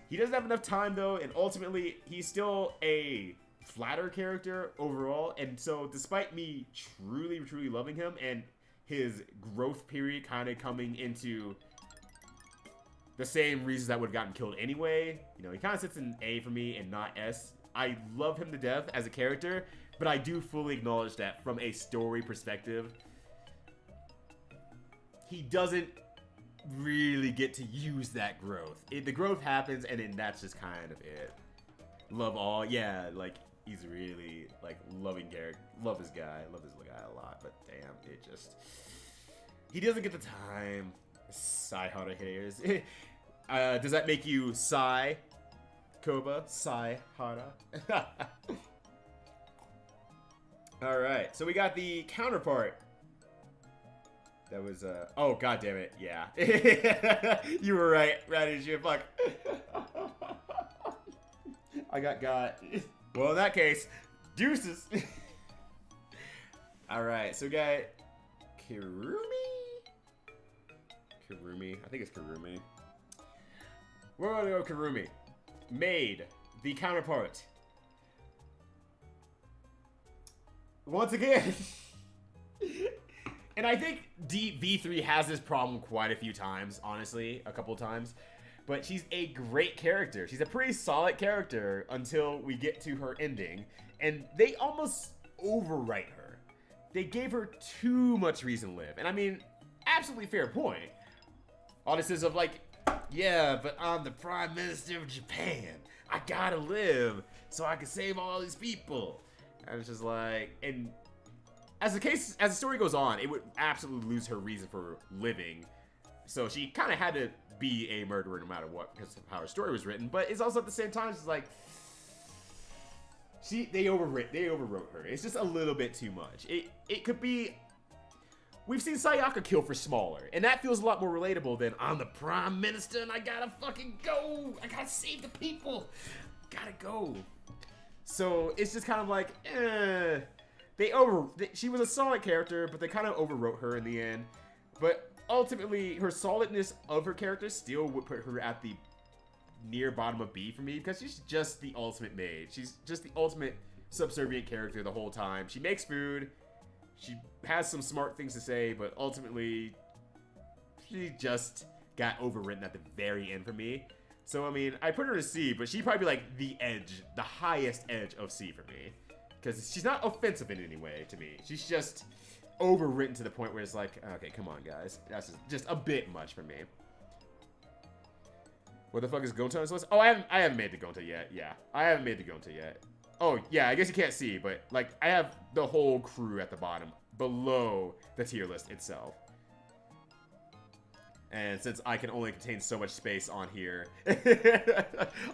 He doesn't have enough time though, and ultimately, he's still a flatter character overall. And so, despite me truly, truly loving him, and his growth period kind of coming into the same reasons that would have gotten killed anyway. You know, he kind of sits in A for me and not S. I love him to death as a character, but I do fully acknowledge that from a story perspective, he doesn't really get to use that growth. The growth happens, and then that's just kind of it. Love all, yeah, like, he's really, like, loving character. Love this guy a lot, but damn, it just... He doesn't get the time. Sigh-hara haters. Does that make you sigh, Koba? Sigh-hara? All right, so we got the counterpart. That was oh god damn it, yeah. You were right, Radish, fuck. I got. Well, in that case, deuces. All right, so we got Kirumi. I think it's Kirumi. We're gonna go Kirumi. Maid, the counterpart. Once again. And I think V3 has this problem quite a few times, honestly, a couple times. But she's a great character. She's a pretty solid character until we get to her ending. And they almost overwrite her. They gave her too much reason to live. And I mean, absolutely fair point. All this is of like, yeah, but I'm the Prime Minister of Japan. I gotta live so I can save all these people. And it's just like, and as the story goes on, it would absolutely lose her reason for living. So she kind of had to be a murderer no matter what because of how her story was written. But it's also at the same time, it's like they overwrote her. It's just a little bit too much. It could be. We've seen Sayaka kill for smaller, and that feels a lot more relatable than I'm the Prime Minister and I gotta fucking go. I gotta save the people. Gotta go. So it's just kind of like, she was a solid character, but they kind of overwrote her in the end. But ultimately, her solidness of her character still would put her at the near bottom of B for me, because she's just the ultimate maid. She's just the ultimate subservient character the whole time. She makes food. She has some smart things to say, but ultimately, she just got overwritten at the very end for me. So, I mean, I put her to C, but she'd probably be like the edge, the highest edge of C for me. Because she's not offensive in any way to me. She's just overwritten to the point where it's like, okay, come on, guys. That's just a bit much for me. What the fuck is Gonta on this list? Oh, I haven't made the Gonta yet. Yeah, I haven't made the Gonta yet. Oh, yeah, I guess you can't see, but, like, I have the whole crew at the bottom, below the tier list itself. And since I can only contain so much space on here,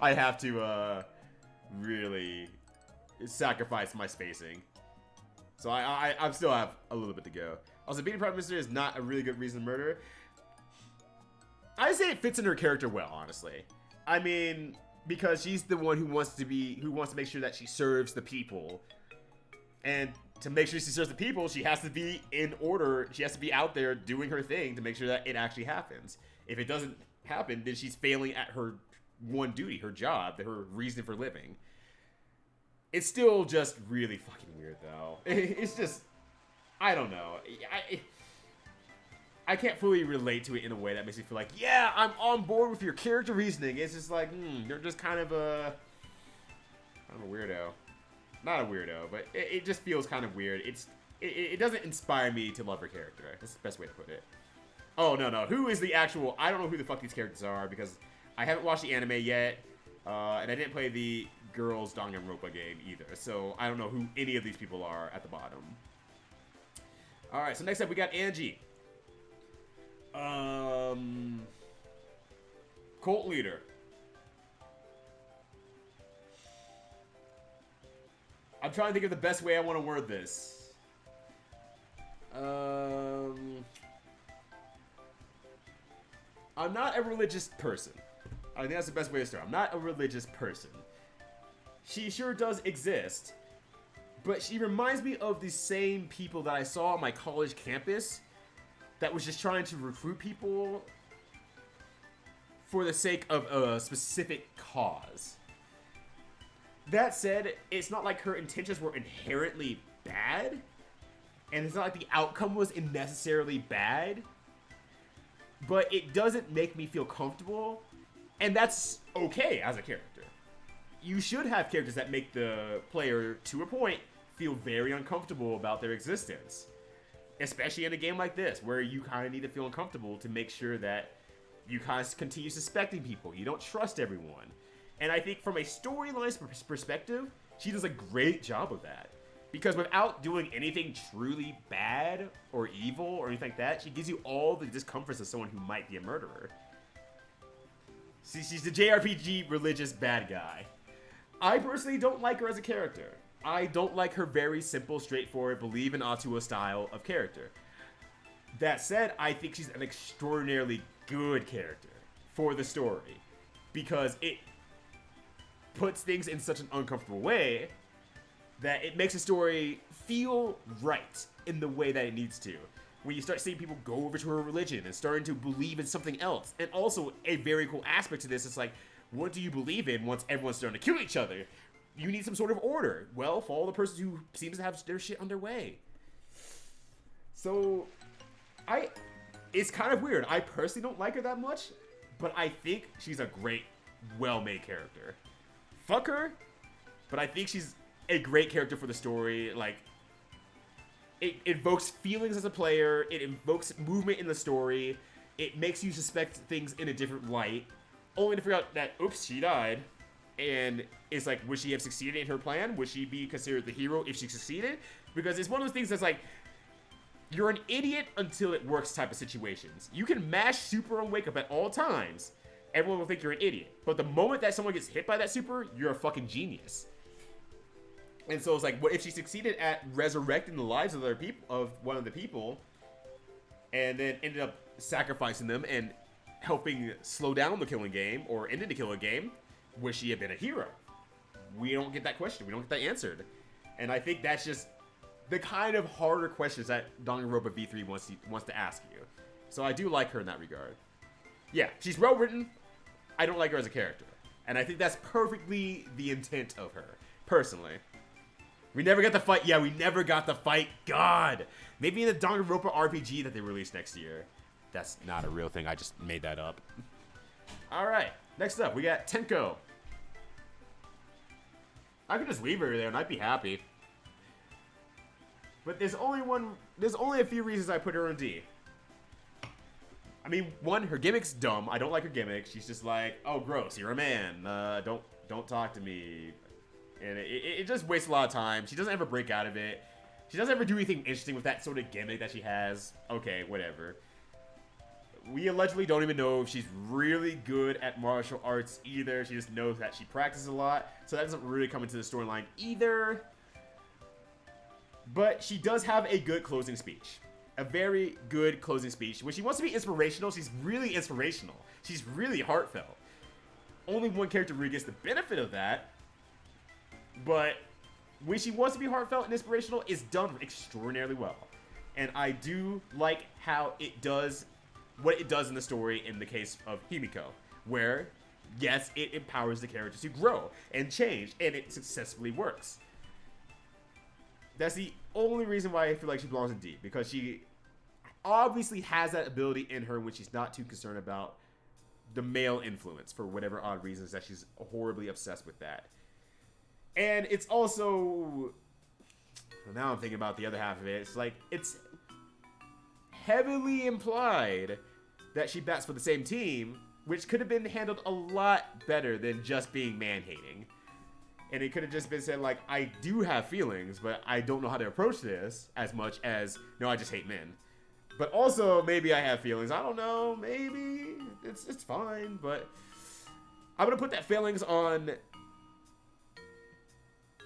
I have to, really sacrifice my spacing. So I still have a little bit to go. Also, being a Prime Minister is not a really good reason to murder. I say it fits in her character well, honestly. I mean, because she's the one who wants to make sure that she serves the people. And to make sure she serves the people, she has to be in order. She has to be out there doing her thing to make sure that it actually happens. If it doesn't happen, then she's failing at her one duty, her job, her reason for living. It's still just really fucking weird, though. It's just, I don't know. I can't fully relate to it in a way that makes me feel like, yeah, I'm on board with your character reasoning. It's just like, you're just kind of a weirdo. Not a weirdo, but it just feels kind of weird. It doesn't inspire me to love her character. That's the best way to put it. Oh, no. Who is the actual... I don't know who the fuck these characters are because I haven't watched the anime yet. And I didn't play the girls' Danganronpa game either. So I don't know who any of these people are at the bottom. Alright, so next up we got Angie. Cult leader. I'm trying to think of the best way I want to word this. I'm not a religious person. I think that's the best way to start. I'm not a religious person. She sure does exist, but she reminds me of the same people that I saw on my college campus that was just trying to recruit people for the sake of a specific cause. That said, it's not like her intentions were inherently bad, and it's not like the outcome was unnecessarily bad, but it doesn't make me feel comfortable, and that's okay as a character. You should have characters that make the player, to a point, feel very uncomfortable about their existence. Especially in a game like this, where you kind of need to feel uncomfortable to make sure that you kind of continue suspecting people. You don't trust everyone. And I think from a storyline perspective, she does a great job of that. Because without doing anything truly bad or evil or anything like that, she gives you all the discomforts of someone who might be a murderer. See, she's the JRPG religious bad guy. I personally don't like her as a character. I don't like her very simple, straightforward, believe in Atua style of character. That said, I think she's an extraordinarily good character for the story because it puts things in such an uncomfortable way that it makes the story feel right in the way that it needs to. When you start seeing people go over to her religion and starting to believe in something else. And also, a very cool aspect to this is like, what do you believe in once everyone's starting to kill each other? You need some sort of order. Well, follow the person who seems to have their shit underway. So, it's kind of weird. I personally don't like her that much, but I think she's a great, well-made character. Fuck her, but I think she's a great character for the story. Like, it evokes feelings as a player. It evokes movement in the story. It makes you suspect things in a different light, only to figure out that, oops, she died. And it's like, would she have succeeded in her plan? Would she be considered the hero if she succeeded? Because it's one of those things that's like, you're an idiot until it works type of situations. You can mash super and wake up at all times. Everyone will think you're an idiot. But the moment that someone gets hit by that super, you're a fucking genius. And so it's like, what if she succeeded at resurrecting the lives of one of the people, and then ended up sacrificing them and helping slow down the killing game or ended the killing game? Would she have been a hero? We don't get that question. We don't get that answered. And I think that's just the kind of harder questions that Danganronpa V3 wants to ask you. So I do like her in that regard. Yeah, she's well written. I don't like her as a character. And I think that's perfectly the intent of her, personally. We never got the fight. Yeah, we never got the fight. God. Maybe in the Danganronpa RPG that they release next year. That's not a real thing. I just made that up. Alright. Next up, we got Tenko. I could just leave her there and I'd be happy. But there's only a few reasons I put her on D. I mean, one, her gimmick's dumb. I don't like her gimmick. She's just like, oh, gross, you're a man. Don't talk to me. And it just wastes a lot of time. She doesn't ever break out of it. She doesn't ever do anything interesting with that sort of gimmick that she has. Okay, whatever. We allegedly don't even know if she's really good at martial arts either. She just knows that she practices a lot. So that doesn't really come into the storyline either. But she does have a good closing speech. A very good closing speech. When she wants to be inspirational, she's really inspirational. She's really heartfelt. Only one character really gets the benefit of that. But when she wants to be heartfelt and inspirational, it's done extraordinarily well. And I do like how it does what it does in the story in the case of Himiko. Where, yes, it empowers the characters to grow and change. And it successfully works. That's the only reason why I feel like she belongs in D. Because she obviously has that ability in her when she's not too concerned about the male influence for whatever odd reasons that she's horribly obsessed with that. And it's also, well, now I'm thinking about the other half of it. It's like, it's heavily implied that she bats for the same team, which could have been handled a lot better than just being man-hating. And it could have just been said, like, I do have feelings, but I don't know how to approach this as much as, no, I just hate men. But also, maybe I have feelings. I don't know. Maybe. It's fine. But I'm going to put that feelings on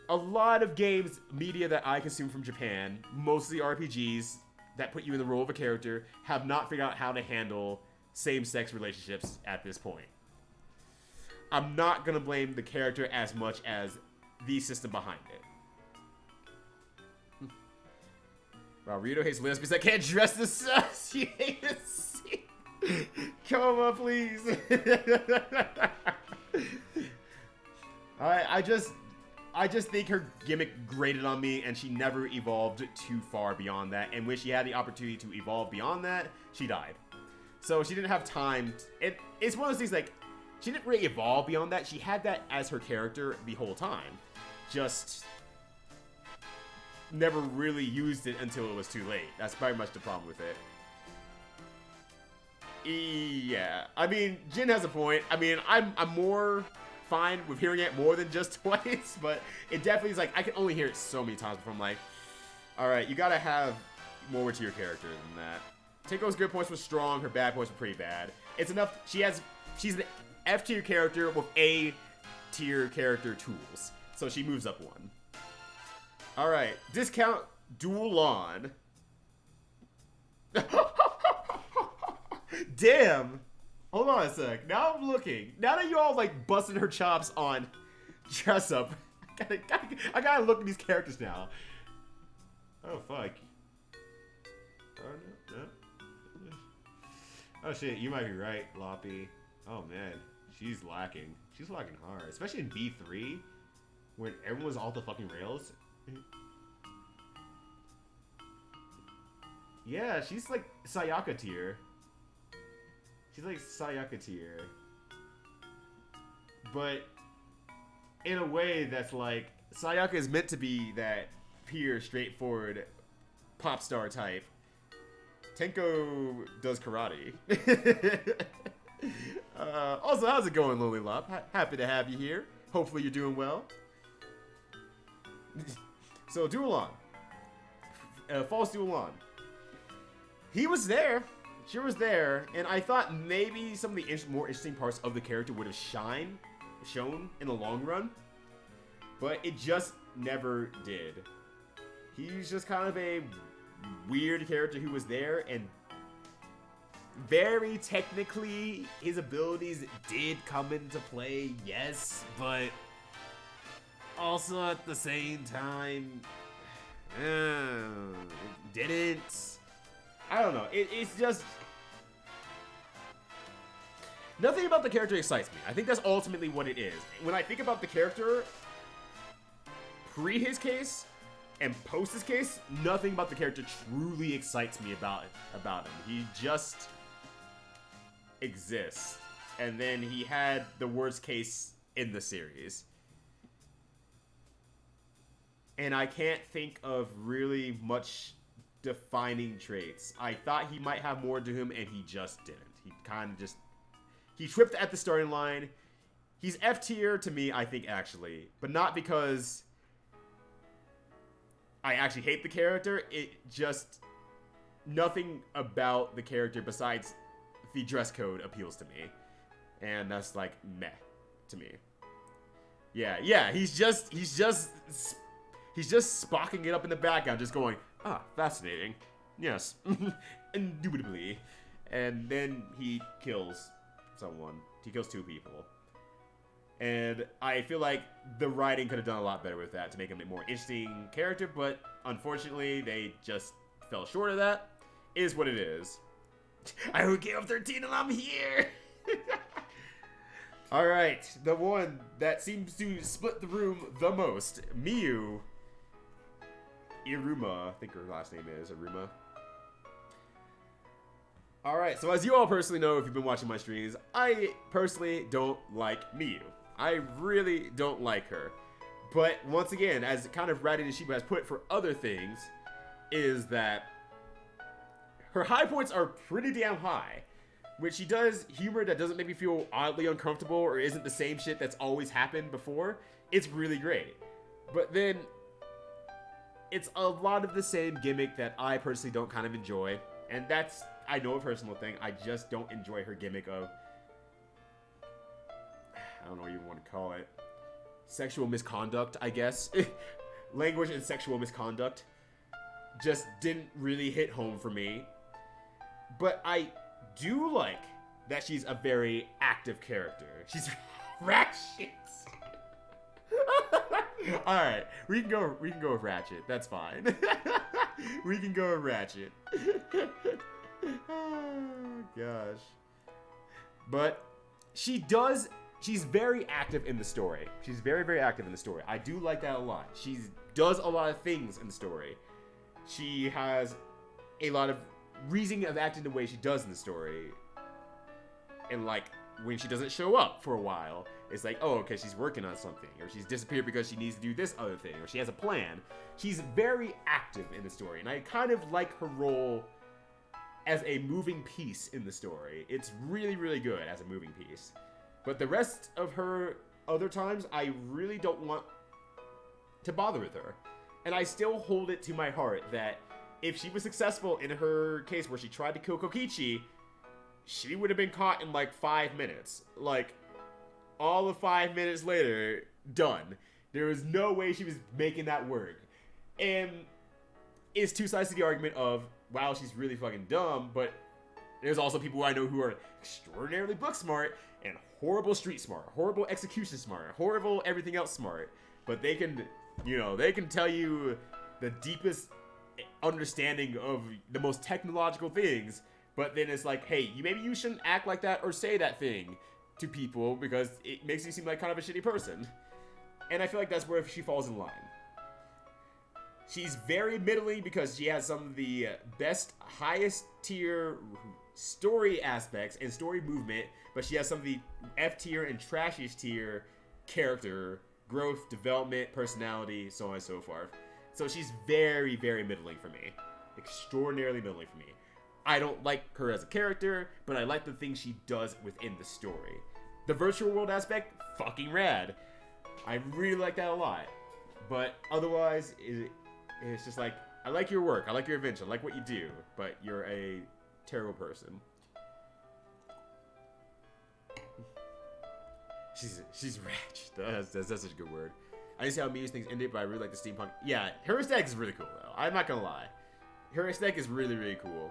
a lot of games, media that I consume from Japan, mostly RPGs that put you in the role of a character, have not figured out how to handle same-sex relationships at this point. I'm not going to blame the character as much as the system behind it. Wow, Rito hates lesbians. I can't dress the sus. You hate to see. Come on, please. I just think her gimmick grated on me, and she never evolved too far beyond that. And when she had the opportunity to evolve beyond that, she died. So she didn't have time. It's one of those things like, she didn't really evolve beyond that. She had that as her character the whole time. Just never really used it until it was too late. That's very much the problem with it. Yeah. I mean, Jin has a point. I mean, I'm more fine with hearing it more than just twice, but it definitely is like, I can only hear it so many times before I'm like, alright, you gotta have more to your character than that. Teiko's good points were strong, her bad points were pretty bad. It's enough, she's an F tier character with A tier character tools. So she moves up one. All right, discount duel on. Damn. Hold on a sec. Now I'm looking. Now that you all like busting her chops on dress up, I gotta look at these characters now. Oh fuck. Oh no, no. Oh shit, you might be right, Loppy. Oh man, she's lacking. She's lacking hard, especially in B3, when everyone was off the fucking rails. Yeah, she's like Sayaka tier. She's like Sayaka tier. But in a way that's like, Sayaka is meant to be that pure, straightforward pop star type. Tenko does karate. Also, how's it going, Lily Lop? Happy to have you here. Hopefully you're doing well. So, Duel On. False Duel On. He was there. Sure was there. And I thought maybe some of the more interesting parts of the character would have shown in the long run. But it just never did. He's just kind of a weird character who was there, and very technically his abilities did come into play, yes, but also at the same time, it didn't. I don't know. It's just nothing about the character excites me. I think that's ultimately what it is. When I think about the character pre his case and post his case, nothing about the character truly excites me about him. He just exists. And then he had the worst case in the series. And I can't think of really much defining traits. I thought he might have more to him, and he just didn't. He kind of just... He tripped at the starting line. He's F tier to me, I think, actually. But not because I actually hate the character. It just... Nothing about the character besides the dress code appeals to me. And that's like, meh to me. Yeah, he's just spocking it up in the background, just going, ah, fascinating. Yes, indubitably. And then he kills someone. He kills 2 people. And I feel like the writing could have done a lot better with that to make him a more interesting character, but unfortunately, they just fell short of that. Is what it is. I would give up 13 and I'm here! Alright, the one that seems to split the room the most. Miyu Iruma, I think her last name is Iruma. Alright, so as you all personally know, if you've been watching my streams, I personally don't like Miyu. I really don't like her. But once again, as kind of Ratty Nishiba has put for other things, is that her high points are pretty damn high. When she does humor that doesn't make me feel oddly uncomfortable or isn't the same shit that's always happened before, it's really great. But then it's a lot of the same gimmick that I personally don't kind of enjoy. And that's, I know, a personal thing. I just don't enjoy her gimmick of, I don't know what you want to call it, sexual misconduct, I guess. Language and sexual misconduct just didn't really hit home for me. But I do like that she's a very active character. She's Ratchet. All right, we can go with Ratchet. That's fine. We can go with Ratchet. Oh gosh. But she's very active in the story. She's very, very active in the story. I do like that a lot. She does a lot of things in the story. She has a lot of reason of acting the way she does in the story. And like, when she doesn't show up for a while, it's like, oh, okay, she's working on something. Or she's disappeared because she needs to do this other thing. Or she has a plan. She's very active in the story. And I kind of like her role as a moving piece in the story. It's really, really good as a moving piece. But the rest of her other times, I really don't want to bother with her. And I still hold it to my heart that if she was successful in her case where she tried to kill Kokichi, she would have been caught in like 5 minutes. Like, all of 5 minutes later, done. There was no way she was making that work. And it's two sides to the argument of, wow, she's really fucking dumb, but there's also people I know who are extraordinarily book smart and horrible street smart, horrible execution smart, horrible everything else smart. But they can, they can tell you the deepest understanding of the most technological things, but then it's like, hey, maybe you shouldn't act like that or say that thing to people because it makes you seem like kind of a shitty person. And I feel like that's where she falls in line. She's very middling because she has some of the best, highest tier story aspects and story movement, but she has some of the F tier and trashiest tier character growth, development, personality, so on and so forth. So she's very, very middling for me. Extraordinarily middling for me. I don't like her as a character, but I like the things she does within the story. The virtual world aspect, fucking rad. I really like that a lot. But otherwise, it's just like, I like your work, I like your invention, I like what you do, but you're a terrible person. She's rad. That's such a good word. I didn't see how Miu's things ended, but I really like the steampunk. Yeah, her aesthetic is really cool, though. I'm not gonna lie. Her aesthetic is really, really cool.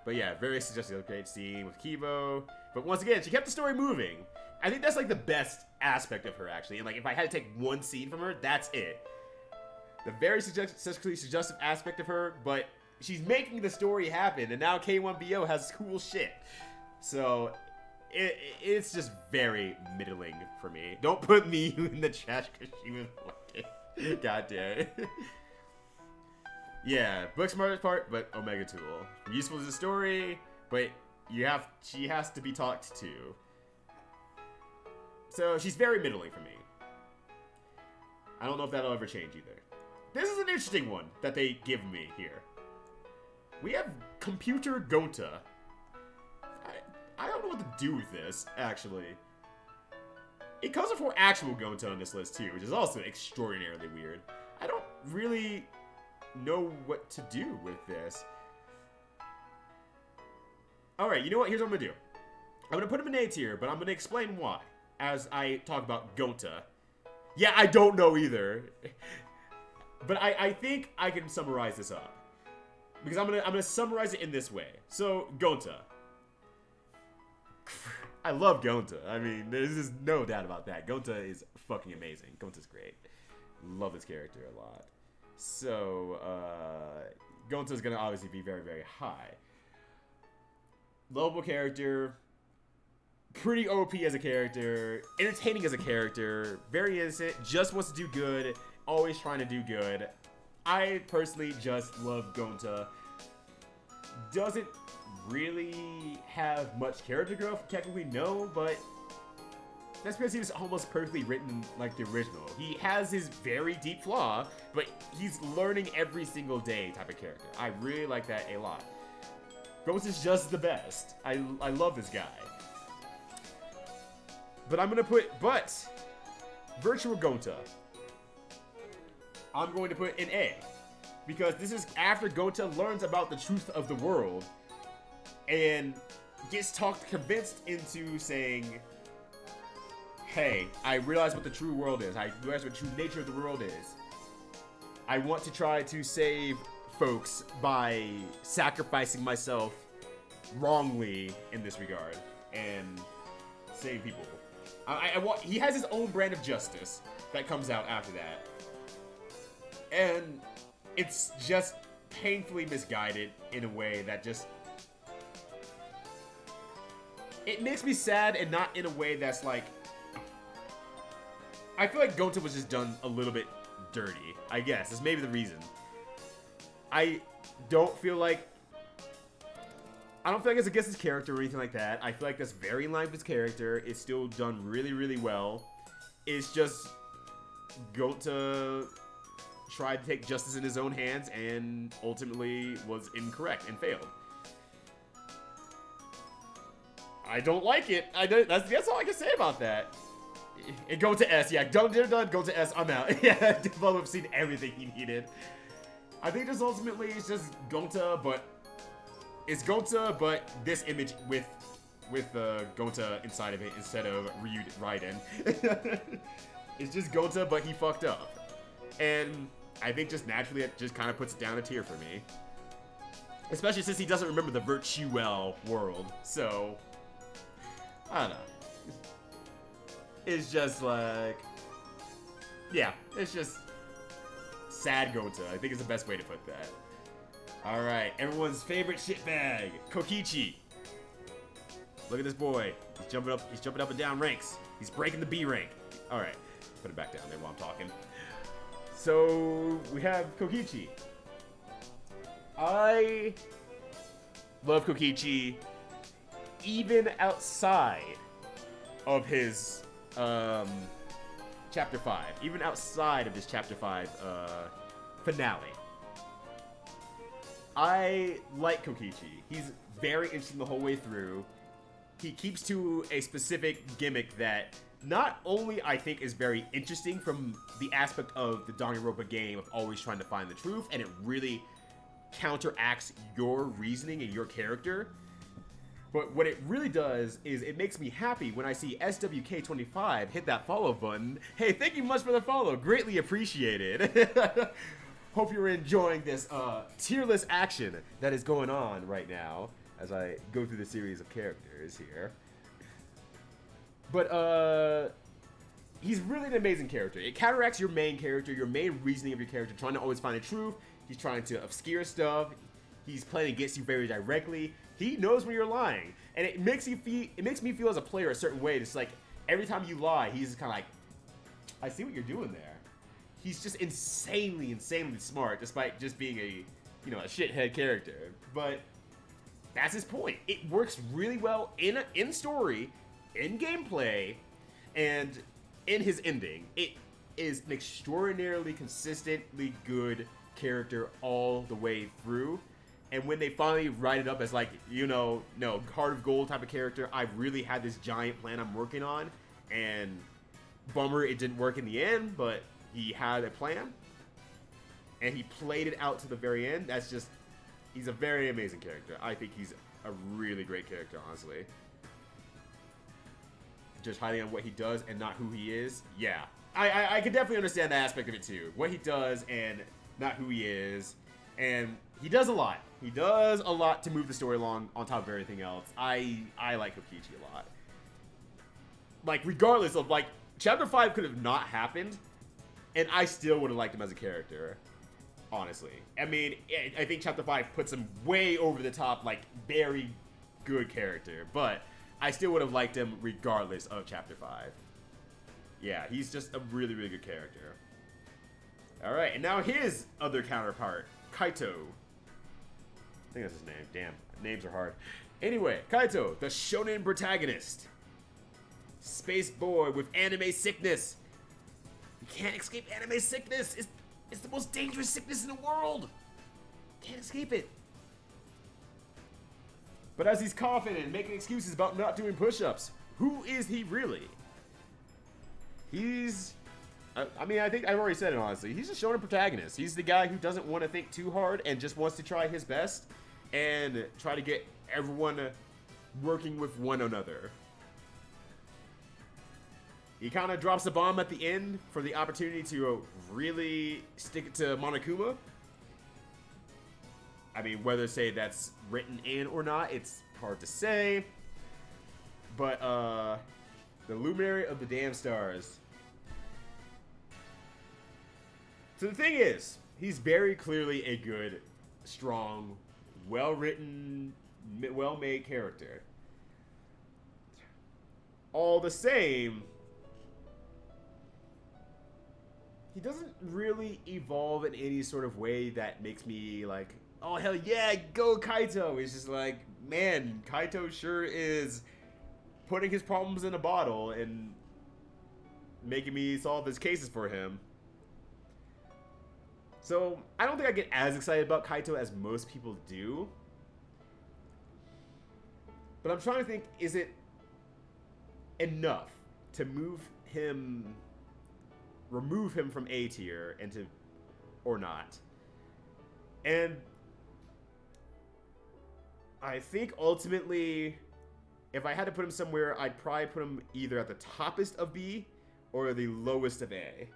But yeah, very suggestive, great scene with Kibo. But once again, she kept the story moving. I think that's like the best aspect of her, actually. And like, if I had to take one scene from her, that's it. The very suggestive aspect of her, but she's making the story happen, and now K1BO has cool shit. So it's just very middling for me. Don't put me in the trash because she was like, god damn it. Yeah, book smartest part, but Omega Tool. Useful as a story, but she has to be talked to. So she's very middling for me. I don't know if that'll ever change either. This is an interesting one that they give me here. We have Computer Gonta. I don't know what to do with this, actually. It comes before actual Gonta on this list, too, which is also extraordinarily weird. I don't really know what to do with this. Alright, you know what? Here's what I'm gonna do. I'm gonna put him in A tier, but I'm gonna explain why as I talk about Gonta. Yeah, I don't know either. But I think I can summarize this up. Because I'm gonna summarize it in this way. So, Gonta. I love Gonta. I mean, there's just no doubt about that. Gonta is fucking amazing. Gonta's great. Love this character a lot. So, Gonta's gonna obviously be very, very high. Lovable character. Pretty OP as a character. Entertaining as a character. Very innocent. Just wants to do good. Always trying to do good. I personally just love Gonta. Doesn't really have much character growth, technically no, but that's because he was almost perfectly written like the original. He has his very deep flaw, but he's learning every single day type of character. I really like that a lot. Gonta's just the best. I love this guy. But I'm gonna put, Virtual Gonta, I'm going to put in A. Because this is after Gonta learns about the truth of the world and gets convinced into saying, hey, I realize what the true world is. I realize what the true nature of the world is. I want to try to save folks by sacrificing myself wrongly in this regard and save people. He has his own brand of justice that comes out after that. And it's just painfully misguided in a way that just... It makes me sad, and not in a way that's like... I feel like Gonta was just done a little bit dirty, I guess. That's maybe the reason. I don't feel like it's against his character or anything like that. I feel like that's very in line with his character. It's still done really, really well. It's just... Gonta tried to take justice in his own hands and ultimately was incorrect and failed. I don't like it. That's all I can say about that. And go to S. Yeah, done, go to S. I'm out. Yeah, Develop have seen everything he needed. I think just ultimately it's just Gonta, but it's Gonta, but this image with Gonta inside of it instead of Raiden. It's just Gonta, but he fucked up. And I think just naturally it just kind of puts it down a tier for me. Especially since he doesn't remember the Virtual world. So, I don't know. It's just like, yeah, it's just sad Gota. I think is the best way to put that. Alright, everyone's favorite shitbag, Kokichi. Look at this boy. He's jumping up and down ranks. He's breaking the B rank. Alright, put it back down there while I'm talking. So, we have Kokichi. I love Kokichi even outside of his Chapter 5. Even outside of his Chapter 5 finale. I like Kokichi. He's very interesting the whole way through. He keeps to a specific gimmick that not only I think is very interesting from the aspect of the Danganronpa game of always trying to find the truth, and it really counteracts your reasoning and your character. But what it really does is it makes me happy when I see SWK25 hit that follow button. Hey, thank you much for the follow. Greatly appreciated. Hope you're enjoying this tier list action that is going on right now as I go through the series of characters here. But he's really an amazing character. It counteracts your main character, your main reasoning of your character, trying to always find the truth. He's trying to obscure stuff. He's playing against you very directly. He knows when you're lying, and it makes you feel. It makes me feel as a player a certain way. It's like every time you lie, he's kind of like, I see what you're doing there. He's just insanely smart, despite just being a, you know, a shithead character. But that's his point. It works really well in story, in gameplay, and in his ending. It is an extraordinarily consistently good character all the way through. And when they finally write it up as like, you know, no, Heart of Gold type of character, I really had this giant plan I'm working on, and bummer it didn't work in the end, but he had a plan, and he played it out to the very end. That's just, he's a very amazing character. I think he's a really great character, honestly. Just hiding on what he does and not who he is, yeah. I can definitely understand that aspect of it too. What he does and not who he is. And he does a lot. He does a lot to move the story along on top of everything else. I like Kokichi a lot. Like, regardless of, like, Chapter 5 could have not happened, and I still would have liked him as a character. Honestly. I mean, I think Chapter 5 puts him way over the top, like, very good character. But I still would have liked him regardless of Chapter 5. Yeah, he's just a really, really good character. Alright, and now his other counterpart, Kaito. I think that's his name. Damn, names are hard. Anyway, Kaito, the shonen protagonist. Space boy with anime sickness. You can't escape anime sickness. It's the most dangerous sickness in the world. Can't escape it. But as he's coughing and making excuses about not doing push-ups, who is he really? He's... I mean, I think I've already said it, honestly. He's a shonen protagonist. He's the guy who doesn't want to think too hard and just wants to try his best and try to get everyone working with one another. He kind of drops a bomb at the end for the opportunity to really stick it to Monokuma. I mean, whether say that's written in or not, it's hard to say. But, the Luminary of the Damn Stars. So the thing is, he's very clearly a good, strong, well-written, well-made character. All the same, he doesn't really evolve in any sort of way that makes me like, oh hell yeah, go Kaito. It's just like, man, Kaito sure is putting his problems in a bottle and making me solve his cases for him. So, I don't think I get as excited about Kaito as most people do. But I'm trying to think, is it enough to remove him from A tier or not? And I think ultimately, if I had to put him somewhere, I'd probably put him either at the toppest of B or the lowest of A.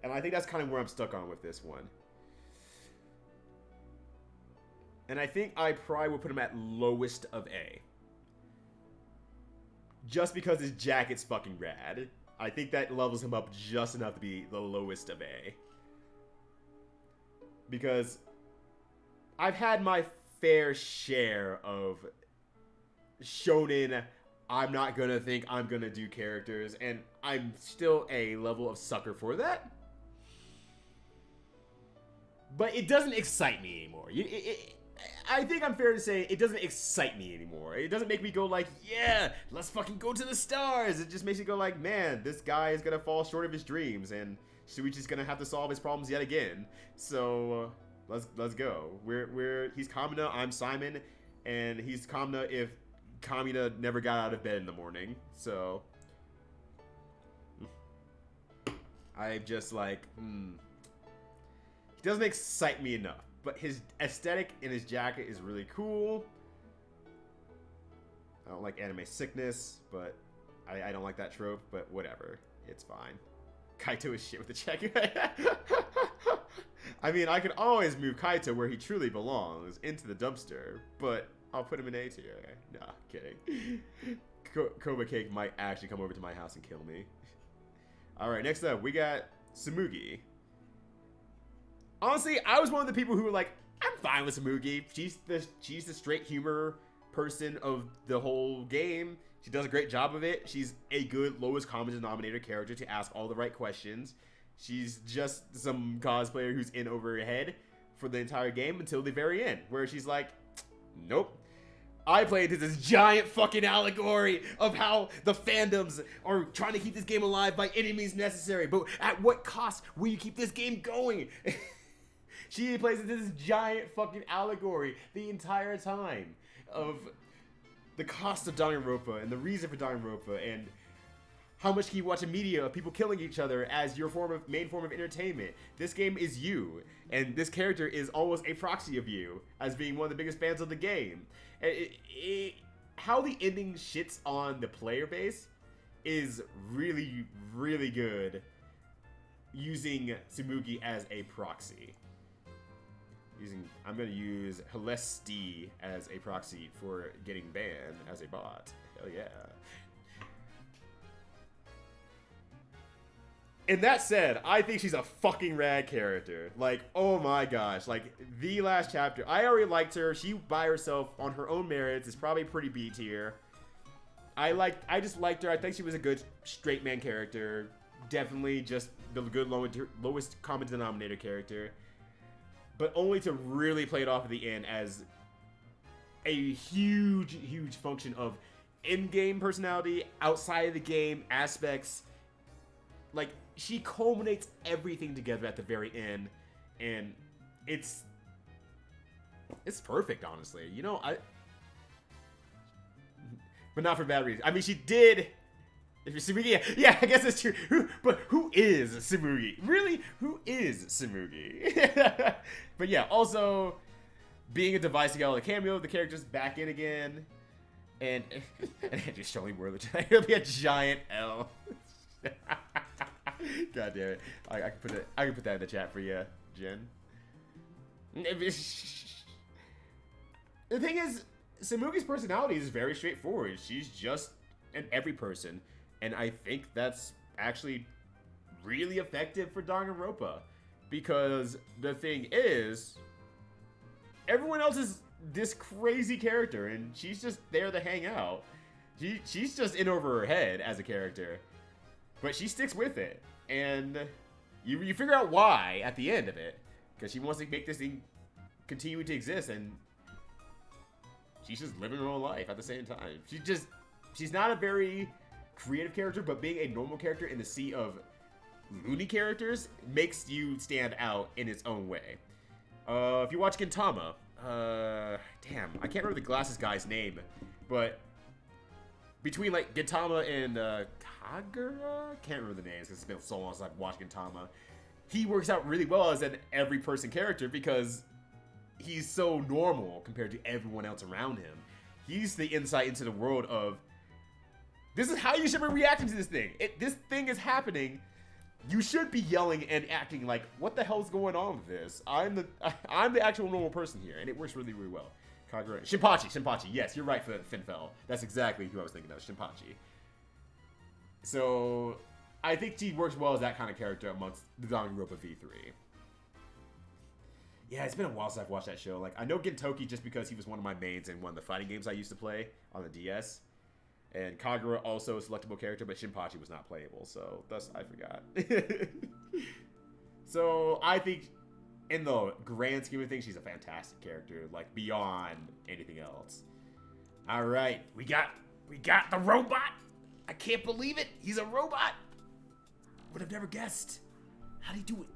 And I think that's kind of where I'm stuck on with this one. And I think I probably would put him at lowest of A. Just because his jacket's fucking rad. I think that levels him up just enough to be the lowest of A. Because I've had my fair share of shonen, I'm not gonna think I'm gonna do characters, and I'm still a level of sucker for that. But it doesn't excite me anymore. I think I'm fair to say it doesn't excite me anymore. It doesn't make me go like, yeah, let's fucking go to the stars. It just makes me go like, man, this guy is gonna fall short of his dreams, and Shuichi's gonna have to solve his problems yet again. So let's go. He's Kamina, I'm Simon, and he's Kamina if Kamina never got out of bed in the morning. So I'm just like, He doesn't excite me enough. But his aesthetic in his jacket is really cool. I don't like anime sickness, but I don't like that trope, but whatever. It's fine. Kaito is shit with the jacket. I mean, I could always move Kaito where he truly belongs, into the dumpster, but I'll put him in A tier. Nah, kidding. Koba Cake might actually come over to my house and kill me. Alright, next up, we got Tsumugi. Honestly, I was one of the people who were like, I'm fine with Tsumugi. She's the straight humor person of the whole game. She does a great job of it. She's a good lowest common denominator character to ask all the right questions. She's just some cosplayer who's in over her head for the entire game until the very end, where she's like, nope. I played this giant fucking allegory of how the fandoms are trying to keep this game alive by any means necessary, but at what cost will you keep this game going? She plays this giant fucking allegory the entire time of the cost of Danganronpa and the reason for Danganronpa and how much can you watch a media of people killing each other as your main form of entertainment. This game is you, and this character is almost a proxy of you as being one of the biggest fans of the game. How the ending shits on the player base is really, really good using Tsumugi as a proxy. I'm going to use Helesti as a proxy for getting banned as a bot. Hell yeah. And that said, I think she's a fucking rad character. Like, oh my gosh. Like, the last chapter. I already liked her. She, by herself, on her own merits, is probably pretty B tier. I just liked her. I think she was a good straight man character. Definitely just the good lowest common denominator character. But only to really play it off at the end as a huge, huge function of in-game personality, outside of the game aspects. Like, she culminates everything together at the very end, and it's perfect, honestly. You know, but not for bad reasons. I mean, she did. If you're Tsumugi, yeah, I guess it's true. But who is Tsumugi? Really, who is Tsumugi? But yeah, also being a device to get all the cameo, the character's back in again, and just showing where it'll be a giant L. God damn it! I can put that in the chat for you, Jen. The thing is, Tsumugi's personality is very straightforward. She's just an every person. And I think that's actually really effective for Danganronpa. Because the thing is, everyone else is this crazy character, and she's just there to hang out. She's just in over her head as a character. But she sticks with it. And you figure out why at the end of it. Because she wants to make this thing continue to exist, and she's just living her own life at the same time. She's not a very creative character, but being a normal character in the sea of loony characters makes you stand out in its own way. If you watch Gintama, damn, I can't remember the glasses guy's name, but between like Gintama and Kagura, can't remember the names because it's been so long since I've watched Gintama. He works out really well as an every person character because he's so normal compared to everyone else around him. He's the insight into the world of, this is how you should be reacting to this thing. This thing is happening. you should be yelling and acting like, what the hell's going on with this? I'm the actual normal person here, and it works really, really well. Kagura. Shinpachi. Yes, you're right, Finfel. That's exactly who I was thinking of, Shinpachi. So, I think she works well as that kind of character amongst the Danganronpa V3. Yeah, it's been a while since I've watched that show. Like, I know Gintoki just because he was one of my mains in one of the fighting games I used to play on the DS. And Kagura also a selectable character, but Shinpachi was not playable, so thus I forgot. So, I think in the grand scheme of things, she's a fantastic character, like, beyond anything else. Alright, we got the robot! I can't believe it! He's a robot! Would have never guessed. How'd he do it?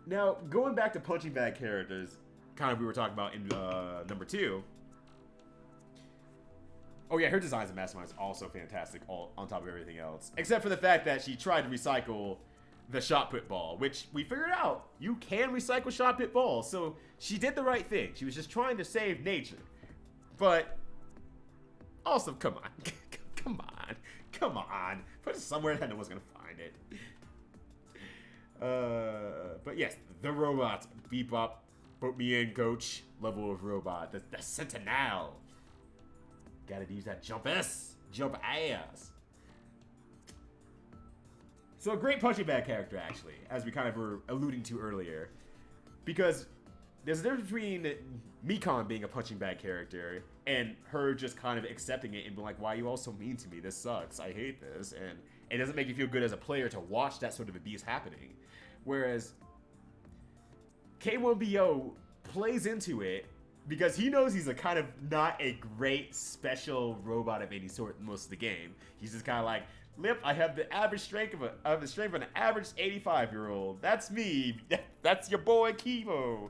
Now, going back to punching bag characters, kind of we were talking about in number 2. Oh yeah, her design as a mastermind is also fantastic on top of everything else. Except for the fact that she tried to recycle the shot put ball, which we figured out. You can recycle shot put balls, so she did the right thing. She was just trying to save nature. But, also, come on. Come on. Put it somewhere that no one's gonna find it. But yes, the robot. Bebop, put me in, coach. Level of robot. The Sentinel. Gotta use that jump ass. Jump ass. So a great punching bag character, actually, as we kind of were alluding to earlier. Because there's a difference between Mikon being a punching bag character and her just kind of accepting it and being like, why are you all so mean to me? This sucks. I hate this. And it doesn't make you feel good as a player to watch that sort of abuse happening. Whereas K1BO plays into it because he knows he's a kind of not a great special robot of any sort most of the game. He's just kind of like, Lip, I have the average strength of an average 85-year-old. That's me. That's your boy Kivo.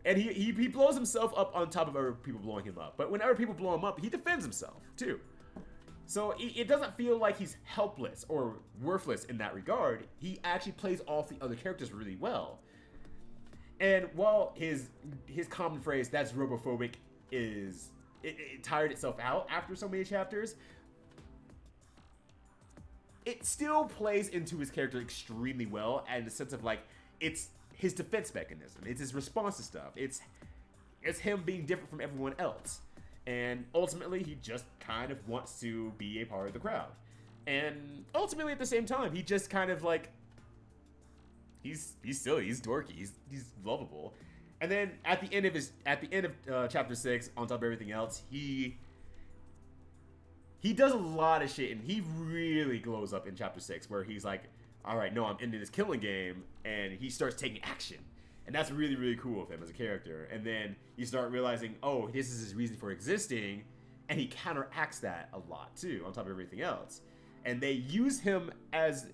And he blows himself up on top of other people blowing him up. But whenever people blow him up, he defends himself too. So it doesn't feel like he's helpless or worthless in that regard. He actually plays off the other characters really well. And while his common phrase, that's robophobic, it tired itself out after so many chapters, it still plays into his character extremely well, and in the sense of like, it's his defense mechanism, it's his response to stuff, it's him being different from everyone else. And ultimately, he just kind of wants to be a part of the crowd. And ultimately, at the same time, he just kind of like, he's silly, he's dorky, he's lovable. And then at the end of chapter 6, on top of everything else, he does a lot of shit, and he really glows up in chapter 6, where he's like, all right, no, I'm into this killing game, and he starts taking action. And that's really, really cool of him as a character. And then you start realizing, oh, this is his reason for existing, and he counteracts that a lot, too, on top of everything else. And they use him as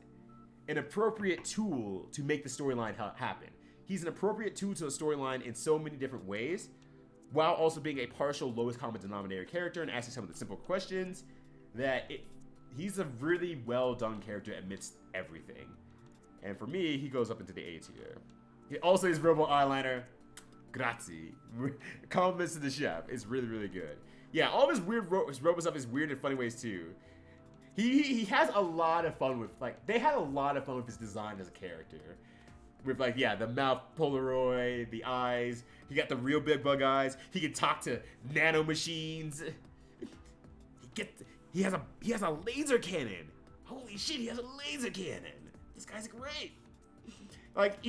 an appropriate tool to make the storyline happen. He's an appropriate tool to the storyline in so many different ways, while also being a partial lowest common denominator character and asking some of the simple questions, that he's a really well done character amidst everything. And for me, he goes up into the A tier. He also his robo eyeliner, grazie. Compliments to the chef. It's really, really good. Yeah, all of his weird his robo stuff is weird in funny ways too. He has a lot of fun with, like, they had a lot of fun with his design as a character. With, like, yeah, the mouth Polaroid, the eyes. He got the real big bug eyes. He can talk to nano machines. He has a laser cannon. Holy shit, he has a laser cannon. This guy's great. Like,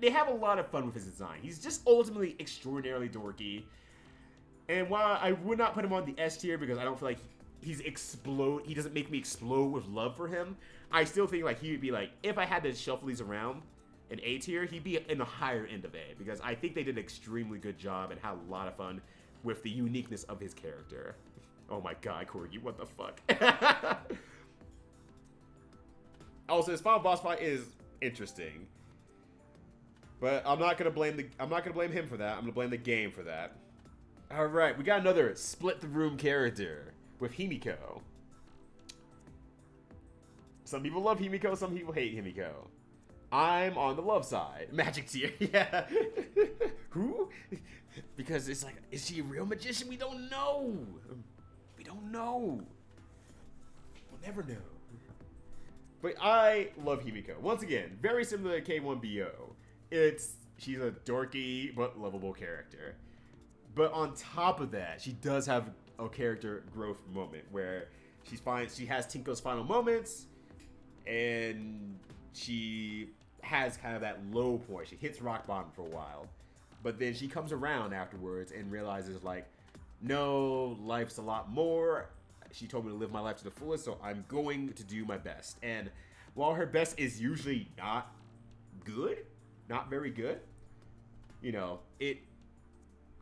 they have a lot of fun with his design. He's just ultimately extraordinarily dorky. And while I would not put him on the S tier because I don't feel like he doesn't make me explode with love for him, I still think like he would be like, if I had to shuffle these around in A tier, he'd be in the higher end of A, because I think they did an extremely good job and had a lot of fun with the uniqueness of his character. Oh my god, Corgi, what the fuck? Also, his final boss fight is interesting. But I'm not gonna blame him for that. I'm gonna blame the game for that. Alright, we got another split the room character with Himiko. Some people love Himiko, some people hate Himiko. I'm on the love side. Magic tier, yeah. Who? Because it's like, is she a real magician? We don't know. We don't know. never know. But I love Himiko. Once again, very similar to K1BO. She's a dorky but lovable character. But on top of that, she does have a character growth moment where she has Tinko's final moments, and she has kind of that low point. She hits rock bottom for a while, but then she comes around afterwards and realizes, like, no, life's a lot more. She told me to live my life to the fullest, so I'm going to do my best. And while her best is usually not good, not very good, you know, it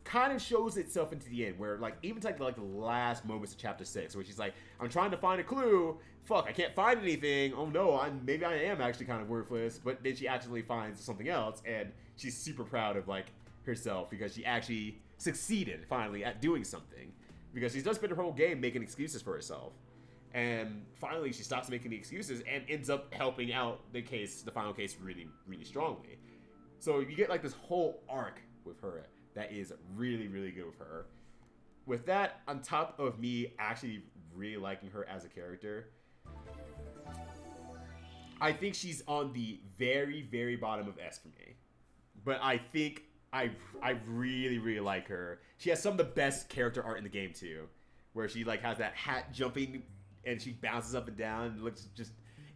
kind of shows itself into the end, where, like, even like the last moments of chapter 6, where she's like, I'm trying to find a clue. Fuck, I can't find anything. Oh no, maybe I am actually kind of worthless. But then she actually finds something else, and she's super proud of, like, herself because she actually succeeded finally at doing something. Because she's just spent her whole game making excuses for herself. And finally she stops making the excuses and ends up helping out the final case really, really strongly. So you get, like, this whole arc with her that is really, really good with her. With that, on top of me actually really liking her as a character, I think she's on the very, very bottom of S for me. But I think I really, really like her. She has some of the best character art in the game too, where she, like, has that hat jumping and she bounces up and down. And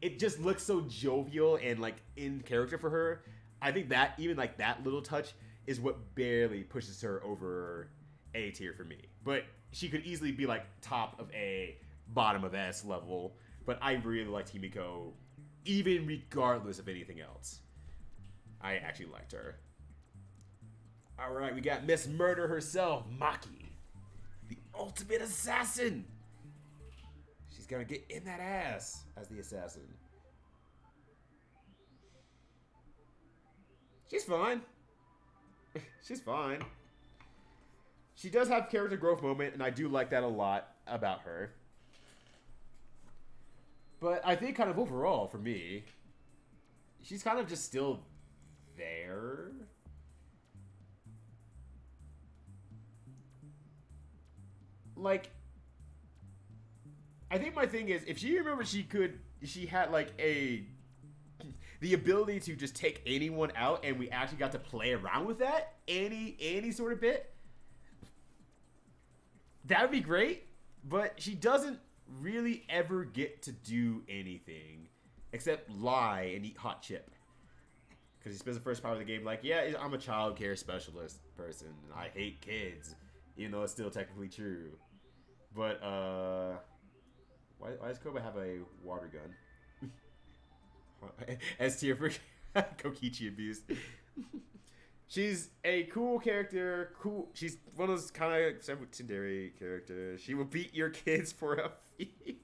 it just looks so jovial and, like, in character for her. I think that even, like, that little touch is what barely pushes her over A tier for me. But she could easily be, like, top of A, bottom of S level. But I really liked Himiko, even regardless of anything else. I actually liked her. Alright, we got Miss Murder herself, Maki. The ultimate assassin. She's gonna get in that ass as the assassin. She's fine. She's fine. She does have character growth moment, and I do like that a lot about her. But I think kind of overall, for me, she's kind of just still there. Like, I think my thing is, if she remembered she had, like, the ability to just take anyone out, and we actually got to play around with that, any sort of bit, that would be great. But she doesn't really ever get to do anything except lie and eat hot chip. Because he spends the first part of the game like, yeah, I'm a child care specialist person. I hate kids. Even though it's still technically true. But, why does Koba have a water gun? S tier for Kokichi abuse. She's a cool character. Cool. She's one of those kind of secondary characters. She will beat your kids for a fee.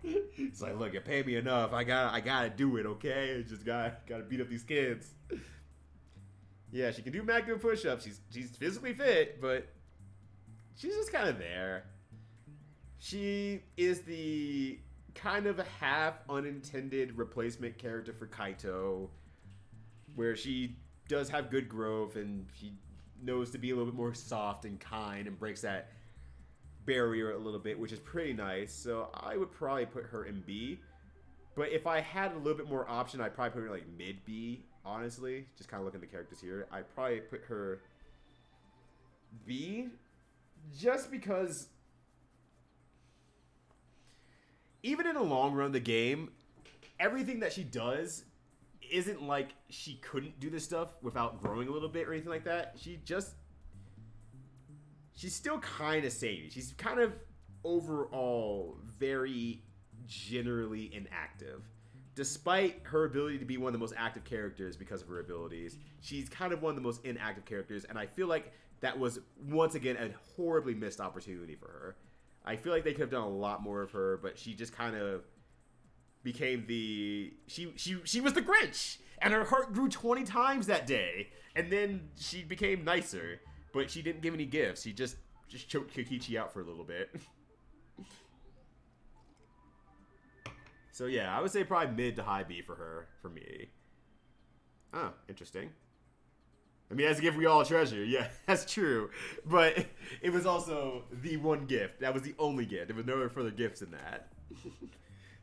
It's like, look, you pay me enough. I gotta do it, okay? Just gotta beat up these kids. Yeah, she can do maximum push-ups. She's physically fit, but she's just kind of there. She is the kind of a half unintended replacement character for Kaito, where she does have good growth and she knows to be a little bit more soft and kind and breaks that barrier a little bit, which is pretty nice. So I would probably put her in B. But if I had a little bit more option, I'd probably put her like mid B, honestly. Just kind of looking at the characters here. I'd probably put her B, just because even in the long run of the game, everything that she does isn't like she couldn't do this stuff without growing a little bit or anything like that. She's still kind of samey. She's kind of overall very generally inactive. Despite her ability to be one of the most active characters because of her abilities, she's kind of one of the most inactive characters, and I feel like that was, once again, a horribly missed opportunity for her. I feel like they could have done a lot more of her, but she just kind of became she was the Grinch, and her heart grew 20 times that day, and then she became nicer, but she didn't give any gifts. She just choked Kokichi out for a little bit. So yeah, I would say probably mid to high B for her, for me. Oh, interesting. I mean, as a gift we all treasure. Yeah, that's true. But it was also the one gift. That was the only gift. There was no further gifts in that.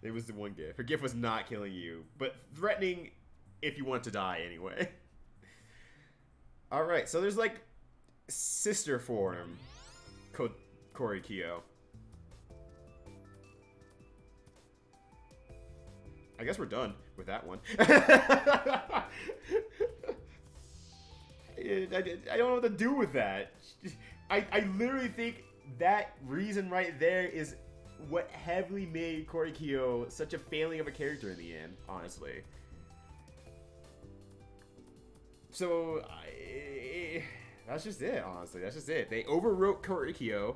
It was the one gift. Her gift was not killing you, but threatening if you want to die anyway. Alright, so there's like sister form. Korikyo. I guess we're done with that one. I don't know what to do with that. I literally think that reason right there is what heavily made Korikyo such a failing of a character in the end, honestly. So, that's just it, honestly. That's just it. They overwrote Korikyo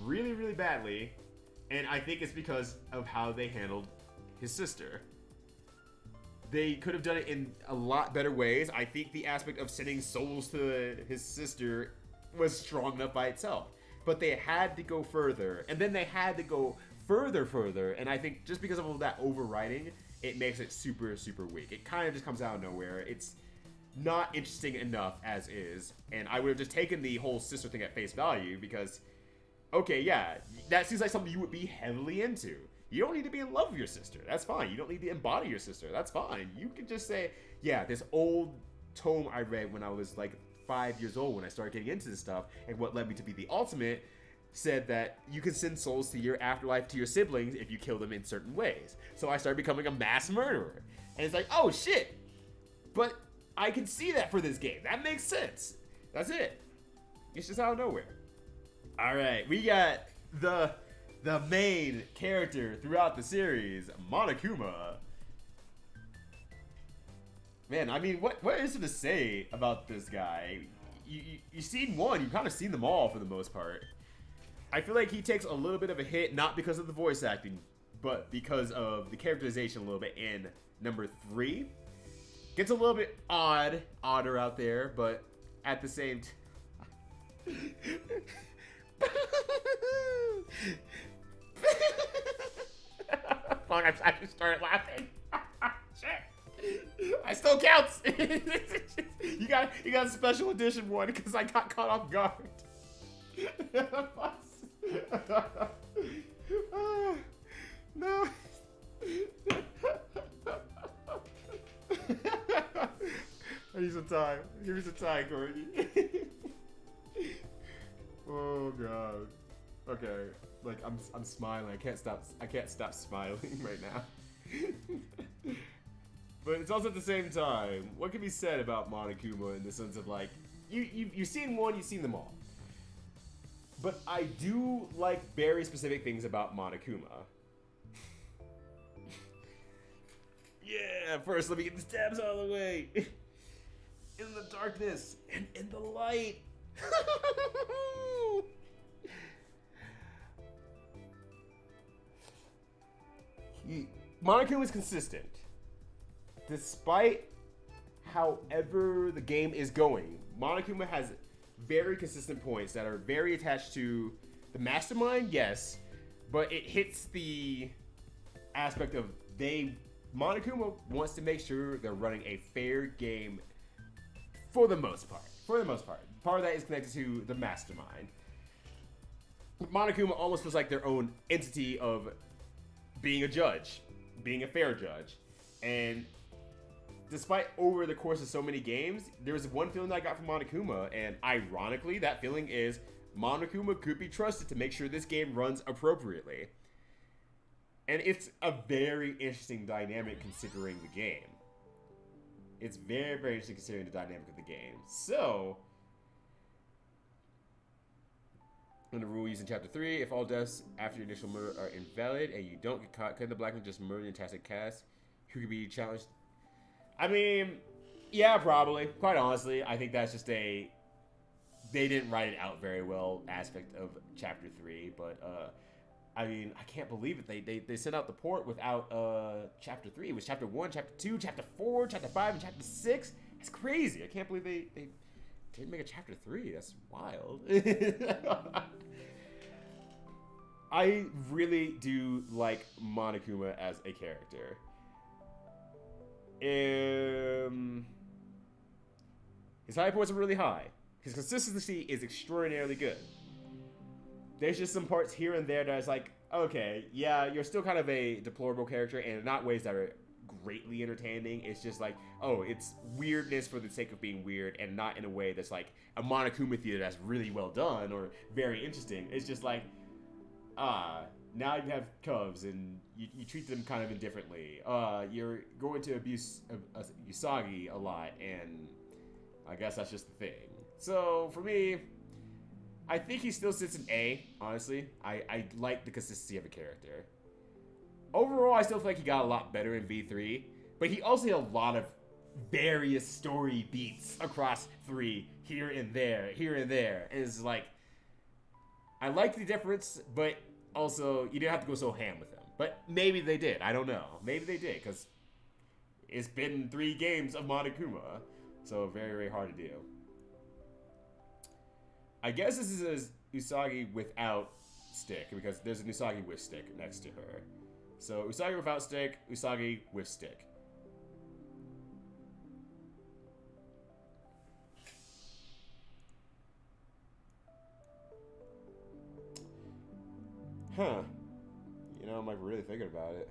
really, really badly, and I think it's because of how they handled his sister. They could have done it in a lot better ways. I think the aspect of sending souls to his sister was strong enough by itself. But they had to go further. And then they had to go further. And I think just because of all that overriding, it makes it super, super weak. It kind of just comes out of nowhere. It's not interesting enough as is. And I would have just taken the whole sister thing at face value because, okay, yeah, that seems like something you would be heavily into. You don't need to be in love with your sister. That's fine. You don't need to embody your sister. That's fine. You can just say, yeah, this old tome I read when I was like 5 years old when I started getting into this stuff, and what led me to be the ultimate, said that you can send souls to your afterlife to your siblings if you kill them in certain ways. So I started becoming a mass murderer. And it's like, oh shit. But I can see that for this game. That makes sense. That's it. It's just out of nowhere. Alright, we got the main character throughout the series, Monokuma. Man, I mean, what is there to say about this guy? You've seen one, you've kind of seen them all for the most part. I feel like he takes a little bit of a hit, not because of the voice acting, but because of the characterization a little bit in number 3. Gets a little bit odder out there, but at the same time... Fuck, I just started laughing. Shit. I still counts. you got a special edition one because I got caught off guard. No. I need some time. Give me some time, Courtney. Oh god. Okay. Like I'm smiling. I can't stop smiling right now. But it's also at the same time, what can be said about Monokuma in the sense of like you've seen one, you've seen them all. But I do like very specific things about Monokuma. Yeah, first let me get the stabs out of the way. In the darkness and in the light. Monokuma is consistent. Despite however the game is going, Monokuma has very consistent points that are very attached to the mastermind, yes, but it hits the aspect of Monokuma wants to make sure they're running a fair game for the most part. Part of that is connected to the mastermind. Monokuma almost feels like their own entity of being a judge, being a fair judge. And despite over the course of so many games, there was one feeling that I got from Monokuma, and ironically, that feeling is Monokuma could be trusted to make sure this game runs appropriately. And it's a very interesting dynamic considering the game. It's very, very interesting considering the dynamic of the game. So, under rule used in Chapter 3, if all deaths after your initial murder are invalid and you don't get caught, couldn't the Blackman just murder the Fantastic Cast who could be challenged? I mean, yeah, probably. Quite honestly, I think that's just they didn't write it out very well aspect of Chapter 3, but, I mean, I can't believe it. They sent out the port without Chapter 3. It was Chapter 1, Chapter 2, Chapter 4, Chapter 5, and Chapter 6. That's crazy. I can't believe they didn't make a Chapter 3. That's wild. I really do like Monokuma as a character. His high points are really high. His consistency is extraordinarily good. There's just some parts here and there that is like, okay, yeah, you're still kind of a deplorable character, and not ways that are greatly entertaining. It's just like, oh, it's weirdness for the sake of being weird, and not in a way that's like a Monokuma theater that's really well done or very interesting. It's just like, now you have cubs and you treat them kind of indifferently. You're going to abuse Usagi a lot, and I guess that's just the thing. So for me, I think he still sits in A, honestly. I like the consistency of a character. Overall, I still feel like he got a lot better in V3, but he also had a lot of various story beats across 3, here and there. And it's like, I like the difference, but also, you didn't have to go so ham with him. But maybe they did. I don't know. Maybe they did, because it's been 3 games of Monokuma, so very, very hard to do. I guess this is a Usagi without stick, because there's an Usagi with stick next to her. So Usagi without stick, Usagi with stick. Huh. You know, I'm like really thinking about it.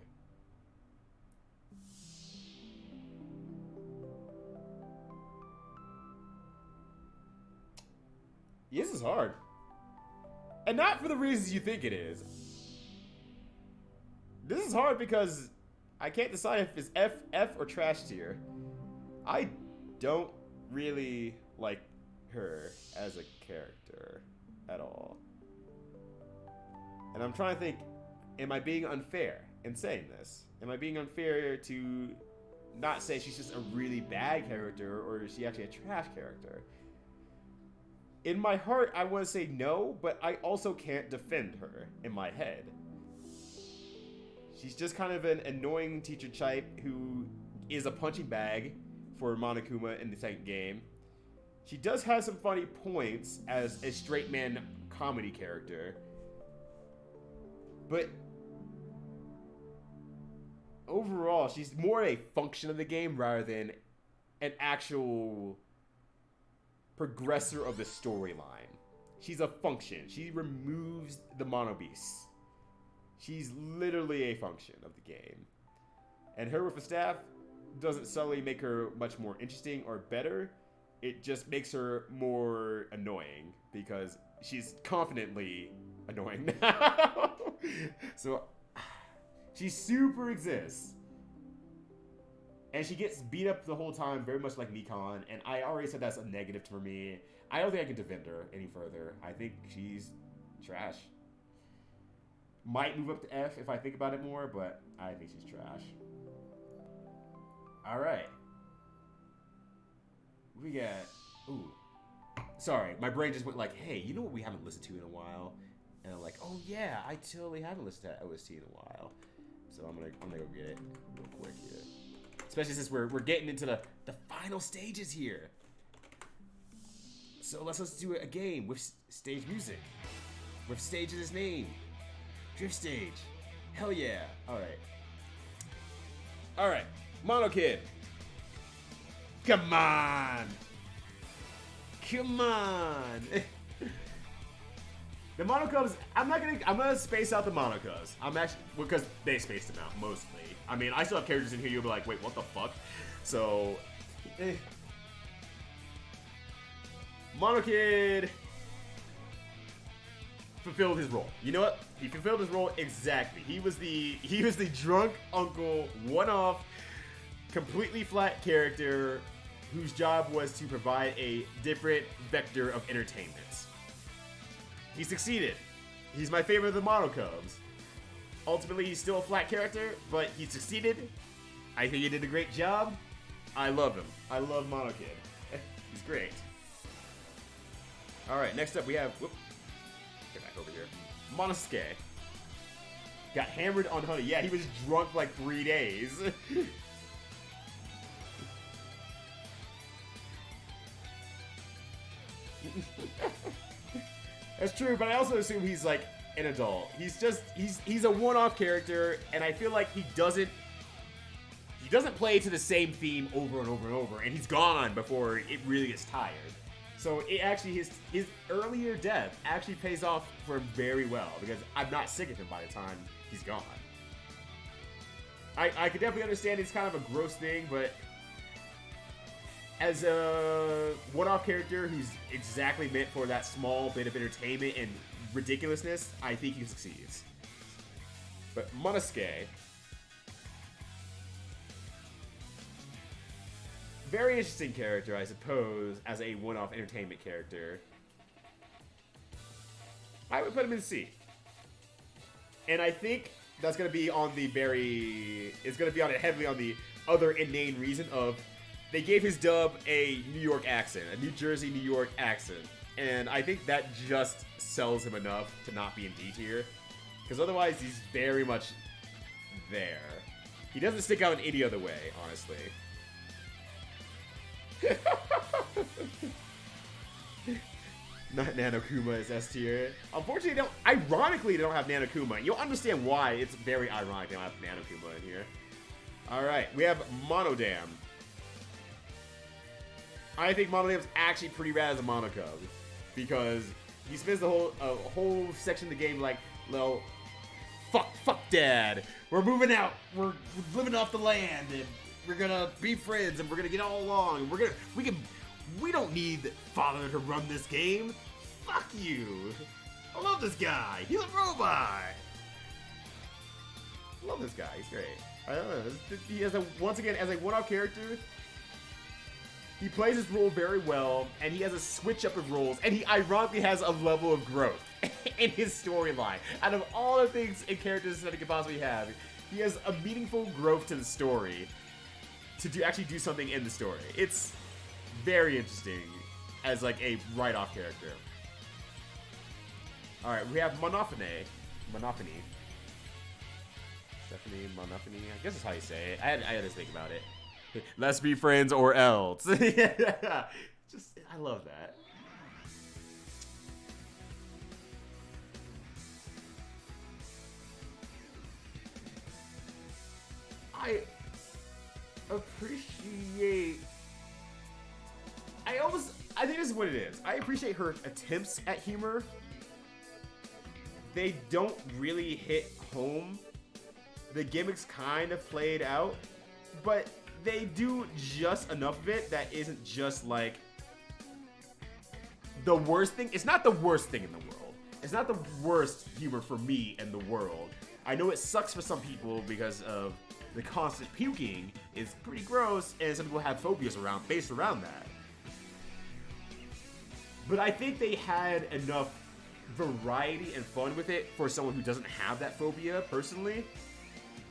This is hard. And not for the reasons you think it is. This is hard because I can't decide if it's F, or trash tier. I don't really like her as a character at all. And I'm trying to think, am I being unfair in saying this? Am I being unfair to not say she's just a really bad character, or is she actually a trash character? In my heart, I want to say no, but I also can't defend her in my head. She's just kind of an annoying teacher type who is a punching bag for Monokuma in the second game. She does have some funny points as a straight man comedy character. But overall, she's more a function of the game rather than an actual progressor of the storyline. She's a function. She removes the mono beasts. She's literally a function of the game. And her with a staff doesn't subtly make her much more interesting or better. It just makes her more annoying because she's confidently annoying now. So she super exists. And she gets beat up the whole time, very much like Nikon. And I already said that's a negative for me. I don't think I can defend her any further. I think she's trash. Might move up to F if I think about it more, but I think she's trash. Alright. We got... Ooh. Sorry, my brain just went like, hey, you know what we haven't listened to in a while? And I'm like, oh yeah, I totally haven't listened to OST in a while. So I'm gonna go get it real quick here. Especially since we're getting into the final stages here. So let's do a game with stage music. With stage in its name. Drift stage. Hell yeah. Alright. Alright. Mono Kid. Come on. Come on. The Monocubs, I'm gonna space out the Monocubs. I'm actually, because they spaced them out mostly. I mean, I still have characters in here you'll be like, wait, what the fuck? So, Mono Kid fulfilled his role. You know what? He fulfilled his role exactly. He was the drunk uncle, one-off, completely flat character whose job was to provide a different vector of entertainment. He succeeded. He's my favorite of the Monocubs. Ultimately, he's still a flat character, but he succeeded. I think he did a great job. I love him. I love Mono Kid. He's great. Alright, next up we have... Whoop, get back over here. Monosuke. Got hammered on honey. Yeah, he was drunk for like 3 days. That's true, but I also assume he's like an adult. He's a one-off character, and I feel like he doesn't doesn't play to the same theme over and over and over, and he's gone before it really gets tired. So it actually, his earlier death actually pays off for him very well, because I'm not sick of him by the time he's gone. I could definitely understand it's kind of a gross thing, but as a one-off character who's exactly meant for that small bit of entertainment and ridiculousness, I think he succeeds. But Monosuke, very interesting character, I suppose, as a one-off entertainment character. I would put him in C. And I think that's going to be on the it's going to be on it heavily on the other inane reason of they gave his dub a New York accent, a New Jersey, New York accent. And I think that just sells him enough to not be in D tier. Because otherwise, he's very much there. He doesn't stick out in any other way, honestly. Not Nanokuma is S tier. Unfortunately, ironically, they don't have Nanokuma. You'll understand why it's very ironic they don't have Nanokuma in here. Alright, we have Monodam. I think Monodam's actually pretty rad as a Monocub. Because he spends the whole section of the game like, well, fuck dad. We're moving out. We're living off the land, and we're gonna be friends, and we're gonna get all along. And we don't need father to run this game. Fuck you. I love this guy. He's a robot. I love this guy. He's great. I don't know. He has once again, as a one-off character, he plays his role very well, and he has a switch up of roles, and he ironically has a level of growth in his storyline. Out of all the things and characters that he could possibly have, he has a meaningful growth to the story to actually do something in the story. It's very interesting as like a write-off character. All right, we have Monophony. Stephanie Monophony. I guess that's how you say it. I had to think about it. Let's be friends or else. Yeah. Just, I love that. I appreciate... I think this is what it is. I appreciate her attempts at humor. They don't really hit home. The gimmick's kind of played out, but they do just enough of it that isn't just like the worst thing. It's not the worst thing in the world. It's not the worst humor for me in the world. I know it sucks for some people because of the constant puking is pretty gross, and some people have phobias based around that. But I think they had enough variety and fun with it for someone who doesn't have that phobia personally,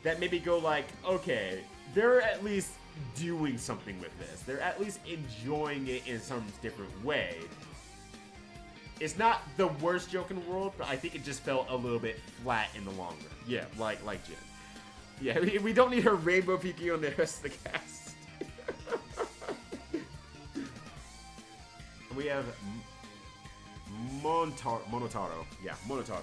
that maybe go like, okay, they're at least doing something with this. They're at least enjoying it in some different way. It's not the worst joke in the world, but I think it just felt a little bit flat in the long run. Yeah, like Jen. Yeah, we don't need her rainbow peaking on the rest of the cast. We have Monotaro. Yeah, Monotaro.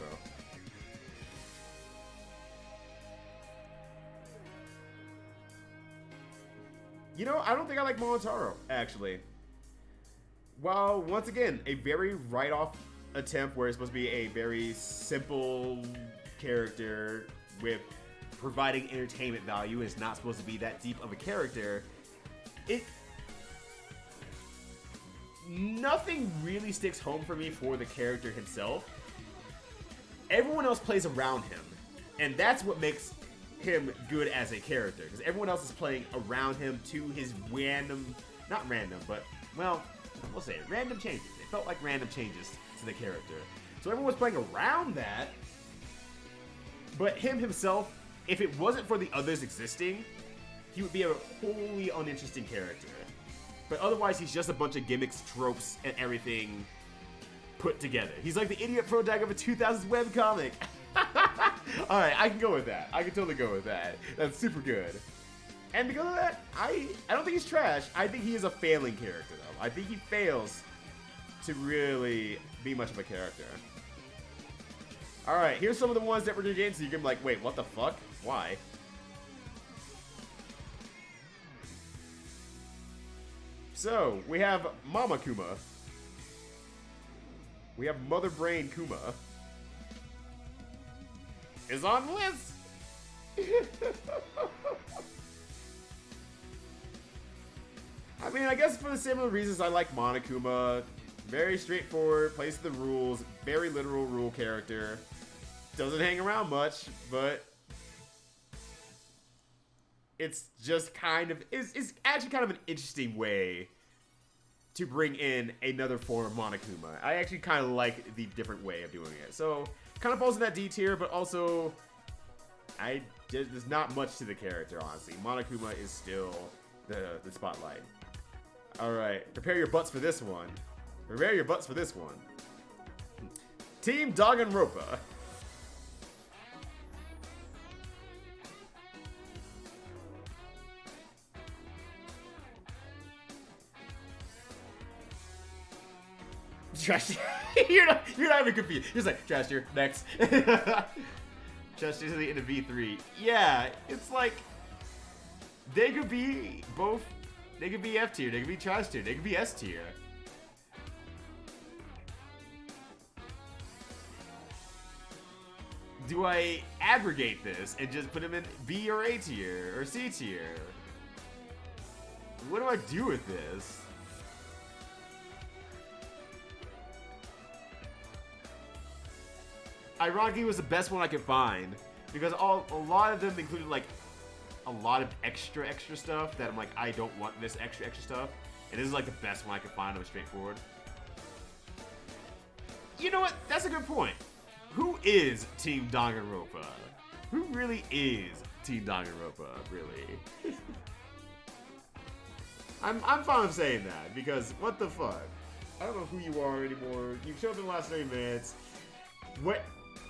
You know, I don't think I like Monotaro, actually. While, once again, a very write-off attempt where it's supposed to be a very simple character with providing entertainment value, is not supposed to be that deep of a character, nothing really sticks home for me for the character himself. Everyone else plays around him, and that's what makes him good as a character, because everyone else is playing around him to his not random, but, well, we'll say it, random changes. It felt like random changes to the character. So everyone was playing around that, but him himself, if it wasn't for the others existing, he would be a wholly uninteresting character. But otherwise, he's just a bunch of gimmicks, tropes, and everything put together. He's like the idiot protagonist of a 2000s webcomic. Alright, I can go with that. I can totally go with that. That's super good. And because of that, I don't think he's trash. I think he is a failing character, though. I think he fails to really be much of a character. Alright, here's some of the ones that we're gonna get into. So you can be like, wait, what the fuck? Why? So, we have Mama Kuma. We have Mother Brain Kuma. Is on the list! I mean, I guess for the similar reasons I like Monokuma. Very straightforward, plays the rules, very literal rule character. Doesn't hang around much, but it's just kind of, it's actually kind of an interesting way to bring in another form of Monokuma. I actually kind of like the different way of doing it. So, kind of falls in that D tier, but also, there's not much to the character, honestly. Monokuma is still the spotlight. Alright, prepare your butts for this one. Prepare your butts for this one. Team Danganronpa. Trash. you're not even confused. You're just like, trash tier, next. Trash tier into V3. Yeah, it's like, they could be both. They could be F tier, they could be trash tier, they could be S tier. Do I aggregate this and just put them in B or A tier or C tier? What do I do with this? Ironically, it was the best one I could find because a lot of them included like a lot of extra stuff that I'm like, I don't want this extra stuff. And this is like the best one I could find that was straightforward. You know what? That's a good point. Who is Team Danganronpa? Who really is Team Danganronpa, really? I'm fine with saying that because what the fuck? I don't know who you are anymore. You've shown up in the last 30 minutes. What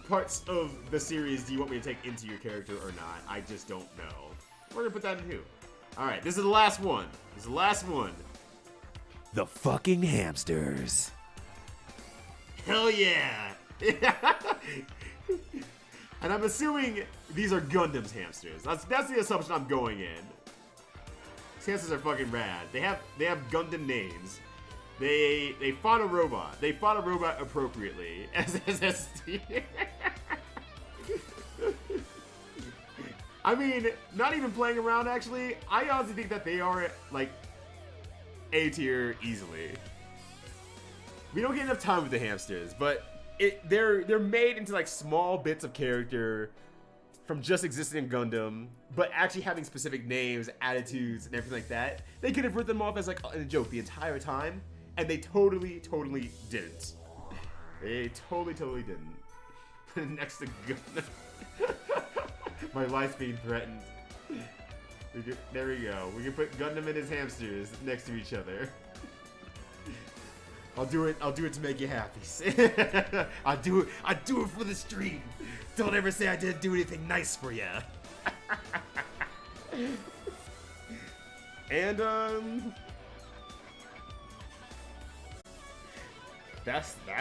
parts of the series do you want me to take into your character or not? I just don't know. We're gonna put that in who. Alright, this is the last one. This is the last one. The fucking hamsters. Hell yeah! And I'm assuming these are Gundam's hamsters. That's the assumption I'm going in. These hamsters are fucking rad. They have Gundam names. They fought a robot. They fought a robot appropriately. SSST. I mean, not even playing around, actually. I honestly think that they are, like, A tier easily. We don't get enough time with the hamsters, but they're made into, like, small bits of character from just existing in Gundam, but actually having specific names, attitudes, and everything like that. They could have written them off as, like, a joke the entire time, and they totally didn't. They totally didn't. Next to Gundam. My life's being threatened. There we go. We can put Gundam and his hamsters next to each other. I'll do it to make you happy. I do it for the stream. Don't ever say I didn't do anything nice for you. And that's the